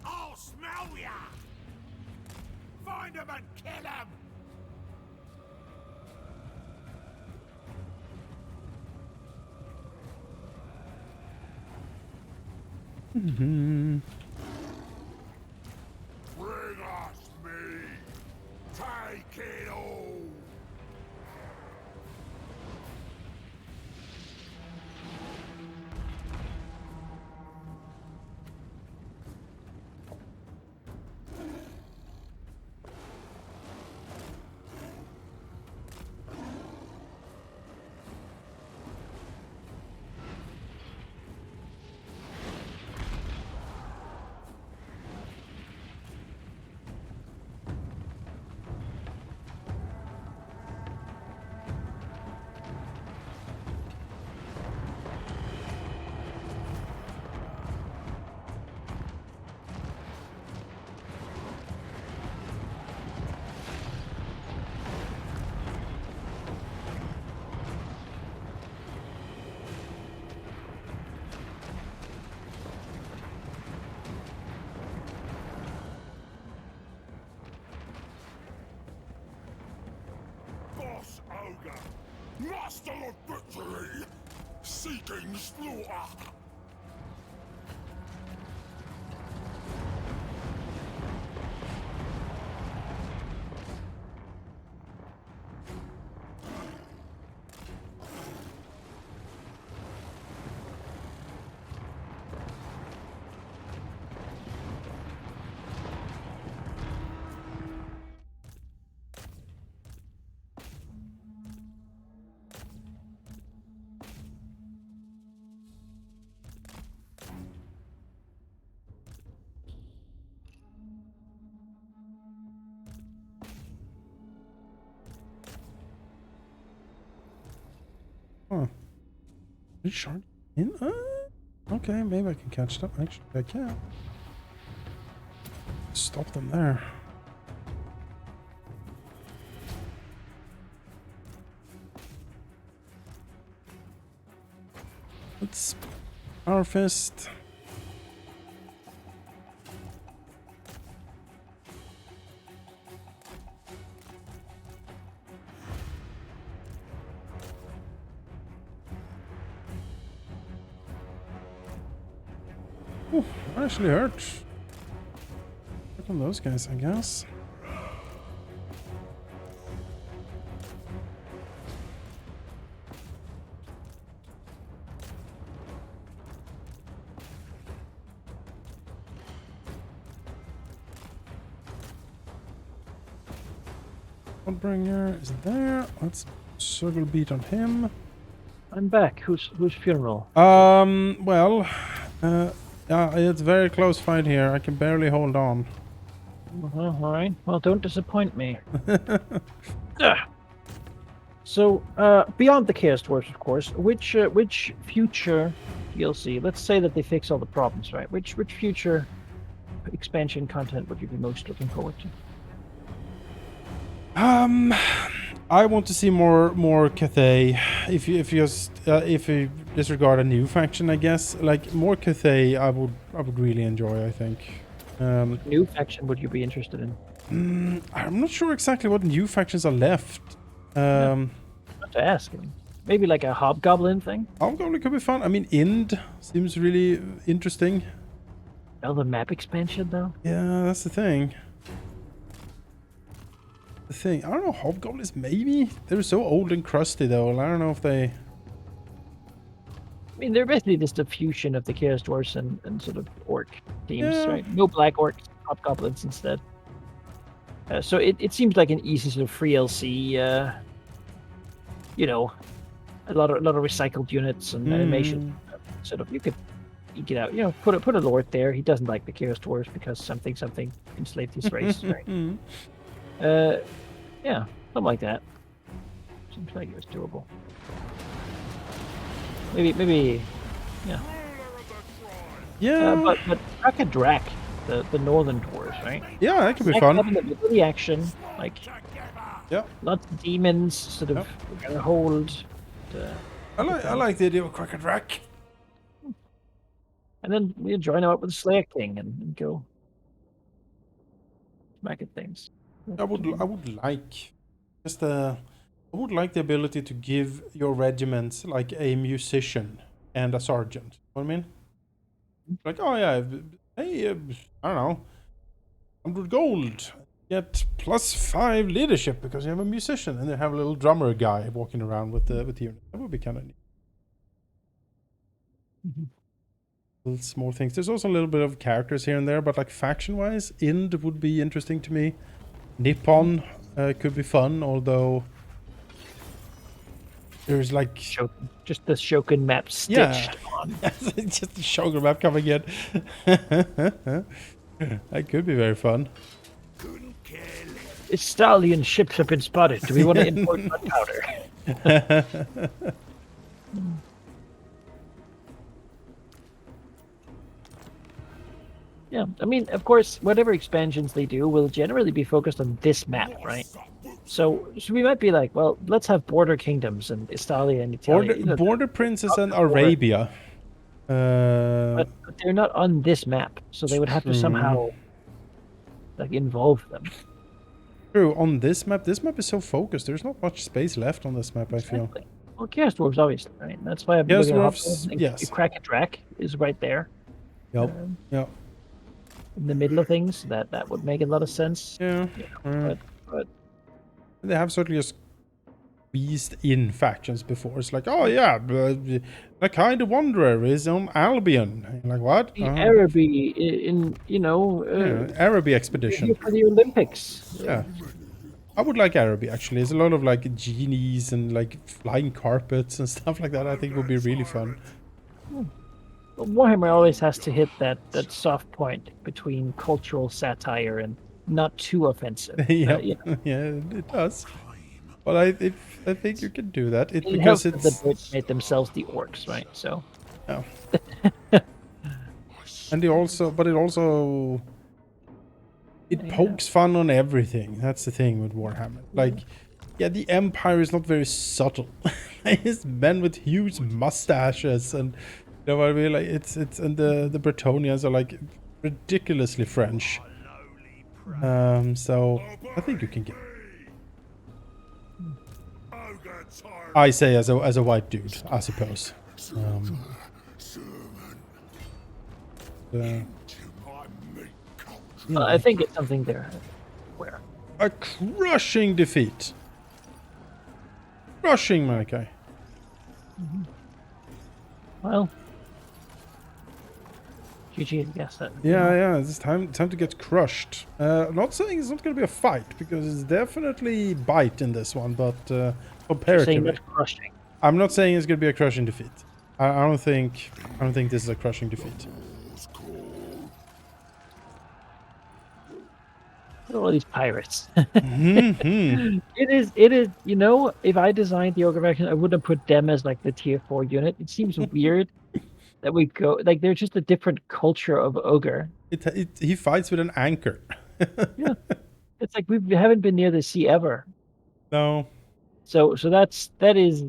I'll smell ya. Find them and kill them. Bring us meat. Take it all. Boss Ogre, master of victory, seeking slaughter. Huh. Is Shard in? Okay, maybe I can catch them. Actually, I can. Stop them there. Let's Power Fist. Ooh, actually hurt. Look on those guys, I guess. Bringer is there. Let's circle beat on him. I'm back. Whose funeral? Well, it's a very close fight here. I can barely hold on. All right. Well, don't disappoint me. So, beyond the Chaos Dwarfs, of course, which future DLC? Let's say that they fix all the problems, right? Which future expansion content would you be most looking forward to? I want to see more Cathay. If you disregard a new faction, I guess, like more Cathay, I would really enjoy. I think. New faction would you be interested in? I'm not sure exactly what new factions are left. Not to ask. Maybe like a Hobgoblin thing. Hobgoblin could be fun. I mean, Ind seems really interesting. Oh, the map expansion though. Yeah, that's the thing. I don't know, Hobgoblins maybe? They're so old and crusty though, I don't know if they... I mean, they're basically just a fusion of the Chaos Dwarfs and sort of orc teams, Yeah. right? No black orcs, hobgoblins instead. So it seems like an easy sort of free LC, you know, a lot of recycled units and animation. Sort of, you could eke it out, you know, put a lord there. He doesn't like the Chaos Dwarfs because something enslaved his race, right? Yeah, something like that. Seems like it was doable. Maybe, yeah. Yeah. But Drak, the northern dwarves, right? Yeah, that could be Like fun. having a bit of the action, like Yeah. lots of demons, sort of gonna hold. I like the idea of Drak. And then we join them up with the Slayer King and go back at things. I would like just I would like the ability to give your regiments like a musician and a sergeant. You know what I mean? Like, oh yeah, hey, I don't know, 100 gold. Get +5 leadership because you have a musician, and they have a little drummer guy walking around with the unit. That would be kind of neat. Little small things. There's also a little bit of characters here and there, but like faction-wise, Ind would be interesting to me. Nippon could be fun, although there's like Just the Shogun map stitched on. just the Shogun map coming in. That could be very fun. Stallion ships have been spotted. Do we want to import gunpowder? Yeah, I mean, of course, whatever expansions they do will generally be focused on this map, right? So we might be like, well, let's have border kingdoms and Italia and Italia. Border Princess and Arabia. But they're not on this map, so they would have to somehow like involve them. True, on this map is so focused. There's not much space left on this map, I feel. Exactly. Well, Chaos Dwarfs, obviously, right? That's why I'm Chaos looking at Dwarfs, Hobgoblin. yes. Crack a Drak is right there. Yep. Yep. In the middle of things, that would make a lot of sense. Yeah. But They have certainly just squeezed in factions before. It's like, oh yeah, the kind of wanderer is on Albion. Like what? the Araby Araby expedition. here for the Olympics. Yeah. I would like Araby actually. There's a lot of like genies and like flying carpets and stuff like that. I think would be really fun. But Warhammer always has to hit that soft point between cultural satire and not too offensive. Yeah, You know, yeah, it does. But I think you can do that. it Because helps that the it's Brits made themselves the orcs, right? So No. And it pokes fun on everything. That's the thing with Warhammer. Like, yeah, the Empire is not very subtle. It's men with huge mustaches, and you know what I mean. Like, it's and the Bretonians are like ridiculously French. So I think you can get. Ogre tyrant. I say as a white dude, I suppose. Servant. Uh, My meat culture. Well, I think it's something they're aware. a crushing defeat. Crushing, Manaki. Well, GG, I guess that. Yeah, it's time to get crushed. Not saying it's not going to be a fight, because it's definitely bite in this one, but Saying comparatively, that's crushing. I'm not saying it's going to be a crushing defeat. I don't think this is a crushing defeat. Look at all these pirates. Mhm. It is, you know, if I designed the Ogre faction, I wouldn't have put them as like the tier 4 unit. It seems weird that we go, like, they're just a different culture of Ogre. He fights with an anchor. Yeah. It's like we haven't been near the sea ever. No. So that is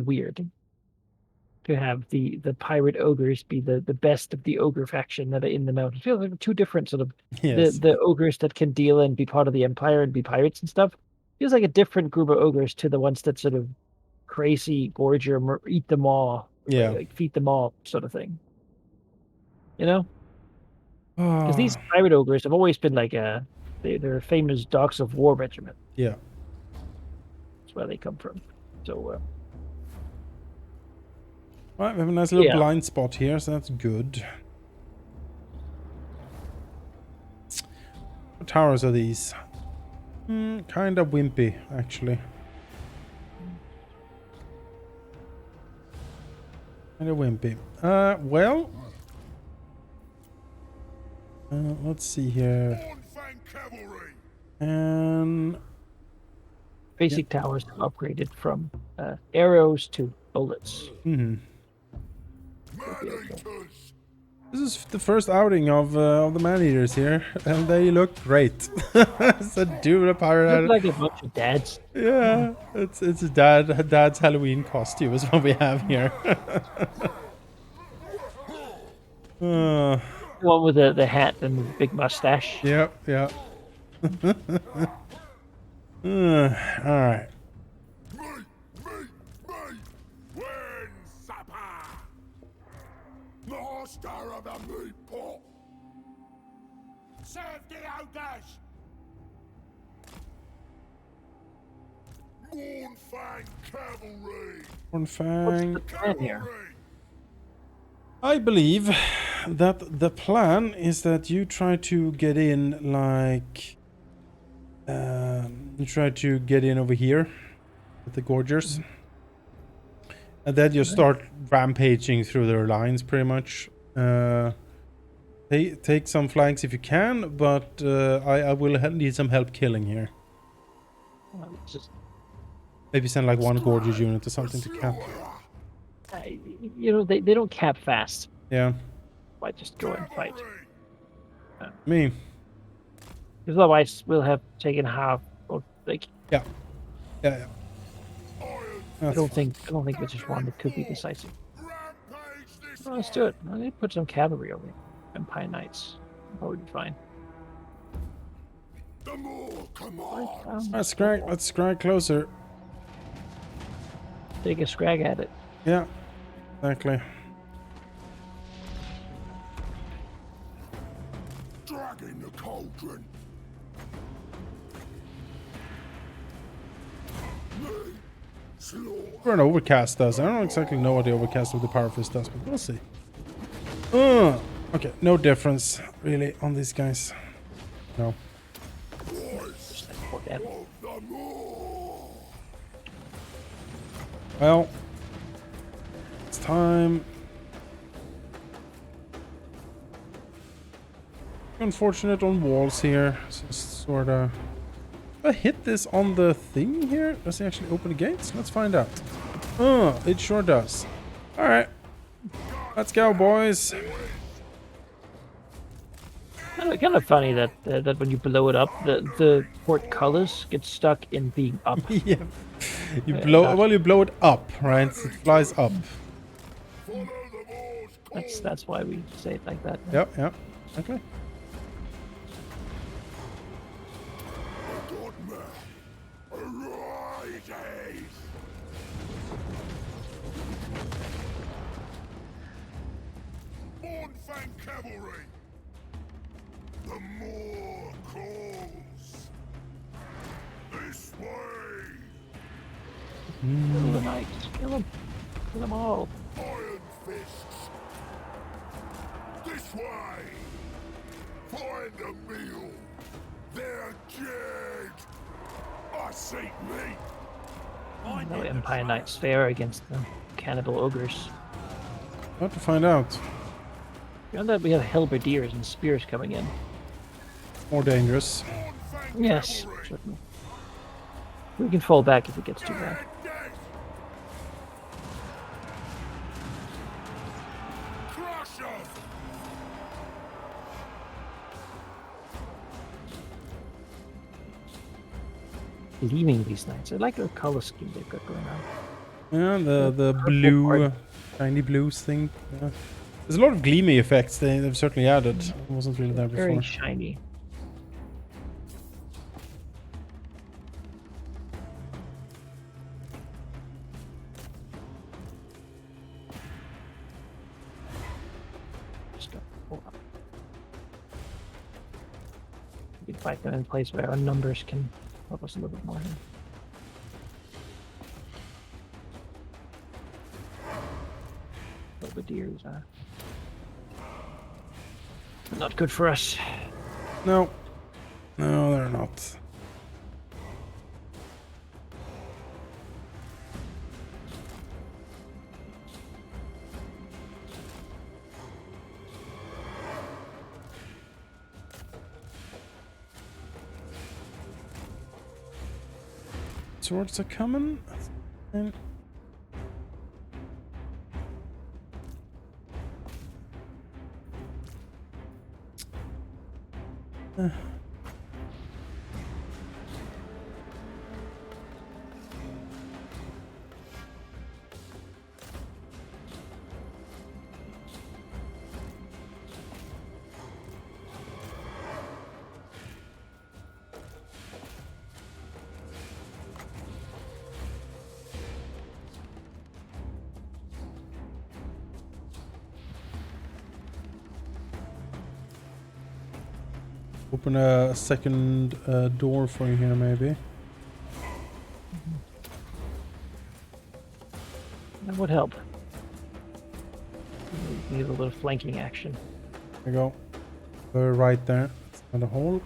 weird. To have the pirate ogres be the best of the ogre faction that are in the mountains. Feels like two different sort of Yes. the ogres that can deal and be part of the empire and be pirates and stuff. Feels like a different group of ogres to the ones that sort of crazy, gorge or eat them all, Yeah. like feed them all sort of thing. You know, because these pirate ogres have always been like they're famous dogs of war regiment. Yeah. That's where they come from. So. Right, we have a nice little Yeah. blind spot here, so that's good. What towers are these? Kind of wimpy, actually. Kind of wimpy. Well... let's see here. Hornfang cavalry. And... Basic towers have upgraded from arrows to bullets. Man-eaters. This is the first outing of the man-eaters here, and they look great. It's a dude, a pirate. Look like a bunch of dads. Yeah, it's a dad's Halloween costume is what we have here. The one with the hat and the big mustache. Yep. All right. Win supper. Master of the meat pot. Serve the ogres. Hornfang cavalry. Hornfang. What's the plan here? Cavalry. I believe that the plan is that you try to get in like... you try to get in over here with the Gorgers. And then you start rampaging through their lines, pretty much. Take some flanks if you can, but I will need some help killing here. Just, Maybe send like one Gorgeous unit or something to cap. you know, they don't cap fast. Yeah, Why just go and fight? me. Because otherwise we'll have taken half. Or like, Yeah. I That's don't think it's just one that could be decisive. Rampage this Well, let's do it. Let me put some cavalry over here. Empire Knights. Probably be fine. The more commands. Let's scrag closer. Take a scrag at it. Yeah, exactly. Dragging the cauldron. Me. Slaughter. What an overcast does. I don't exactly know what the overcast of the power fist does, but we'll see. Okay, no difference really on these guys. No. Just like for them. The more. Well, it's time. Unfortunate on walls here. Sort of. I hit this on the thing here. Does it actually open the gates? Let's find out. It sure does. All right. Let's go, boys. Kind of funny that that when you blow it up, the portcullis get stuck in being up. Yeah. You Yeah, blow. not- Well, you blow it up, right? It flies up. Follow the Morse code. That's why we say it like that. Yep. Yep. Okay. Dogma arises. Mornfang cavalry. The Moor calls. This way. Kill the knights. Kill them. Kill them all. Iron fists. This way. Find a meal. They're dead. I seek meat. No Empire Knights fare against the cannibal ogres. What to find out? Beyond that, we have halberdiers and spears coming in. More dangerous. Mornfang Yes, cavalry. certainly. We can fall back if it gets too bad. Dead. Crush 'em. Leaving these knights. I like the color scheme they've got going on. Yeah, the Purple blue, part. shiny blues thing. Yeah. There's a lot of gleamy effects they've certainly added. It wasn't really there Very before. shiny. Just go. Hold on. We can fight them in a place where our numbers can help us a little bit more. Here. Halberdiers are not good for us. No. No, they're not. Swords are coming. And open a second door for you here, maybe. That would help. We need a little flanking action. There you go. Right there. And a hole.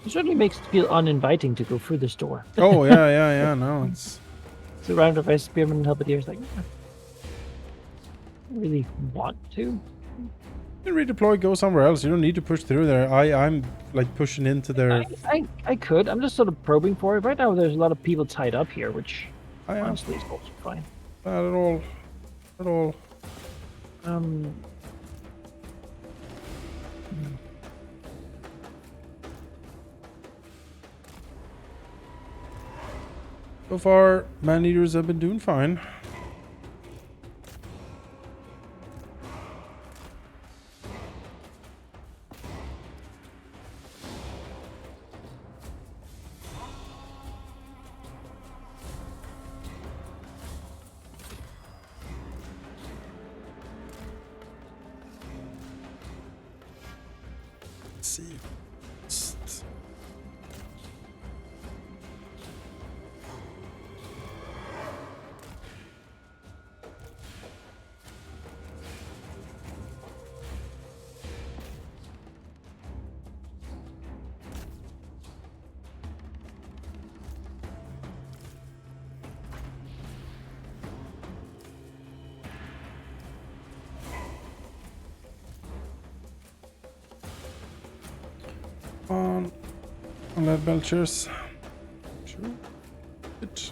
It certainly makes it feel uninviting to go through this door. Oh yeah. No, it's Surrounded by spearmen and halberdiers, like, I don't really want to. you can redeploy, go somewhere else. You don't need to push through there. I'm like pushing into their. I could. I'm just sort of probing for it. Right now, there's a lot of people tied up here, which I am honestly is also fine. not at all. At all. So far, man-eaters have been doing fine. Let's see. on lead belchers. Sure. Good.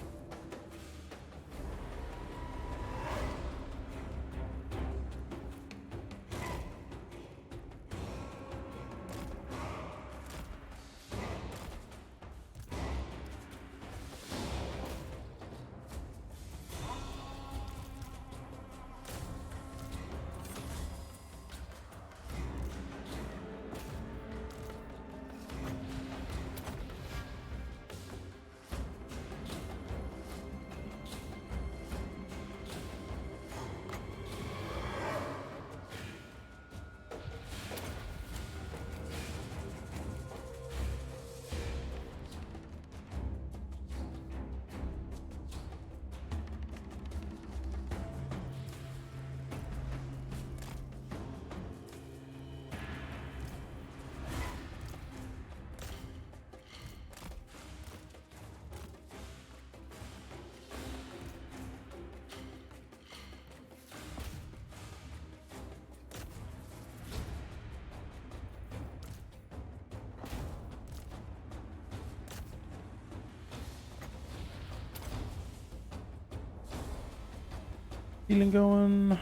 Healing going.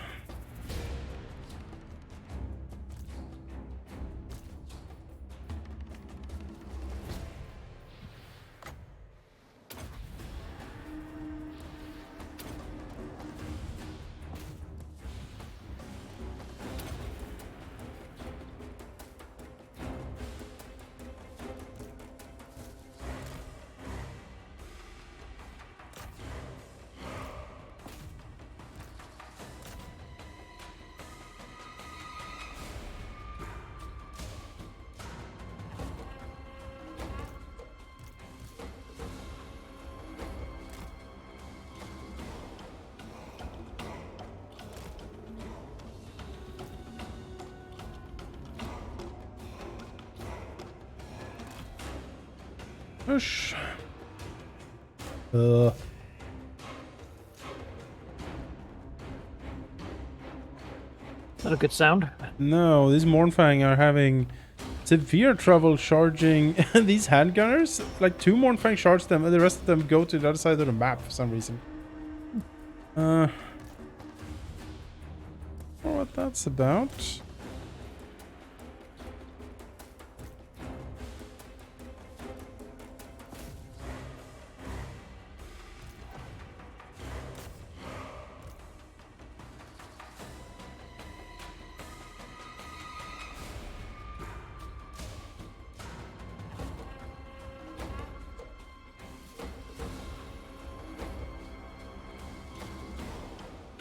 Push. Not a good sound. No, these Mornfang are having severe trouble charging these handgunners. Like 2 Mornfang charge them and the rest of them go to the other side of the map for some reason. I don't know what that's about.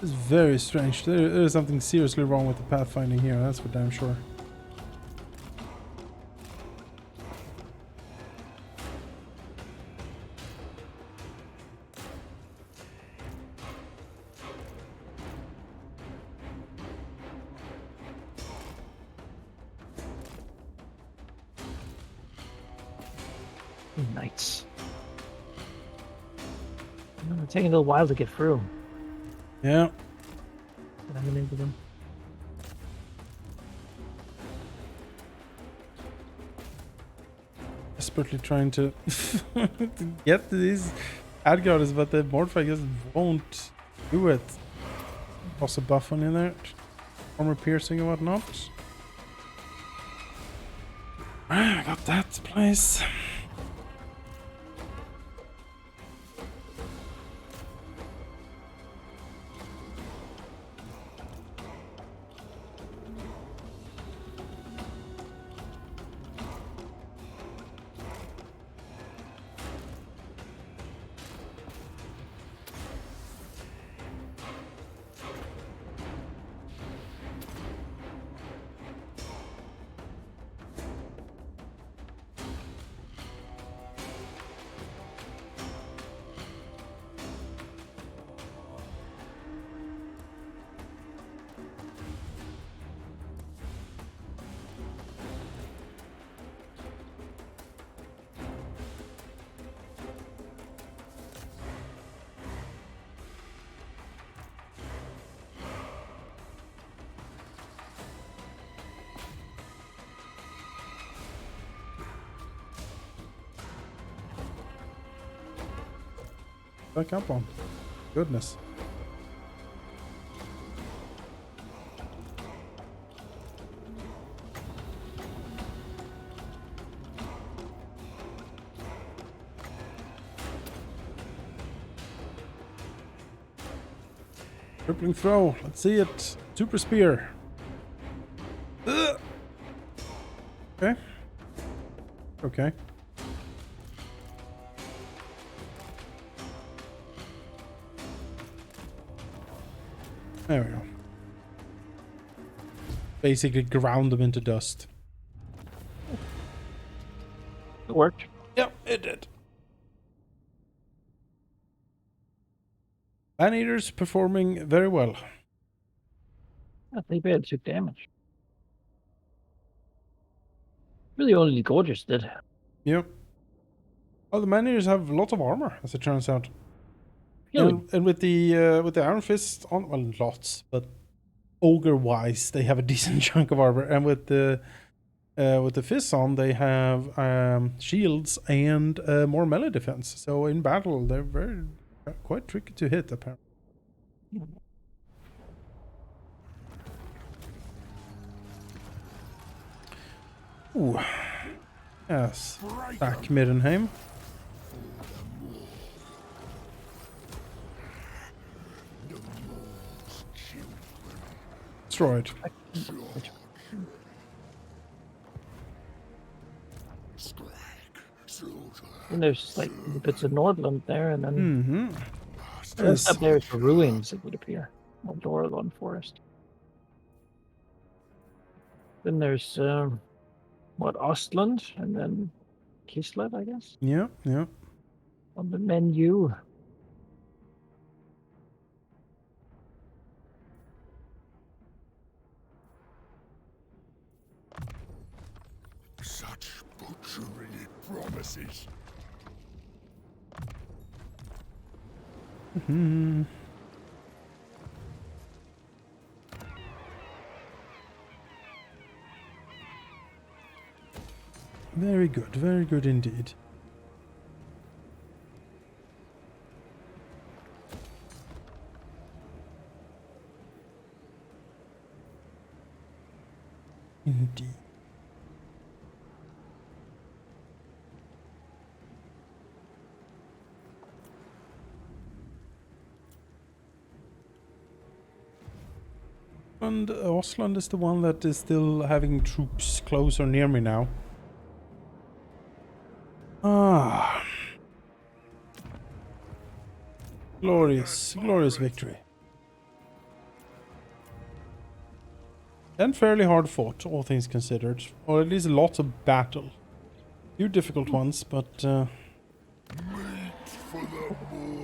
It's very strange. There is something seriously wrong with the pathfinding here, that's for damn sure. Nice. It's taking a little while to get through. Yeah. I'm into them. Desperately trying to get to these Adguards, but the Mortfang just won't do it. Toss a buff on in there. Armor piercing and whatnot. I got that place. back up on. Goodness. Crippling throw. Let's see it. Super spear. Ugh. Okay. Okay. There we go. Basically ground them into dust. It worked. Yep, it did. Man-eaters performing very well. They barely took damage. Really, only the Gorgeous did. Yep. Well, the man-eaters have lots of armor, as it turns out. Really? And with the Iron Fist on, well, lots, but Ogre-wise, they have a decent chunk of armor. And with the fists on, they have shields and more melee defense. So in battle, they're quite tricky to hit, apparently. Ooh. Yes. Back Middenheim. Destroyed. And there's like bits of Nordland there, and then Yes. up there's the ruins, it would appear. Or Dorlon Forest. Then there's Ostland, and then Kislev, I guess, Yeah, yeah. on the menu. Such butchery it promises. Very good indeed. Indeed. And Ostland is the one that is still having troops close or near me now. Ah. Glorious, glorious victory. And fairly hard fought, all things considered. Or at least lots of battle. Few difficult ones, but So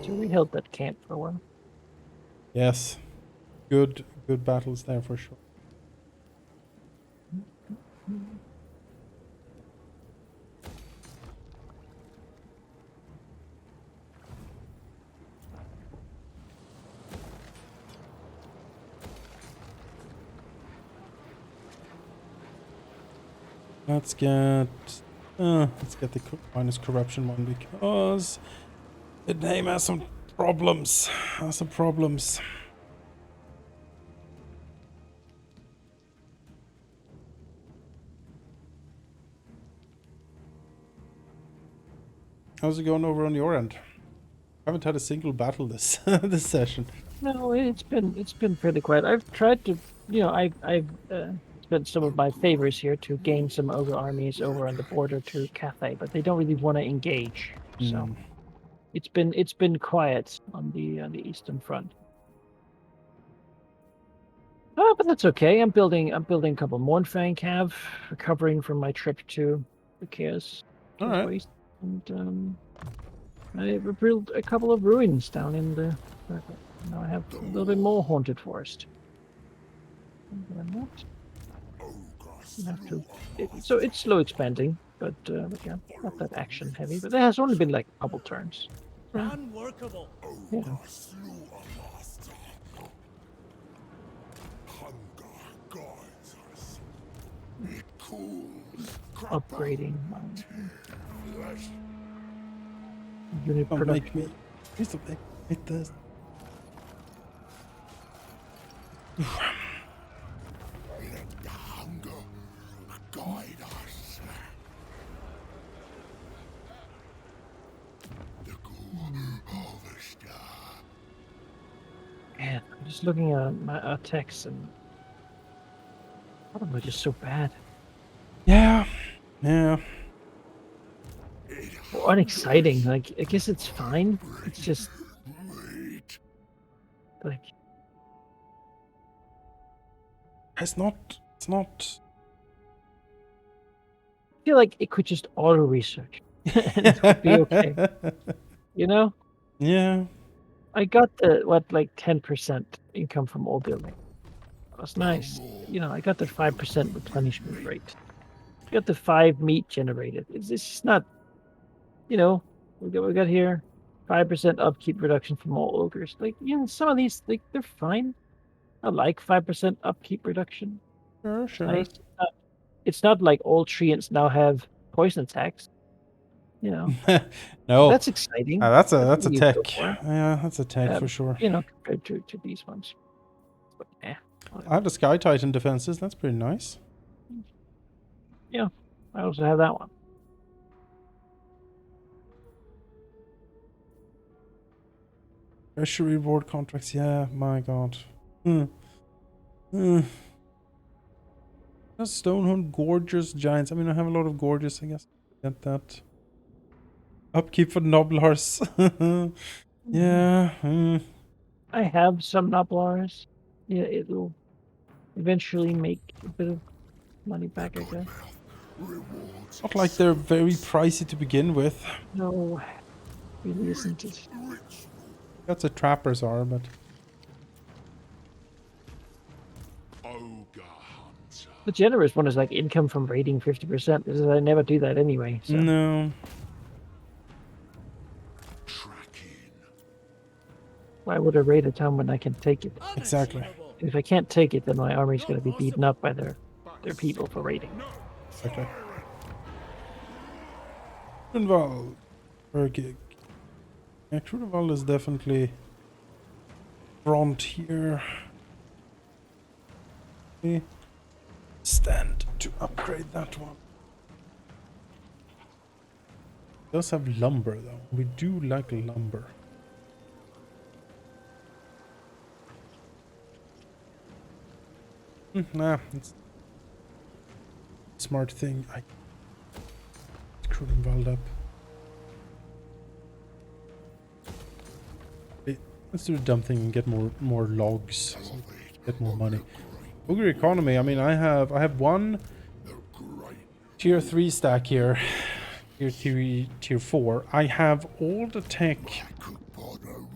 we held that camp for a while. yes. Good battles there for sure. Let's get the minus corruption one because the name has some problems. How's it going over on your end? I haven't had a single battle this this session. No, it's been pretty quiet. I've tried to, I've spent some of my favors here to gain some Ogre armies over on the border to Cathay, but they don't really want to engage. So it's been quiet on the eastern front. Oh, but that's okay. I'm building a couple Mournfang cav, recovering from my trip to the Chaos. All right. Waste. And I built a couple of ruins down in the. Now I have a little bit more haunted forest. And then that. Have to. So it's slow expanding, but yeah, not that action heavy. But there has only been like a couple turns. Unworkable. Yeah. Slew a master. Hunger guides us. It cools. Upgrading my Flesh. unit Don't production. make me Please don't make this. Let the hunger guide us. The cool harvester. Man, I'm just looking at my text and a lot of them are just so bad. Yeah. Yeah. Or unexciting. Like, I guess it's fine. It's just Wait. like, It's not. I feel like it could just auto research and it would be okay. You know? Yeah. I got the like 10% income from all building. That's nice. You know, I got the 5% replenishment rate. I got the 5 meat generated. It's just not, you know, we got here 5% upkeep reduction from all ogres. Like, you know, some of these, like, they're fine. I like 5% upkeep reduction. Sure. It's Sure. nice. It's not like all treants now have poison attacks. You know, No. that's exciting. That's a what you go tech. for. Yeah, that's a tech for sure. You know, compared to these ones. But I have the Sky Titan defenses. That's pretty nice. yeah, I also have that one. Treasury reward contracts. Yeah, my god. Stonehorn gorgeous giants. I mean, I have a lot of gorgeous. I guess get that. Upkeep for Noblars. Yeah. I have some Noblars. Yeah, it'll eventually make a bit of money back, I guess. Rewards. Not like they're very pricey to begin with. No, really isn't it? That's what trappers are, but Ogre hunter. The generous one is like income from raiding 50%. This is, I never do that anyway. So no. Tracking. why would I raid a town when I can take it? Exactly. If I can't take it, then my army's going to be beaten up by their people for raiding. Okay. Crudenval. Gig. Yeah, Crudenval is definitely frontier. We stand to upgrade that one. It does have lumber though. We do like lumber. Nah, it's a smart thing. I Crudenval up. Let's do the dumb thing and get more logs, so get more money. Ogre economy. I mean, I have one tier 3 stack here, tier 3, tier 4. I have all the tech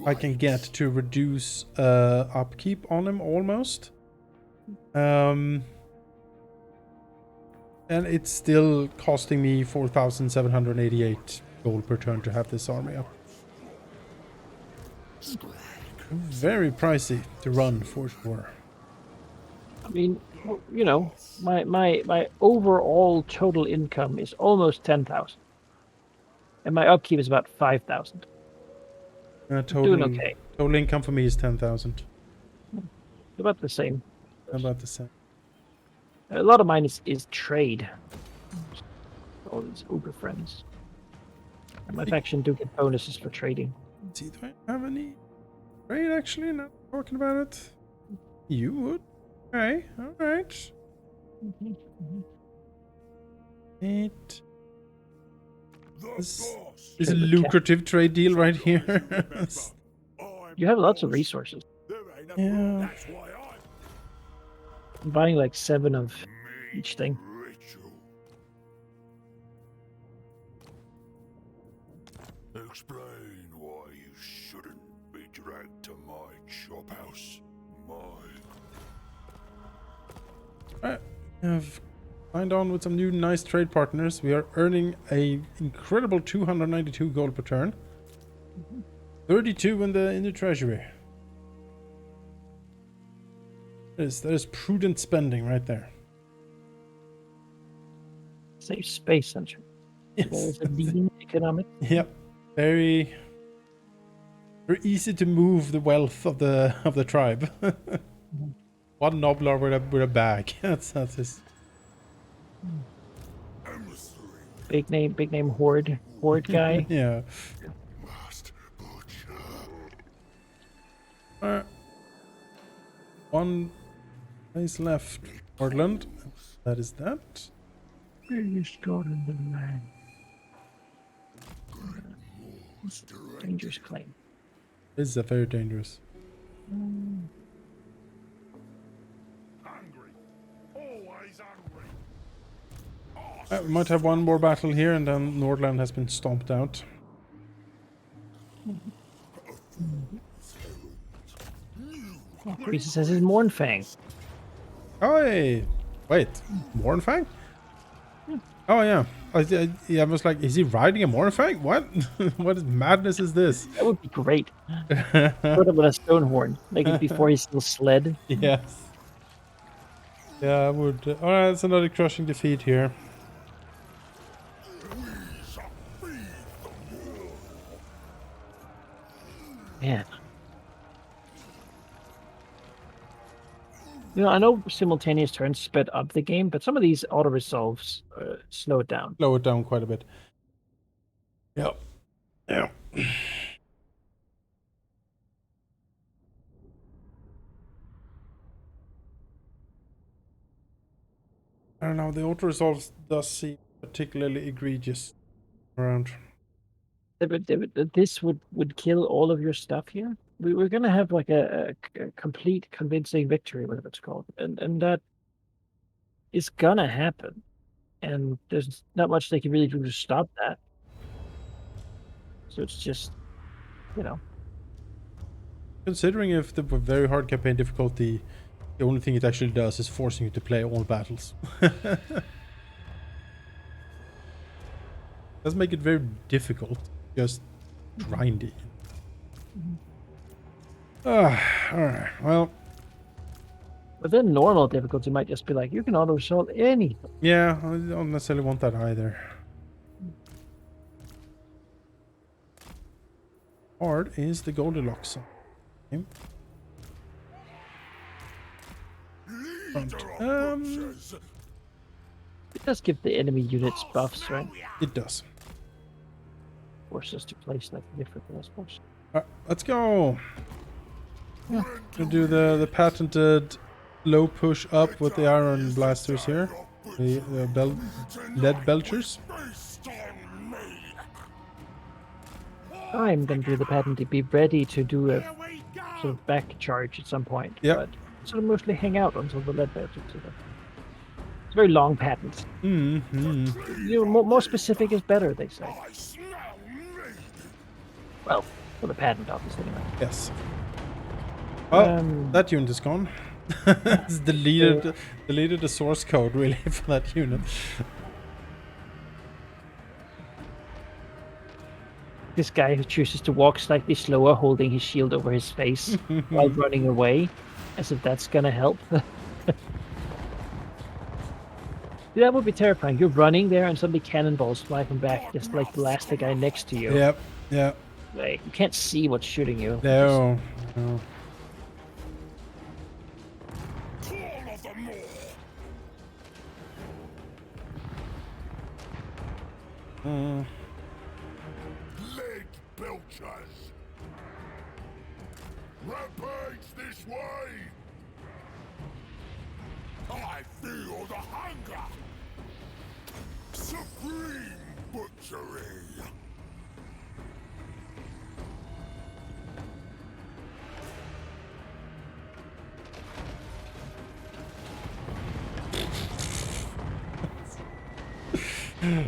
I can get to reduce upkeep on him almost, and it's still costing me 4,788 gold per turn to have this army up. Very pricey to run for sure. I mean, you know, my overall total income is almost 10,000, and my upkeep is about 5,000. Doing okay. Total income for me is 10,000. About the same. About the same. A lot of mine is trade. All these Uber friends. And my faction do get bonuses for trading. Let's see, do I have any trade actually? Not talking about it. You would. Okay, alright. It is a lucrative trade deal right here. You have lots of resources. Yeah. That's why I'm buying like 7 of each thing. ritual. Explain why you shouldn't be dragged to my chop house. I have signed on with some new nice trade partners. We are earning a incredible 292 gold per turn. 32 in the treasury. That is prudent spending right there. Save space, century. Yes. There's a lean economic. Yep. Very Very easy to move the wealth of the tribe. One nobbler with a bag. That's his. Big name horde guy. Yeah. Must butcher. One place left. Portland. That is that. Biggest god in the land. Dangerous claim. This is a very dangerous. Hungry. Always hungry. We might have one more battle here, and then Nordland has been stomped out. Greaser says his Mournfang. Oh, hey. Wait. Mournfang? Oh, yeah. I was like, is he riding a Mournfang? What? What madness is this? That would be great. Put him on a stone horn, like it before he's still sled. Yes. Yeah, I would. Alright, it's another crushing defeat here. Man. You know, I know simultaneous turns sped up the game, but some of these auto resolves slow it down. Slow it down quite a bit. Yep. Yeah. I don't know, the auto resolves does seem particularly egregious around. But this would kill all of your stuff here. We're gonna have like a complete convincing victory, whatever it's called, and that is gonna happen. And there's not much they can really do to stop that. So it's just, you know. Considering if the very hard campaign difficulty, the only thing it actually does is forcing you to play all battles. Does make it very difficult, just grindy. Alright, well. But then normal difficulty might just be like, you can auto resolve anything. Yeah, I don't necessarily want that either. Hard is the Goldilocks. Okay. It does give the enemy units buffs, right? It does. Force us to play slightly differently, I suppose. Let's go. Yeah. We'll do the patented low push up with the iron blasters here. The lead belchers. I'm going to do the patent to be ready to do a sort of back charge at some point. Yep. But sort of mostly hang out until the lead belcher. It's a very long patent. Mm-hmm. You know, more specific is better, they say. Well, for the patent office anyway. Yes. Well, that unit is gone. It's deleted the source code really for that unit. This guy who chooses to walk slightly slower, holding his shield over his face while running away, as if that's gonna help. That would be terrifying. You're running there and suddenly cannonballs fly from back, just like blast the guy next to you. Yep, yep. Like, you can't see what's shooting you. No, no. Lead belchers. Rampage this way. I feel the hunger. Supreme butchery.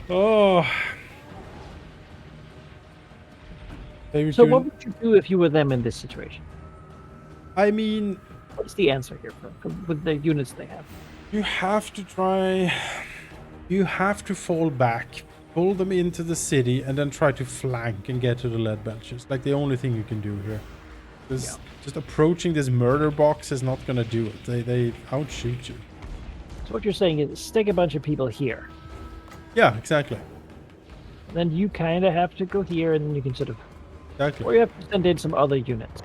Oh. So what would you do if you were them in this situation? I mean, What's the answer here with the units they have? you have to try. You have to fall back, pull them into the city, and then try to flank and get to the lead belchers. Like the only thing you can do here. Just approaching this murder box is not gonna do it. They outshoot you. So what you're saying is stick a bunch of people here. Yeah, exactly. Then you kind of have to go here, and then you can sort of Exactly. Or you have to send in some other units.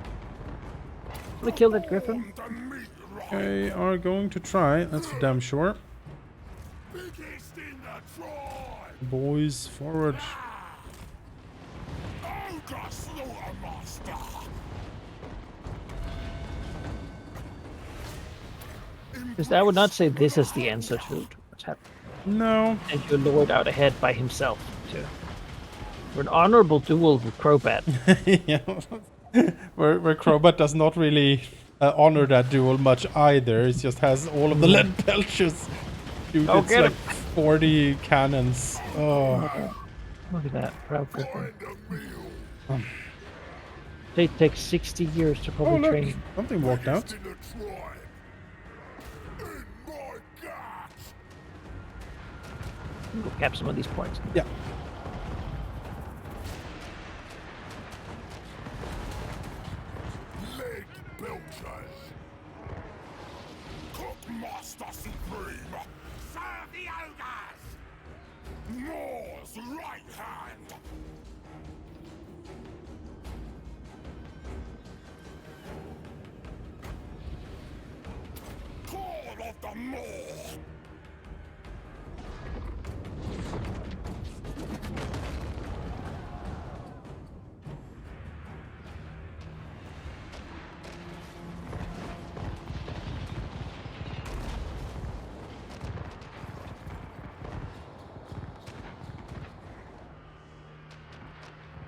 Want to kill that griffin? The meat right. They are going to try. That's for damn sure. Biggest in the tribe. Boys, forward. Ogre Slaughtermaster. Because I would not say this is the answer to what's happening. No. And your lord out ahead by himself, too. For an honorable duel with Crobat. Yeah. Where Crobat does not really honor that duel much either. It just has all of the lead belches. Dude, Oh, it's get like him. 40 cannons. Oh. Look at that. Proud griffin. Find a meal. They take 60 years to Oh, probably look. train. Something walked out. Biggest in the tribe. In my guts. Go cap some of these points. Yeah. Leg belchers. Cookmaster Supreme. Serve the ogres. Moore's right hand. Call of the Moor.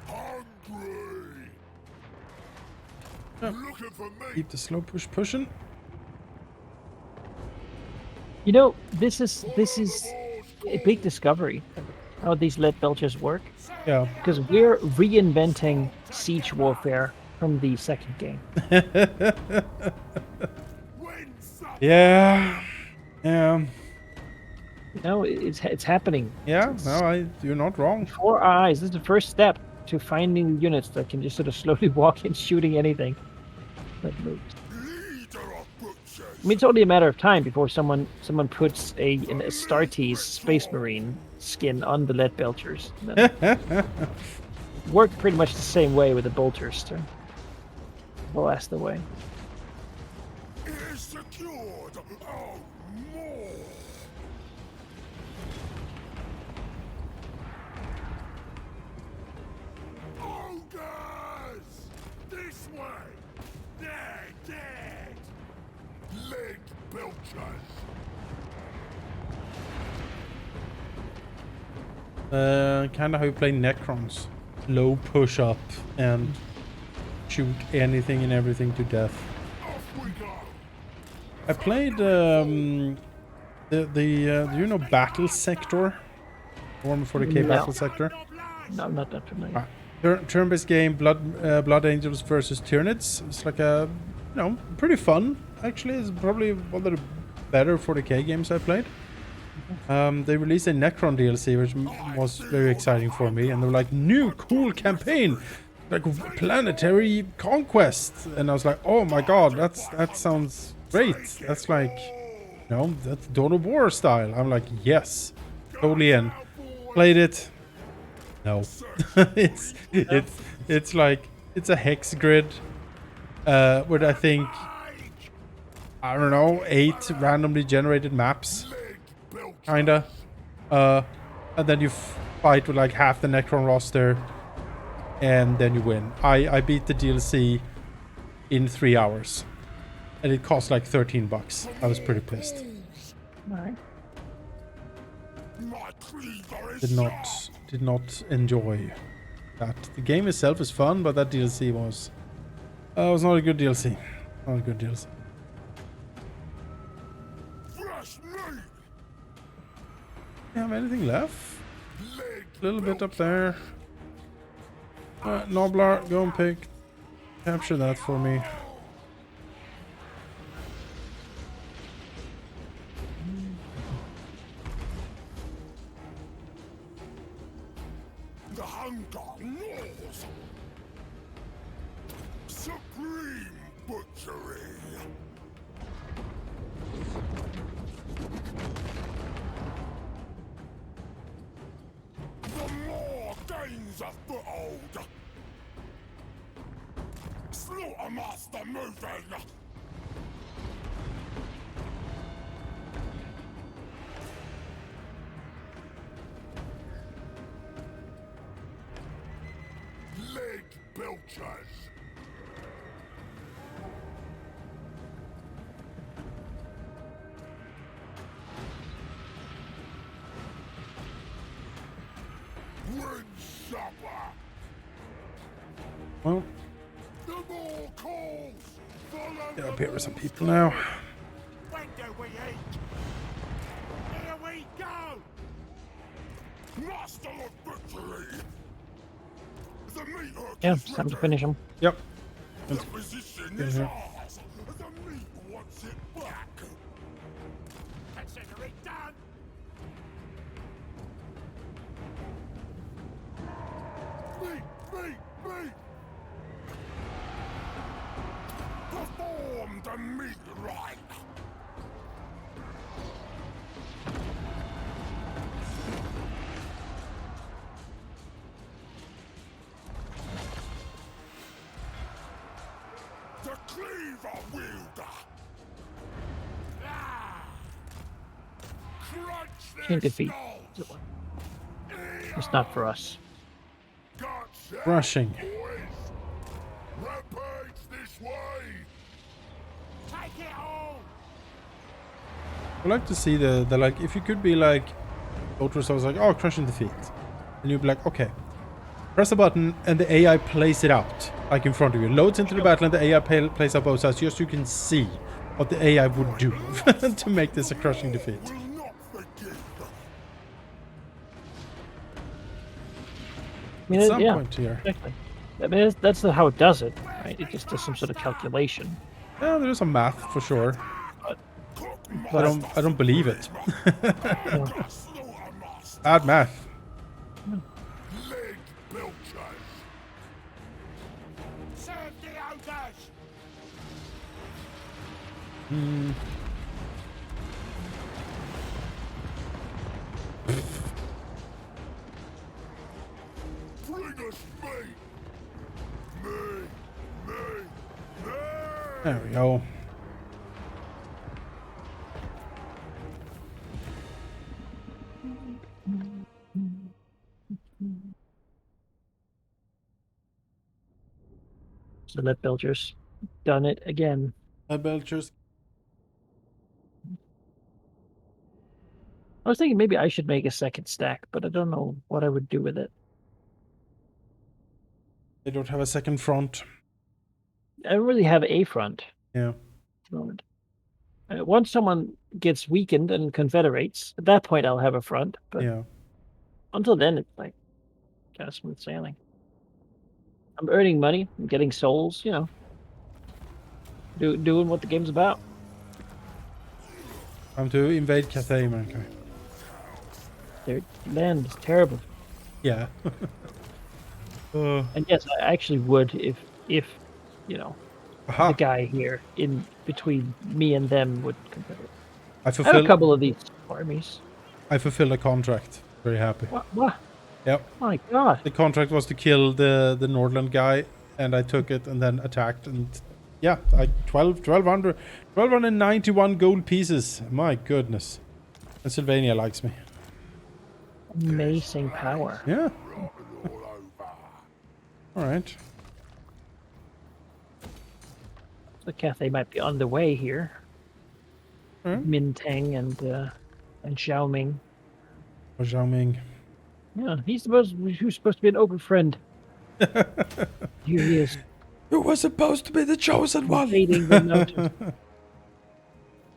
Hungry. Yeah. Looking for me. Keep the slow push pushing. You know, this is a big discovery how these lead belchers work. Yeah. Because we're reinventing siege warfare from the second game. Win some. Yeah. Yeah. You know, it's happening. Yeah. No, you're not wrong. Before our eyes. This is the first step to finding units that can just sort of slowly walk in shooting anything that moves. Leader of butchers. I mean, it's only a matter of time before someone puts a Astartes Space Marine skin on the lead belchers. Work pretty much the same way with the bolters to blast away. It is secured. Oh, more. Ogres! This way! They're dead! Leg belchers! Kind of how you play Necrons. Low push up and shoot anything and everything to death. Off we go! I played do you know Battle Sector? Warhammer 40k No. Battle Sector. No, I'm not that familiar. Turn-based game, Blood Angels versus Tyranids. It's like a, pretty fun. Actually, it's probably one of the better 40k games I played. They released a Necron DLC, which was very exciting for me, and they were like, new cool campaign, like planetary conquest, and I was like, oh my god, that sounds great. That's like, that's Dawn of War style. I'm like, yes, totally in. Played it. No, it's like it's a hex grid with I think, I don't know, 8 randomly generated maps, kinda, and then you fight with like half the Necron roster, and then you win. I beat the DLC in 3 hours, and it cost like $13. I was pretty pissed. All right. My cleaver is Did not enjoy that. The game itself is fun, but that DLC was not a good DLC. Not a good DLC. fresh meat! You have anything left? Leg A little bit up there. Noblar, go and capture that for me. The hunger gnaws. Supreme butchery. The more gains a foothold. Slaughtermaster moving! Leg belchers! Wind supper! Well, The more calls! Follow get the up here with some rules. people now. When do we eat? Here we go! Master of victory! The meat hook Yeah, is it's time to ready. finish him. Yep. The position is Mhm. ours. The meat wants it back. Consider it done. Meat! Perform the meat right. The cleaver wielder. Ah! Crunch their Can't defeat. skulls. It's not for us. Guts out, Rushing. boys. Rampage this way. Take it all. I'd like to see the like, if you could be like, Ultras, I was like, oh, crushing defeat. And you'd be like, okay. Press a button and the AI plays it out, like in front of you. Loads into the battle and the AI plays out both sides, just so you can see what the AI would do to make this a crushing defeat. Will not forgive. I mean, At some yeah, point here. exactly. I mean, that's how it does it, right? It just does some sort of calculation. Yeah, there is some math for sure. But I don't believe it. yeah, Bad math. Leg belchers. Serve the ogres. Bring us meat. Me. There we go. so that Belcher's done it again. Belchers. I was thinking maybe I should make a second stack, but I don't know what I would do with it. They don't have a second front. I don't really have a front Yeah. at the moment. Once someone gets weakened and confederates, at that point I'll have a front. But Yeah. until then, it's like kind of smooth sailing. I'm earning money, I'm getting souls, you know, doing what the game's about. Time to invade Cathay, Manaki. Their land is terrible. Yeah. And yes, I actually would if you know Aha. the guy here in between me and them would confederate. I I have a fulfilled couple of these armies. a contract. Very happy. What? Yep. My God! The contract was to kill the Nordland guy, and I took it and then attacked, and yeah, 1291 gold pieces. My goodness. Pennsylvania likes me. Amazing power. Yeah. All over. All right. The Cathay might be on the way here. Alright. Mintang and Xiaoming. Or Xiaoming. Yeah, who's supposed to be an ogre friend. Here he is, Who was supposed to be the chosen one? invading the mountains.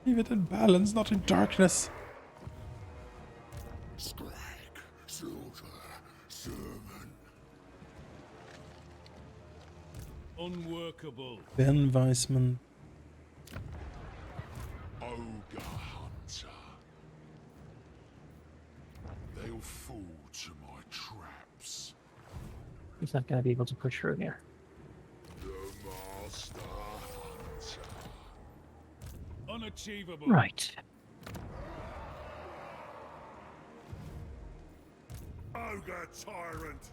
Leave it in balance, not in darkness. Scrag, slaughter, servant. Unworkable. Ben Weissman. Ogre hunter. They'll fall to my traps. He's not going to be able to push through here. The master hunter. Unachievable. Right. Ogre tyrant.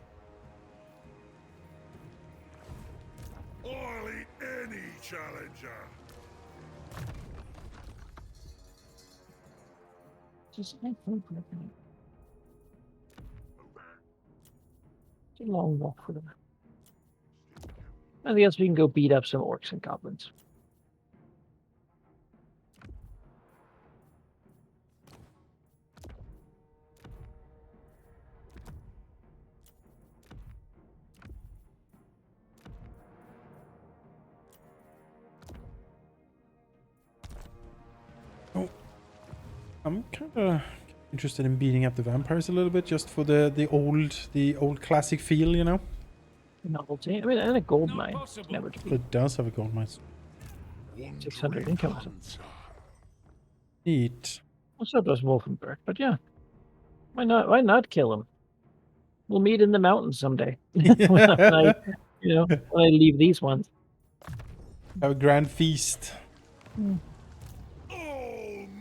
I'll eat any challenger. Just it's a long walk for them. I guess we can go beat up some orcs and goblins. I'm kind of interested in beating up the vampires a little bit, just for the old classic feel, you know. Novelty. I mean, and a gold Not mine. possible. Never to But beat. it does have a gold mine. 600 income. Or something. Neat. Well, so does Wolfenberg. But yeah, why not? Why not kill him? We'll meet in the mountains someday. when I leave these ones. Have a grand feast. All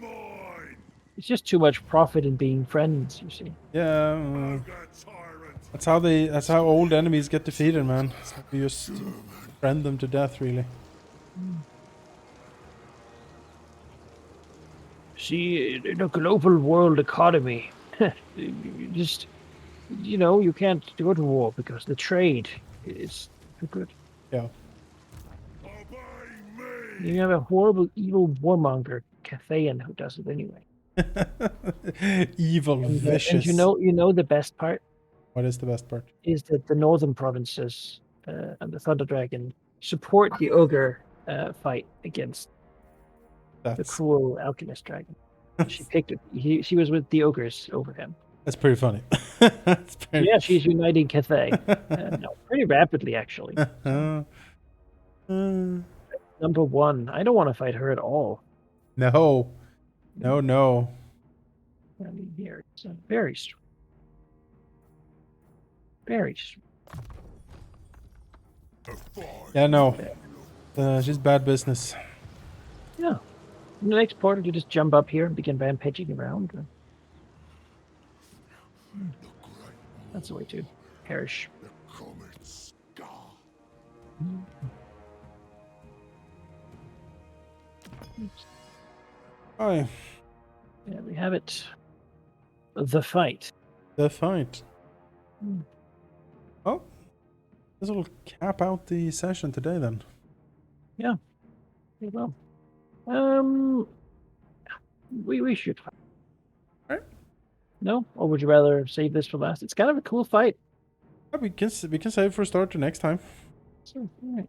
mine. It's just too much profit in being friends. You see. Yeah. Ogre tyrant. That's how old enemies get defeated, man. You just friend them to death, really. See, in a global world economy, you just, you can't go to war because the trade is too good. Yeah. Obey me. You have a horrible, evil warmonger, Cathayan, who does it anyway. Evil, And vicious. you know the best part What is the best part? is that the northern provinces and the Thunder Dragon support the ogre fight against the That's cruel alchemist dragon. She picked it. She was with the ogres over him. that's pretty funny. That's pretty. Yeah, she's uniting Cathay. No, pretty rapidly, actually. Number one. I don't want to fight her at all. No. Mm. No. I mean, here, it's very strong. Very strong. Yeah, no. She's bad business. Yeah. In the next portal, you just jump up here and begin rampaging around. That's the way to perish. Comet's scar. Hi. Yeah, we have it. The fight. The fight. Hmm. Oh. This will cap out the session today then. Very well. We should fight. Alright. No? Or would you rather save this for last? It's kind of a cool fight. Yeah, we can save for start to next time. So, alright.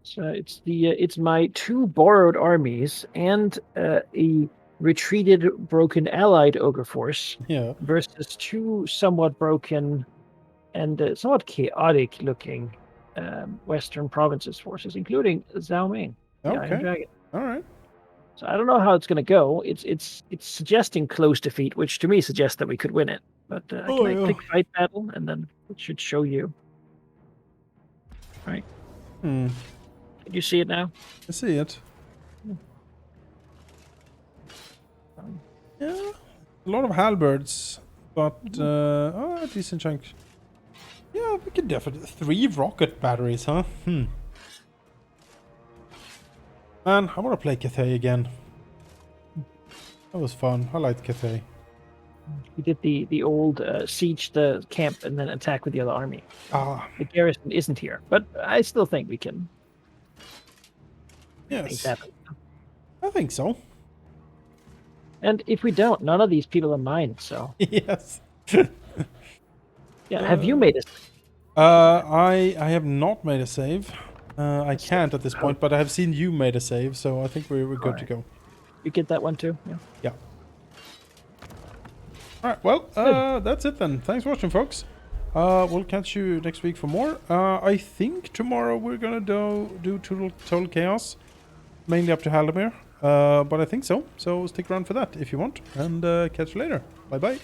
So it's my 2 borrowed armies and a retreated, broken allied ogre force Yeah. versus 2 somewhat broken and somewhat chaotic looking Western provinces forces, including Zhao Ming, the Iron Okay. Dragon. All right. So I don't know how it's going to go. It's suggesting close defeat, which to me suggests that we could win it. But can I click fight battle and then it should show you. Right? Hmm. Did you see it now? I see it. Um, Yeah. A lot of halberds, but a decent chunk. Yeah, we could definitely 3 rocket batteries, huh? Man, I want to play Cathay again. That was fun. I liked Cathay. We did the old siege the camp and then attack with the other army. Ah, The garrison isn't here, but I still think we can make things yes. happen. I think so. And if we don't, none of these people are mine. So Yes. yeah, have you made it? I have not made a save. I can't at this point, but I have seen you made a save, so I think we're good to go. You get that one too? Yeah. Yeah. Alright, well, that's it then. Thanks for watching, folks. We'll catch you next week for more. I think tomorrow we're gonna do Total Chaos. Mainly up to Jalamir. But I think so. So stick around for that if you want. And catch you later. Bye-bye.